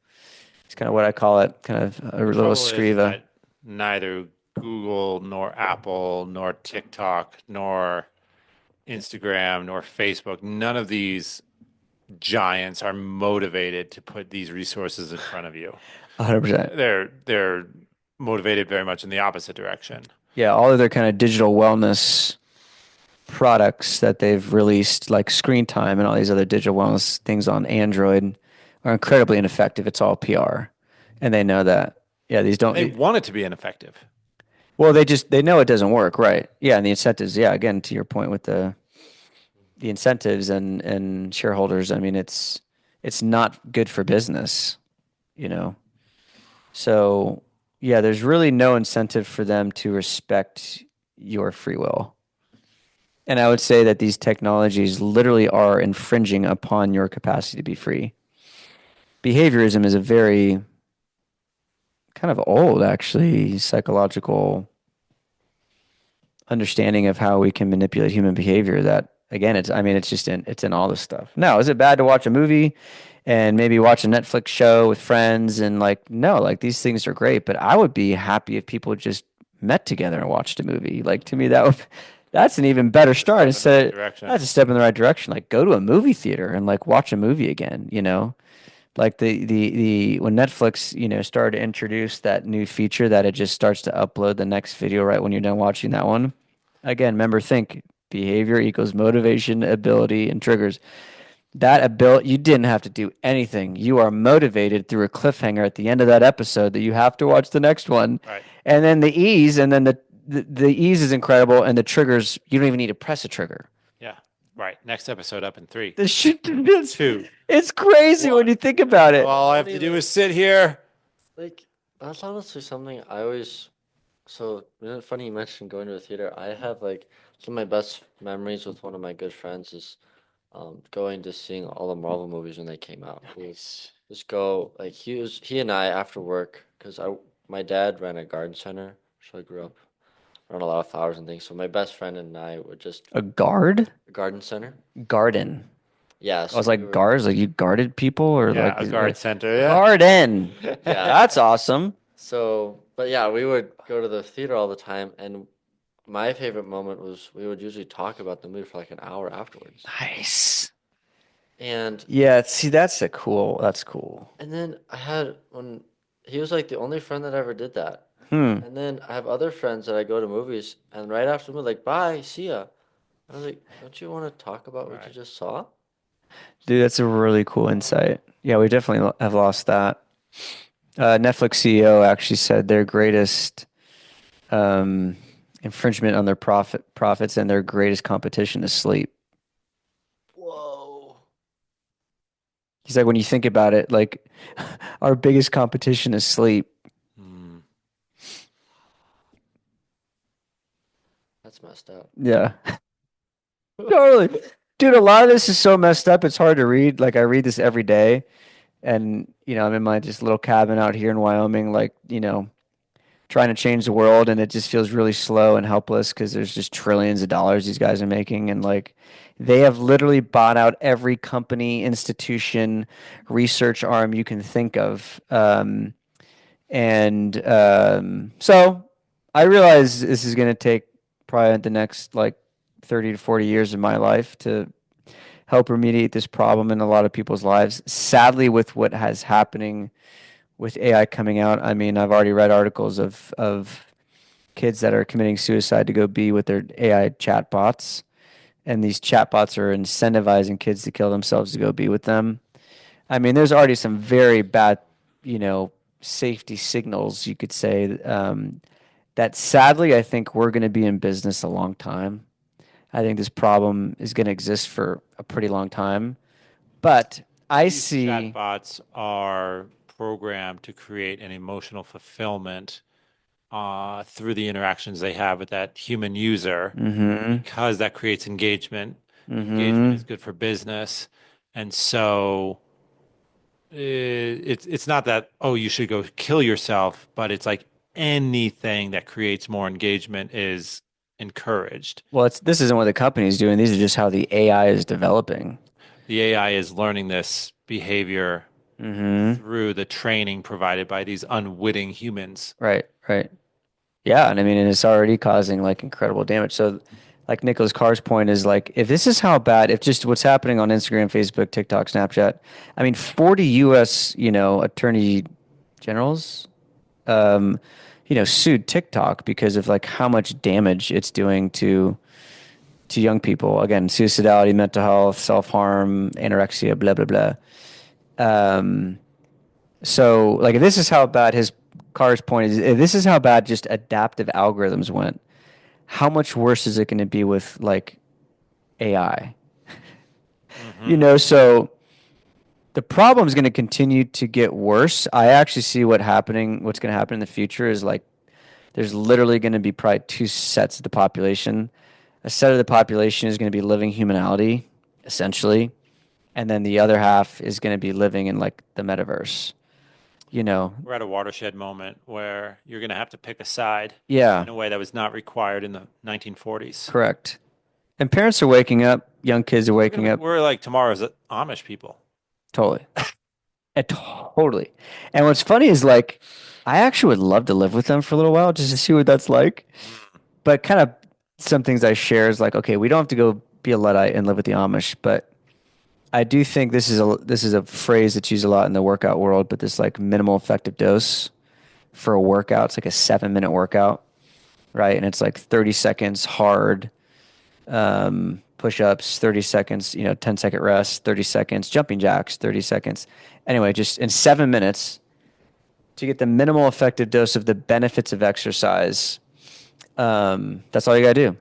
It's kind of what I call it, kind of a The little trouble is scriva. that neither Google nor Apple nor TikTok nor Instagram nor Facebook, none of these giants are motivated to put these resources in front of you. 100%. They're motivated very much in the opposite direction. Yeah, all of their kind of digital wellness products that they've released, like Screen Time and all these other digital wellness things on Android, are incredibly ineffective. It's all PR, and they know that. Yeah, these don't. They want it to be ineffective. Well, they know it doesn't work, right? Yeah, and the incentives. Yeah, again, to your point with the incentives and shareholders. I mean, it's not good for business, you know. So yeah, there's really no incentive for them to respect your free will. And I would say that these technologies literally are infringing upon your capacity to be free. Behaviorism is a very kind of old, actually, psychological understanding of how we can manipulate human behavior that again, it's I mean, it's in all this stuff. Now, is it bad to watch a movie and maybe watch a Netflix show with friends and like no, like these things are great, but I would be happy if people just met together and watched a movie. Like to me that's an even better It's a start step in the right instead direction. that's a step in the right direction. Like go to a movie theater and like watch a movie again, you know? Like the when Netflix, started to introduce that new feature that it just starts to upload the next video right when you're done watching that one. Again, remember think behavior equals motivation, ability, and triggers. That ability, you didn't have to do anything. You are motivated through a cliffhanger at the end of that episode that you have to watch the next one. Right. And then the ease, and then the ease is incredible, and the triggers, you don't even need to press a trigger. Yeah. Right. Next episode up in three, The shit, it's, two, it's crazy when one. you think about it. All I have don't to do even is sit here. like that's honestly something I always. So funny you mentioned going to a theater. I have like some of my best memories with one of my good friends is going to seeing all the Marvel movies when they came out. We would just go like he and I after work because I my dad ran a garden center, so I grew up around a lot of flowers and things. So my best friend and I would just A guard? garden center. Garden. Yeah, I was so we like were guards, like you guarded people or Yeah, like a guard center. Yeah. garden. yeah. That's awesome. So, but yeah, we would go to the theater all the time, and my favorite moment was we would usually talk about the movie for like an hour afterwards. Nice. And Yeah, see, that's cool. and then I had when he was like the only friend that ever did that. Hmm. And then I have other friends that I go to movies, and right after the movie, like, bye, see ya. I was like, don't you want to talk about what you Right. just saw? Dude, that's a really cool insight. Yeah, we definitely have lost that. Netflix CEO actually said their greatest um, infringement on their profits and their greatest competition is sleep. Whoa. He's like, when you think about it, like our biggest competition is sleep. Hmm. That's messed up. Yeah, totally. Dude, a lot of this is so messed up. It's hard to read. Like I read this every day, and I'm in my just little cabin out here in Wyoming, like trying to change the world, and it just feels really slow and helpless because there's just trillions of dollars these guys are making, and like they have literally bought out every company, institution, research arm you can think of. So I realize this is going to take probably the next like 30 to 40 years of my life to help remediate this problem in a lot of people's lives. Sadly, with what has happening with AI coming out, I mean, I've already read articles of kids that are committing suicide to go be with their AI chatbots, and these chatbots are incentivizing kids to kill themselves to go be with them. I mean, there's already some very bad, you know, safety signals, you could say, that sadly, I think we're going to be in business a long time. I think this problem is going to exist for a pretty long time. But I These see, chatbots are programmed to create an emotional fulfillment through the interactions they have with that human user mm-hmm, because that creates engagement. Engagement mm-hmm. is good for business. And so it's not that, oh, you should go kill yourself, but it's like anything that creates more engagement is encouraged. Well, this isn't what the company's doing. These are just how the AI is developing. The AI is learning this behavior Mm-hmm. through the training provided by these unwitting humans. Right, right. Yeah, and I mean, and it's already causing like incredible damage. So, like Nicholas Carr's point is like, if this is how bad, if just what's happening on Instagram, Facebook, TikTok, Snapchat, I mean, 40 U.S. Attorney generals, um, sued TikTok because of like how much damage it's doing to young people. Again, suicidality, mental health, self harm, anorexia, blah blah blah. Um, so, like, if this is how bad his Carr's point is, if this is how bad just adaptive algorithms went, how much worse is it going to be with like AI? Hmm. So the problem is going to continue to get worse. I actually see what's going to happen in the future is like there's literally going to be probably two sets of the population. A set of the population is going to be living humanality, essentially, and then the other half is going to be living in like the metaverse. You know, We're at a watershed moment where you're going to have to pick a side yeah, in a way that was not required in the 1940s. correct. And parents are waking up, young kids are We're waking gonna be, up. we're like tomorrow's Amish people. Totally. Totally. And what's funny is like, I actually would love to live with them for a little while just to see what that's like. But kind of some things I share is like, okay, we don't have to go be a Luddite and live with the Amish, but I do think this is a phrase that's used a lot in the workout world, but this like minimal effective dose for a workout. It's like a 7 minute workout, right? And it's like 30 seconds hard push-ups, 30 seconds, 10-second rest, 30 seconds, jumping jacks, 30 seconds. Anyway, just in 7 minutes to get the minimal effective dose of the benefits of exercise. That's all you gotta do.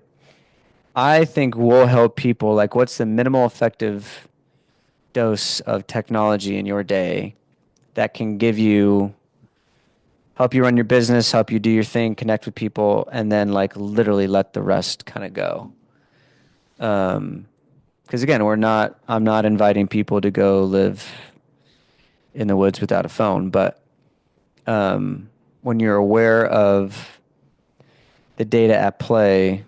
I think we'll help people. Like, what's the minimal effective dose of technology in your day that can help you run your business, help you do your thing, connect with people, and then like literally let the rest kind of go. Because again, I'm not inviting people to go live in the woods without a phone, but when you're aware of the data at play,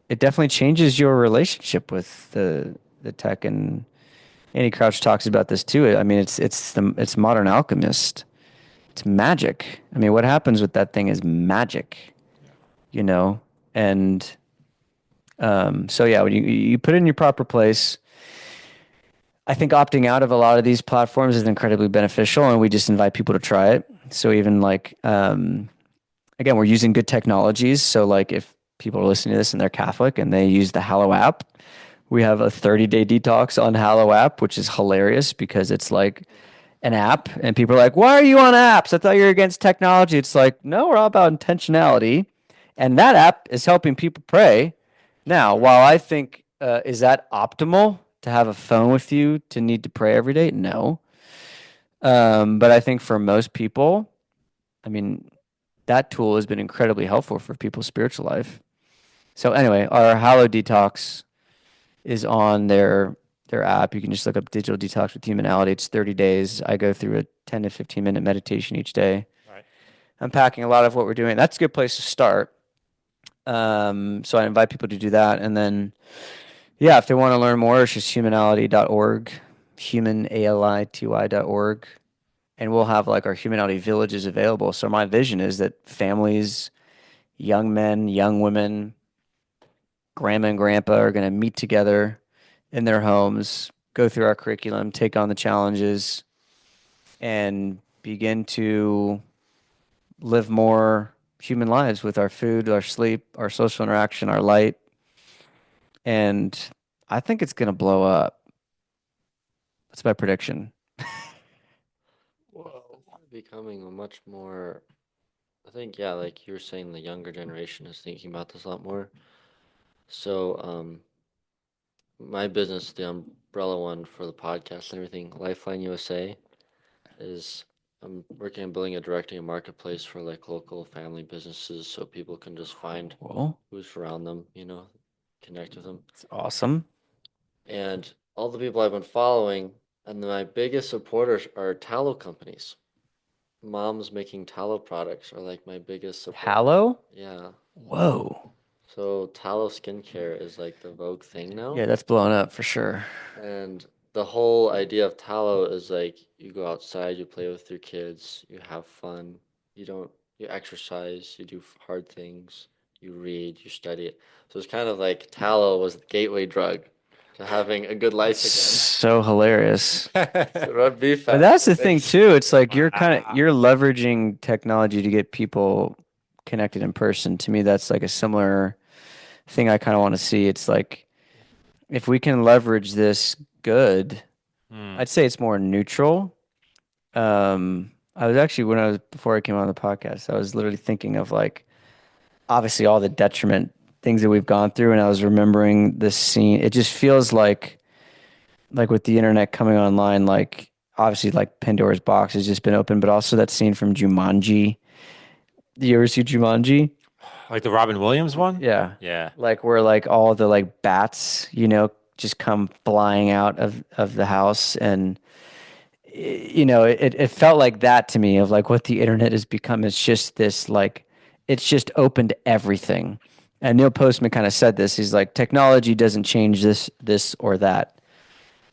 it definitely changes your relationship with the tech. And Andy Crouch talks about this too. I mean, it's modern alchemist. It's magic. I mean, what happens with that thing is magic, you know? And so yeah, when you put it in your proper place, I think opting out of a lot of these platforms is incredibly beneficial, and we just invite people to try it. So even like, again, we're using good technologies. So like if people are listening to this and they're Catholic and they use the Hallow app, we have a 30-day detox on Hallow app, which is hilarious because it's like an app and people are like, why are you on apps? I thought you were against technology. It's like, no, we're all about intentionality. And that app is helping people pray. Now, while I think, is that optimal to have a phone with you to need to pray every day? No. But I think for most people, I mean, that tool has been incredibly helpful for people's spiritual life. So anyway, our Hallow Detox is on their app. You can just look up Digital Detox with Humanality. It's 30 days. I go through a 10 to 15 minute meditation each day. Right. Unpacking a lot of what we're doing. That's a good place to start. So I invite people to do that. And then, yeah, if they want to learn more, it's just humanality.org, humanality.org. And we'll have like our Humanality villages available. So my vision is that families, young men, young women, grandma and grandpa are going to meet together in their homes, go through our curriculum, take on the challenges, and begin to live more human lives with our food, our sleep, our social interaction, our light. And I think it's going to blow up. That's my prediction. Whoa. Becoming a much more, I think, yeah, like you were saying, the younger generation is thinking about this a lot more. So, my business, the umbrella one for the podcast and everything, Lifeline USA, is I'm working on building a directory and marketplace for like local family businesses so people can just find Well, who's around them, connect with them. it's awesome. And all the people I've been following, and my biggest supporters are tallow companies. Moms making tallow products are like my biggest support. Hallow? Yeah. Whoa. So tallow skincare is like the vogue thing now. Yeah, that's blowing up for sure. And the whole idea of tallow is like you go outside, you play with your kids, you have fun, you exercise, you do hard things, you read, you study it. So it's kind of like tallow was the gateway drug to having a good life again. So hilarious. So rub beef But fat that's the makes- thing too. It's like you're Wow. you're leveraging technology to get people connected in person. To me, that's like a similar thing I kind of want to see. It's like if we can leverage this good, I'd say it's more neutral. I was actually before I came on the podcast, I was literally thinking of like obviously all the detriment things that we've gone through, and I was remembering this scene. It just feels like with the internet coming online, like obviously like Pandora's box has just been open, but also that scene from Jumanji. Do you ever see Jumanji? Like the Robin Williams one? Yeah. Yeah. Like where like all the like bats, just come flying out of the house. And it felt like that to me of like what the internet has become. It's just this like it's just opened everything. And Neil Postman kind of said this. He's like, technology doesn't change this or that.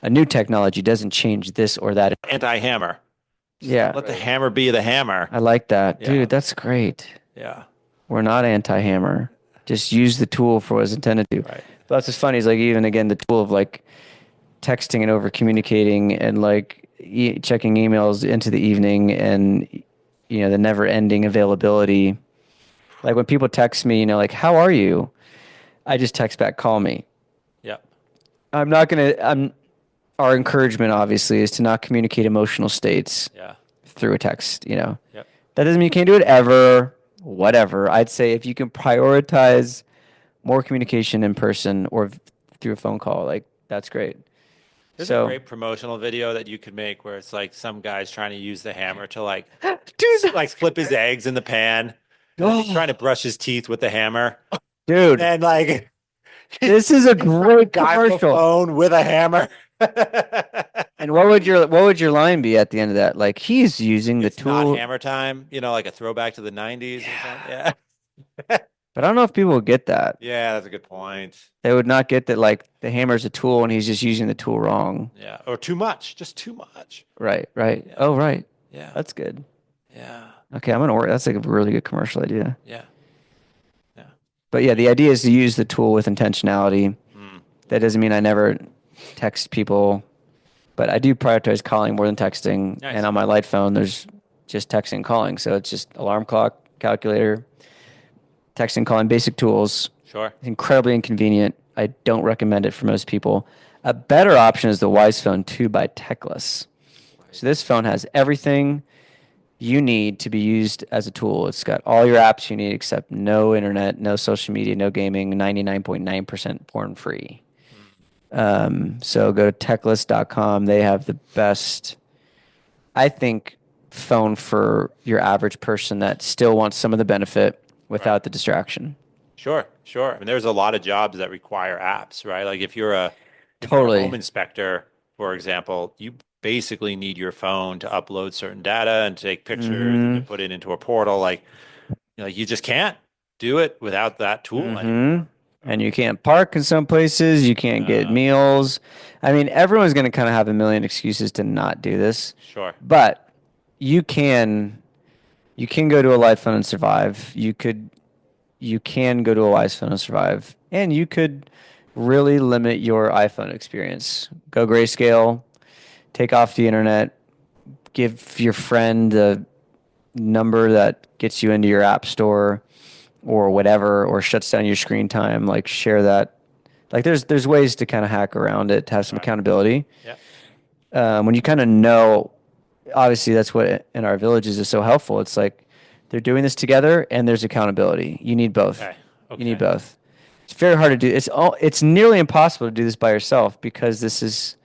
a new technology doesn't change this or that. Anti-hammer. Just Yeah, let the Right. hammer be the hammer. I like that. Yeah. Dude, that's great. Yeah. We're not anti-hammer. Just use the tool for what it's intended to. Right. But that's what's funny is like even again the tool of like texting and over communicating and like checking emails into the evening and the never ending availability. Like when people text me, like how are you? I just text back, call me. Yep. I'm not gonna. I'm Our encouragement obviously is to not communicate emotional states Yeah. through a text. Yep. That doesn't mean you can't do it ever. Whatever. I'd say if you can prioritize more communication in person or through a phone call, like that's great. There's a So, great promotional video that you could make where it's like some guy's trying to use the hammer to dude, like flip his eggs in the pan, and then he's trying to oh, brush his teeth with the hammer. dude, And like this is a great guy on the commercial. phone with a hammer. And what would your line be at the end of that? Like he's using the It's not tool, hammer time, like a throwback to the 90s or something. Yeah. but I don't know if people would get that. Yeah, that's a good point. They would not get that like the hammer's a tool and he's just using the tool wrong. Yeah. Or too much, just too much. Right, right. Yeah. Oh, right. Yeah. That's good. Yeah. Okay, I'm gonna work. That's like a really good commercial idea. Yeah. Yeah. But yeah, the idea is to use the tool with intentionality. Mm. That doesn't mean I never text people, but I do prioritize calling more than texting. Nice. And on my light phone, there's just texting and calling. So it's just alarm clock, calculator, texting, calling, basic tools. Sure. Incredibly inconvenient. I don't recommend it for most people. A better option is the Wise Phone 2 by Techless. So this phone has everything you need to be used as a tool. It's got all your apps you need except no internet, no social media, no gaming, 99.9% porn free. So go to techless.com. They have the best, I think, phone for your average person that still wants some of the benefit without Right. the distraction. Sure, sure. I mean, there's a lot of jobs that require apps, right? Like if you're a home Totally. inspector, for example, you basically need your phone to upload certain data and take pictures and to Mm-hmm. put it into a portal. Like, you just can't do it without that tool Mm-hmm. anymore. And you can't park in some places. You can't get Uh, meals. I mean, everyone's going to kind of have a million excuses to not do this, sure. but you can you can go to a light phone and survive. You can go to a Wise phone and survive, and you could really limit your iPhone experience. Go grayscale, take off the internet, give your friend a number that gets you into your app store or whatever, or shuts down your screen time. Like share that. Like there's ways to kind of hack around it to have some Right. accountability. Yeah. When you kind of know, obviously that's what in our villages is so helpful. It's like they're doing this together and there's accountability. You need both. Okay. You need Okay. both. It's very hard to do. It's nearly impossible to do this by yourself because this is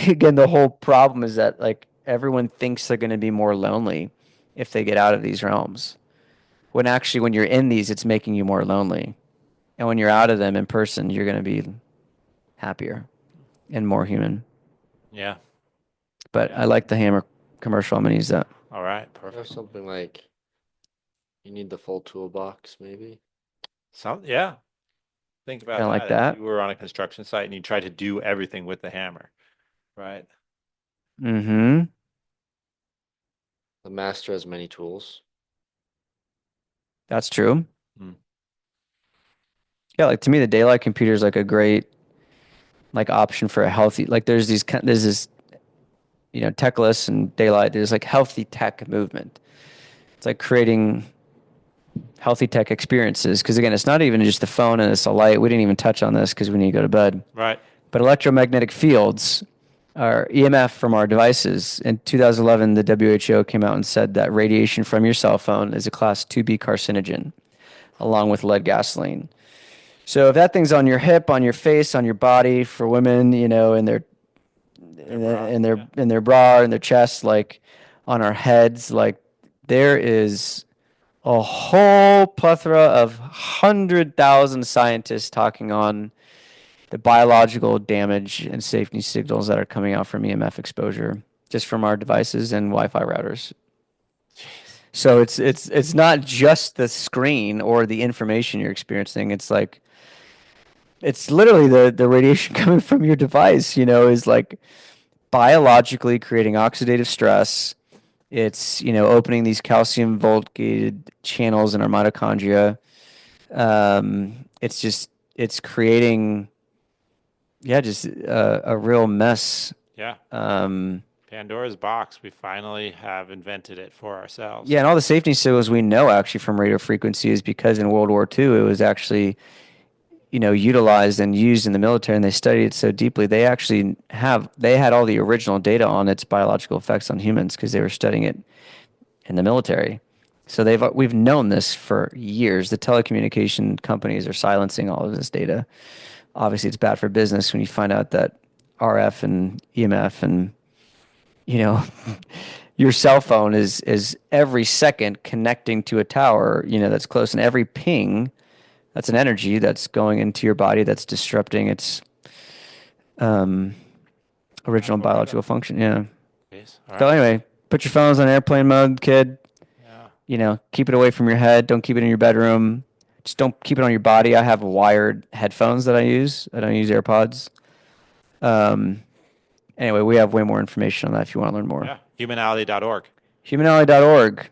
again the whole problem is that like everyone thinks they're going to be more lonely if they get out of these realms. When actually when you're in these it's making you more lonely. And when you're out of them in person, you're going to be happier and more human. Yeah. But Yeah. I like the hammer commercial. I'm going to use that. All right. Or Perfect. something like you need the full toolbox, maybe. Yeah. Think about Kind of like that. If that. you were on a construction site and you tried to do everything with the hammer, right? Mm-hmm. The master has many tools. That's true. Mm. Yeah, like to me, the daylight computer is like a great like option for a healthy. Like there's this techless and daylight. There's like healthy tech movement. It's like creating healthy tech experiences. Because again, it's not even just the phone and it's a light. We didn't even touch on this because we need to go to bed. Right. But electromagnetic fields are EMF from our devices. In 2011, the WHO came out and said that radiation from your cell phone is a class 2B carcinogen, along with lead gasoline. So if that thing's on your hip, on your face, on your body for women, in their Their bra. Yeah. in their bra, in their chest, like on our heads, like there is a whole plethora of 100,000 scientists talking on the biological damage and safety signals that are coming out from EMF exposure just from our devices and Wi-Fi routers. So it's not just the screen or the information you're experiencing. It's like it's literally the radiation coming from your device, is like biologically creating oxidative stress. It's, opening these calcium volt gated channels in our mitochondria. It's creating, yeah, just a real mess. Yeah. Um, Pandora's box. We finally have invented it for yeah, ourselves. and all the safety signals we know actually from radio frequency is because in World War II it was actually, utilized and used in the military, and they studied it so deeply. They had all the original data on its biological effects on humans because they were studying it in the military. So we've known this for years. The telecommunication companies are silencing all of this data. Obviously, it's bad for business when you find out that RF and EMF and you know your cell phone is every second connecting to a tower, that's close, and every ping, that's an energy that's going into your body that's disrupting its um, original Natural rhythm. biological function. Yeah. Yes. All So right. anyway, put your phones on airplane mode, kid. Yeah. Keep it away from your head. Don't keep it in your bedroom. Just don't keep it on your body. I have wired headphones that I use. I don't use AirPods. Um, anyway, we have way more information on that if you want to learn more. Yeah. Humanality.org. Humanality.org.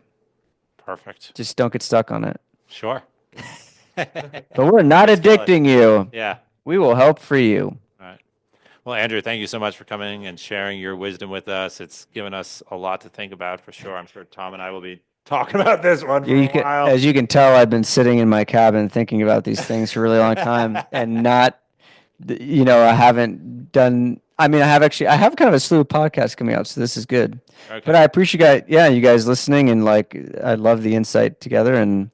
Perfect. Just don't get stuck on it. Sure. But we're not Let's kill it. addicting you. Yeah. We will help free you. All right. Well, Andrew, thank you so much for coming and sharing your wisdom with us. It's given us a lot to think about for sure. I'm sure Tom and I will be talking about this one for a while. As you can tell, I've been sitting in my cabin thinking about these things for a really long time and not, I haven't done, I mean, I have kind of a slew of podcasts coming out, so this is good. Okay. But I appreciate you guys listening, and like, I love the insight together, and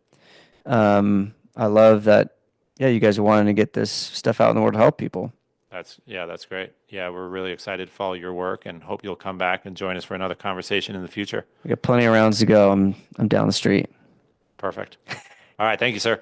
I love that, yeah, you guys are wanting to get this stuff out in the world to help people. That's great. Yeah, we're really excited to follow your work and hope you'll come back and join us for another conversation in the future. We got plenty of rounds to go. I'm down the street. Perfect. All right. Thank you, sir.